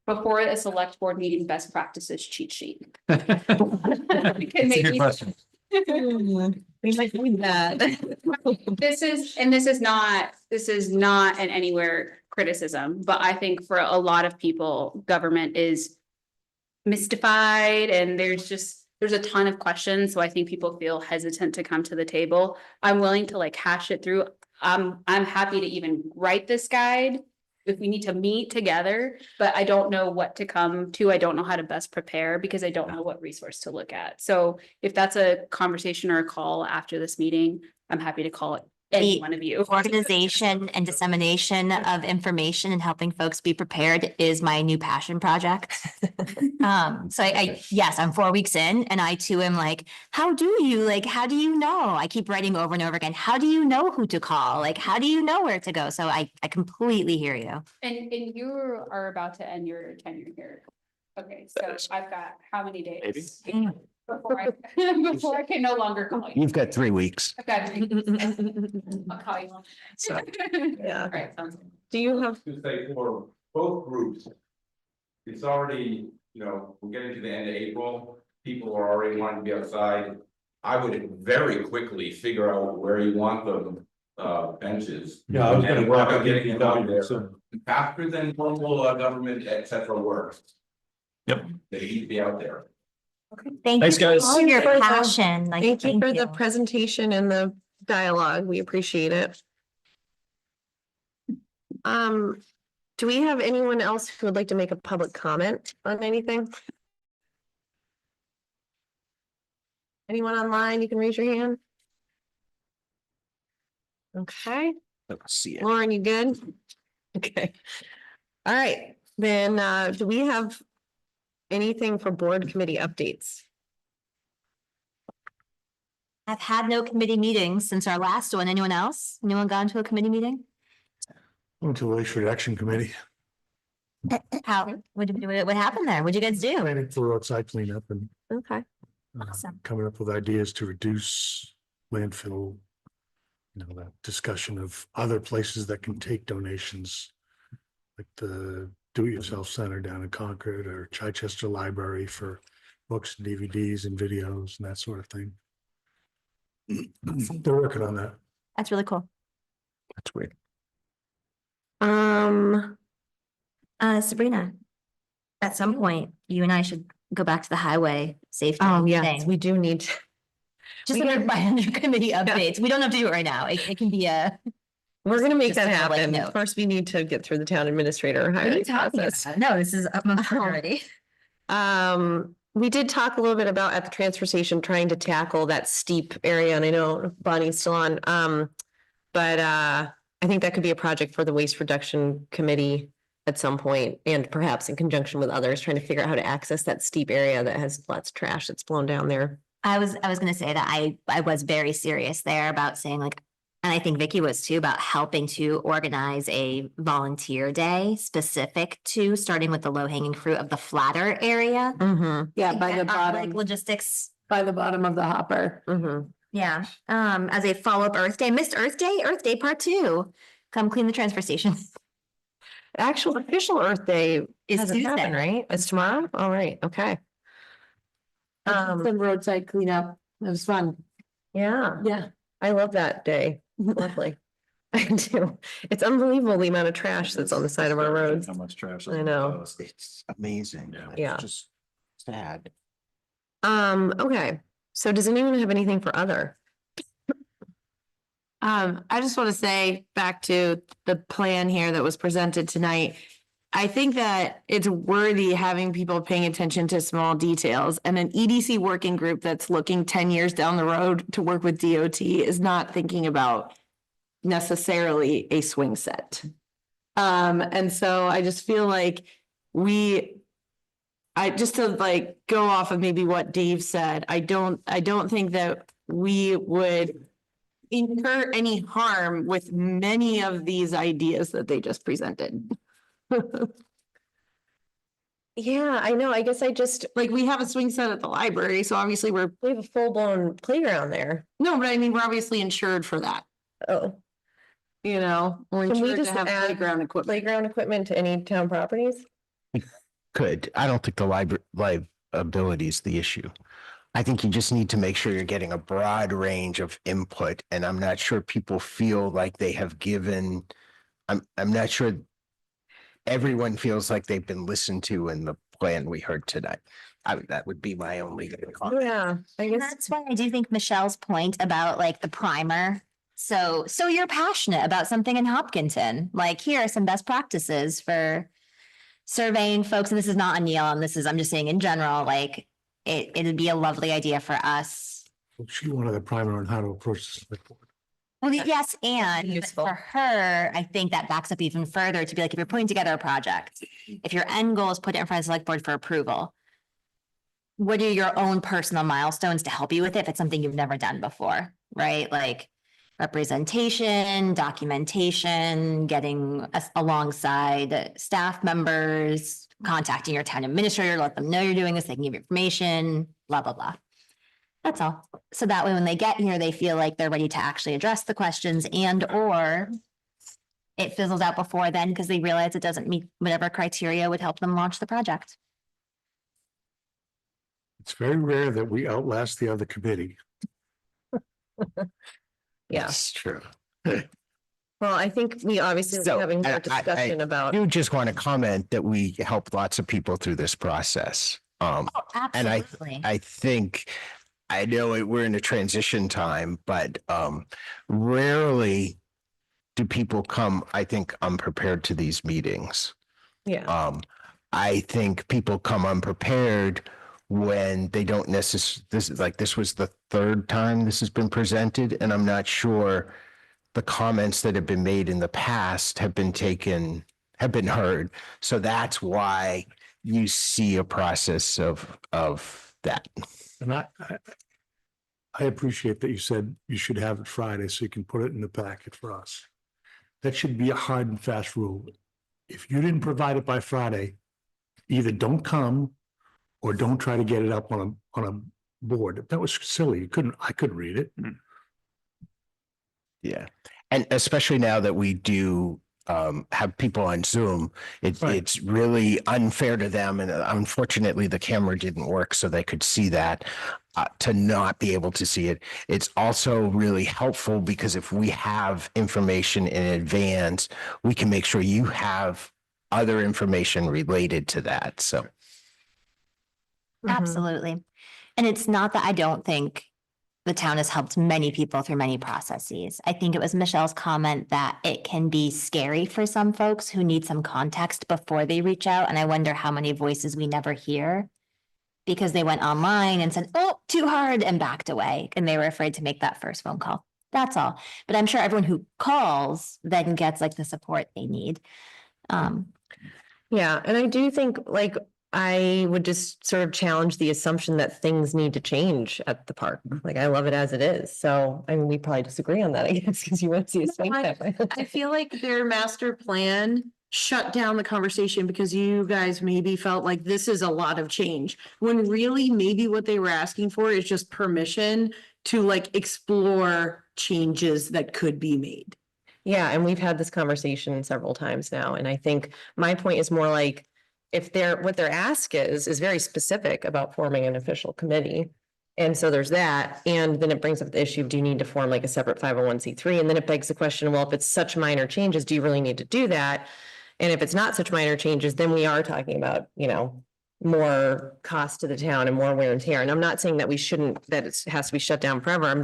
before a select board meeting best practices cheat sheet? That's a good question. We might need that. This is not an anywhere criticism, but I think for a lot of people, government is mystified and there's a ton of questions. So I think people feel hesitant to come to the table. I'm willing to hash it through. I'm happy to even write this guide if we need to meet together, but I don't know what to come to. I don't know how to best prepare because I don't know what resource to look at. So if that's a conversation or a call after this meeting, I'm happy to call it any one of you. Organization and dissemination of information and helping folks be prepared is my new passion project. So yes, I'm 4 weeks in and I too am how do you know? I keep writing over and over again. How do you know who to call? How do you know where to go? So I completely hear you. And you are about to end your tenure here. Okay, so I've got how many days? Maybe. Before I can no longer call you. You've got 3 weeks. I've got 3 weeks. I'll call you. So, yeah. All right, sounds good. Do you have? To say for both groups, it's already, we're getting to the end of April, people are already wanting to be outside. I would very quickly figure out where you want the benches. Yeah, I was gonna and work work on getting it out DPW there soon. faster than normal government, et cetera, works. Yep. They need to be out there. Thanks, guys. For your passion. Thank you for the presentation and the dialogue. We appreciate it. Do we have anyone else who would like to make a public comment on anything? Anyone online? You can raise your hand. Okay, let's see it. Lauren, you good? Okay. All right, then, do we have anything for board committee updates? I've had no committee meetings since our last one. Anyone else? Anyone gone to a committee meeting? Went to the Lakeshore Action Committee, How, what happened there? What'd you guys do? planning for roadside cleanup and Okay. Awesome. coming up with ideas to reduce landfill. You know, that discussion of other places that can take donations, like the do-it-yourself center down in Concord or Chichester Library for books and DVDs and videos and that sort of thing. They're working on that. That's really cool. That's weird. Sabrina, at some point, you and I should go back to the highway safety. Oh, yes, thing. we do need. Just we under committee updates. We don't have to do it right now. It can be a. We're gonna make Just that a public happen. note. First, we need to get through the town administrator What are hiring you talking process. about? No, this is utmost priority. We did talk a little bit about at the transfer station trying to tackle that steep area, and I know Bonnie's still on. But I think that could be a project for the waste reduction committee at some point, and perhaps in conjunction with others, trying to figure out how to access that steep area that has lots of trash that's blown down there. I was gonna say that I was very serious there about saying like, and I think Vicky was too, about helping to organize a volunteer day specific to starting with the low hanging fruit of the flatter area. Mm-hmm. Yeah, by the Like bottom, logistics. by the bottom of the hopper. Mm-hmm. Yeah, as a follow-up Earth Day, missed Earth Day part 2. Come clean the transfer station. Actual official Earth Day Is hasn't Tuesday. happened, right? It's tomorrow? All right, okay. Some roadside cleanup. It was fun. Yeah, Yeah. I love that day. Lovely. I do. It's unbelievable the amount of trash that's on the side of our roads. How much trash. I know. It's amazing. Yeah. Yeah. It's just sad. Okay. So does anyone have anything for other? I just want to say back to the plan here that was presented tonight. I think that it's worthy having people paying attention to small details, and an EDC working group that's looking 10 years down the road to work with DOT is not thinking about necessarily a swing set. And so I just feel like just to like go off of maybe what Dave said, I don't think that we would incur any harm with many of these ideas that they just presented. Yeah, I know. I guess I just, Like, we have a swing set at the library, so obviously we have a full-blown playground there. no, but I mean, we're obviously insured for that, Oh, you know? We're Can we insured to just have add playground equipment. playground equipment to any town properties? Could. I don't think the liability is the issue. I think you just need to make sure you're getting a broad range of input, and I'm not sure people feel like they have given, I'm not sure everyone feels like they've been listened to in the plan we heard tonight. That would be my only comment. Yeah, I And guess. that's why I do think Michelle's point about like the primer. So you're passionate about something in Hopkinton, like here are some best practices for surveying folks. And this is not on Neil, and this is, I'm just saying in general, like it'd be a lovely idea for us. She wanted a primer on how to approach the select board. Well, yes, and but Useful. for her, I think that backs up even further to be like, if you're putting together a project, if your end goal is put it in front of the select board for approval, what are your own personal milestones to help you with it if it's something you've never done before, right? Like representation, documentation, getting alongside staff members, contacting your town administrator, let them know you're doing this, they can give you information, blah, blah, blah. That's all. So that way, when they get here, they feel like they're ready to actually address the questions or it fizzles out before then because they realize it doesn't meet whatever criteria would help them launch the project. It's very rare that we outlast the other committee. Yeah. That's true. Well, I think we obviously So, are having more I discussion about. do just want to comment that we helped lots of people through this process. And Absolutely. I think, I know we're in a transition time, but rarely do people come, I think, unprepared to these meetings. Yeah. I think people come unprepared when they don't necessarily, this was the third time this has been presented, and I'm not sure the comments that have been made in the past have been heard. So that's why you see a process of that. And I appreciate that you said you should have it Friday so you can put it in the packet for us. That should be a hard and fast rule. If you didn't provide it by Friday, either don't come or don't try to get it up on a board. That was silly. I couldn't read it. Yeah. And especially now that we do have people on Zoom, it's really unfair to them. And unfortunately, the camera didn't work so they could see that. To not be able to see it. It's also really helpful because if we have information in advance, we can make sure you have other information related to that. So. Absolutely. And it's not that I don't think the town has helped many people through many processes. I think it was Michelle's comment that it can be scary for some folks who need some context before they reach out. And I wonder how many voices we never hear because they went online and said, oh, too hard, and backed away. And they were afraid to make that first phone call. That's all. But I'm sure everyone who calls then gets like the support they need. Yeah, and I do think like I would just sort of challenge the assumption that things need to change at the park. Like I love it as it is. So I mean, we probably disagree on that, I guess, because you want to see us think that way. I feel like their master plan shut down the conversation because you guys maybe felt like this is a lot of change. When really maybe what they were asking for is just permission to like explore changes that could be made. Yeah, and we've had this conversation several times now. And I think my point is more like if what their ask is very specific about forming an official committee. And so there's that. And then it brings up the issue of do you need to form like a separate 501c3? And then it begs the question, well, if it's such minor changes, do you really need to do that? And if it's not such minor changes, then we are talking about, more cost to the town and more wear and tear. And I'm not saying that it has to be shut down forever.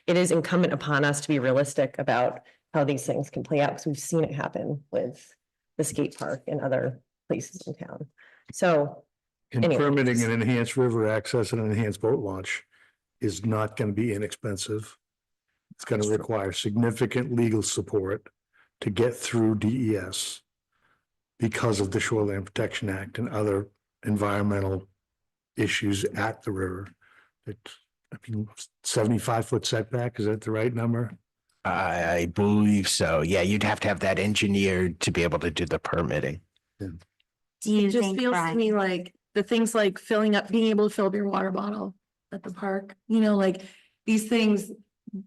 It is incumbent upon us to be realistic about how these things can play out because we've seen it happen with the skate park and other places in town. So. And permitting an enhanced river access and an enhanced boat launch is not going to be inexpensive. It's going to require significant legal support to get through DES because of the Shoreline Protection Act and other environmental issues at the river. 75-foot setback, is that the right number? I believe so. Yeah, you'd have to have that engineered to be able to do the permitting. Do you It just think, feels to Brian? me like the things like being able to fill up your water bottle at the park, like these things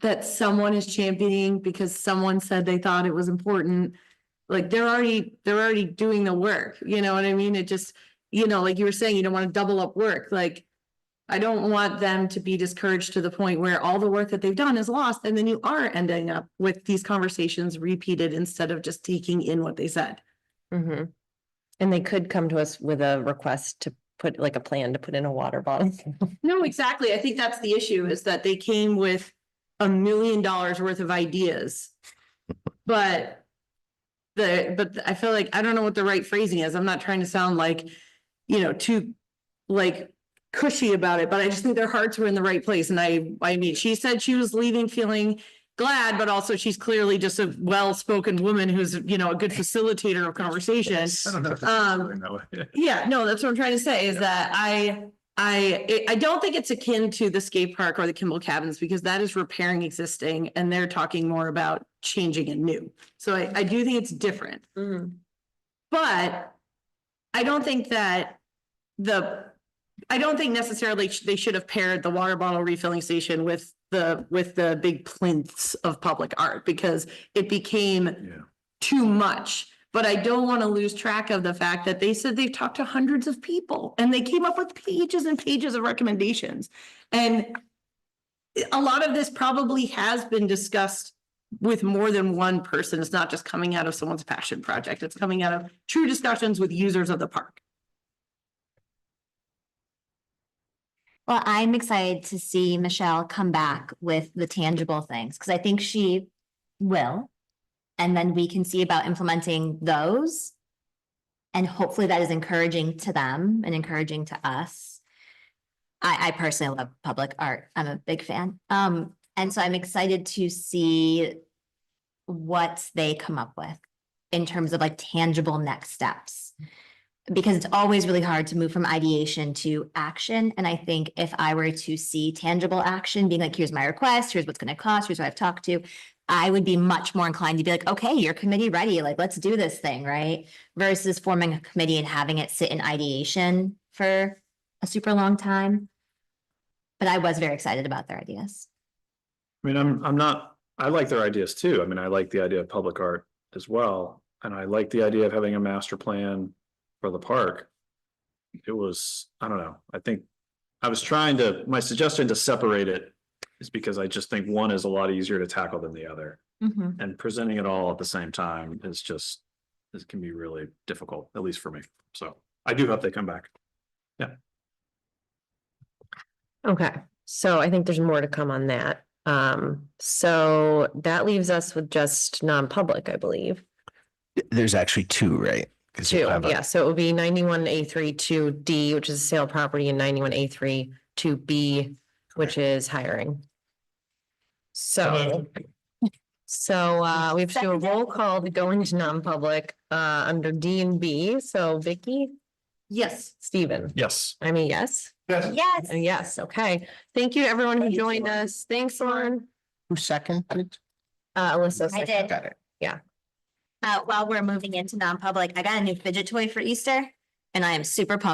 that someone is championing because someone said they thought it was important. Like they're already doing the work, you know what I mean? It just, like you were saying, you don't want to double up work. Like I don't want them to be discouraged to the point where all the work that they've done is lost. And then you are ending up with these conversations repeated instead of just taking in what they said. Mm-hmm. And they could come to us with a request to put like a plan to put in a water bottle. No, exactly. I think that's the issue is that they came with $1 million worth of ideas. But I feel like, I don't know what the right phrasing is. I'm not trying to sound like, too like cushy about it, but I just think their hearts were in the right place. And I mean, she said she was leaving feeling glad, but also she's clearly just a well-spoken woman who's, a good facilitator of conversation. Yeah, no, that's what I'm trying to say is that I don't think it's akin to the skate park or the Kimball Cabins because that is repairing existing and they're talking more about changing and new. So I do think it's different. Mm-hmm. But I don't think necessarily they should have paired the water bottle refilling station with the big plinths of public art because it became too much. But I don't want to lose track of the fact that they said they've talked to hundreds of people and they came up with pages and pages of recommendations. And a lot of this probably has been discussed with more than one person. It's not just coming out of someone's passion project. It's coming out of true discussions with users of the park. Well, I'm excited to see Michelle come back with the tangible things because I think she will. And then we can see about implementing those. And hopefully that is encouraging to them and encouraging to us. I personally love public art. I'm a big fan. And so I'm excited to see what they come up with in terms of like tangible next steps. Because it's always really hard to move from ideation to action. And I think if I were to see tangible action, being like, here's my request, here's what's going to cost, here's what I've talked to, I would be much more inclined to be like, okay, your committee ready, like, let's do this thing, right? Versus forming a committee and having it sit in ideation for a super long time. But I was very excited about their ideas. I mean, I like their ideas too. I mean, I like the idea of public art as well. And I like the idea of having a master plan for the park. It was, I don't know, I think I was my suggestion to separate it is because I just think one is a lot easier to tackle than the other. And presenting it all at the same time is just, this can be really difficult, at least for me. So I do hope they come back. Yeah. Okay, so I think there's more to come on that. So that leaves us with just non-public, I believe. There's actually two, right? 'Cause you'll Two, have a- yeah, so it would be 91A3 2D, which is a sale of property, and 91A3 2B, which is hiring. So we have to do a roll call to go into non-public under D and B. So Vicky? Yes. Stephen? Yes. I mean, yes? Yes. Yes, okay. Thank you to everyone who joined us. Thanks, Lauren. Who seconded? Alyssa. I did. Got it. Yeah. While we're moving into non-public, I got a new fidget toy for Easter and I am super pumped.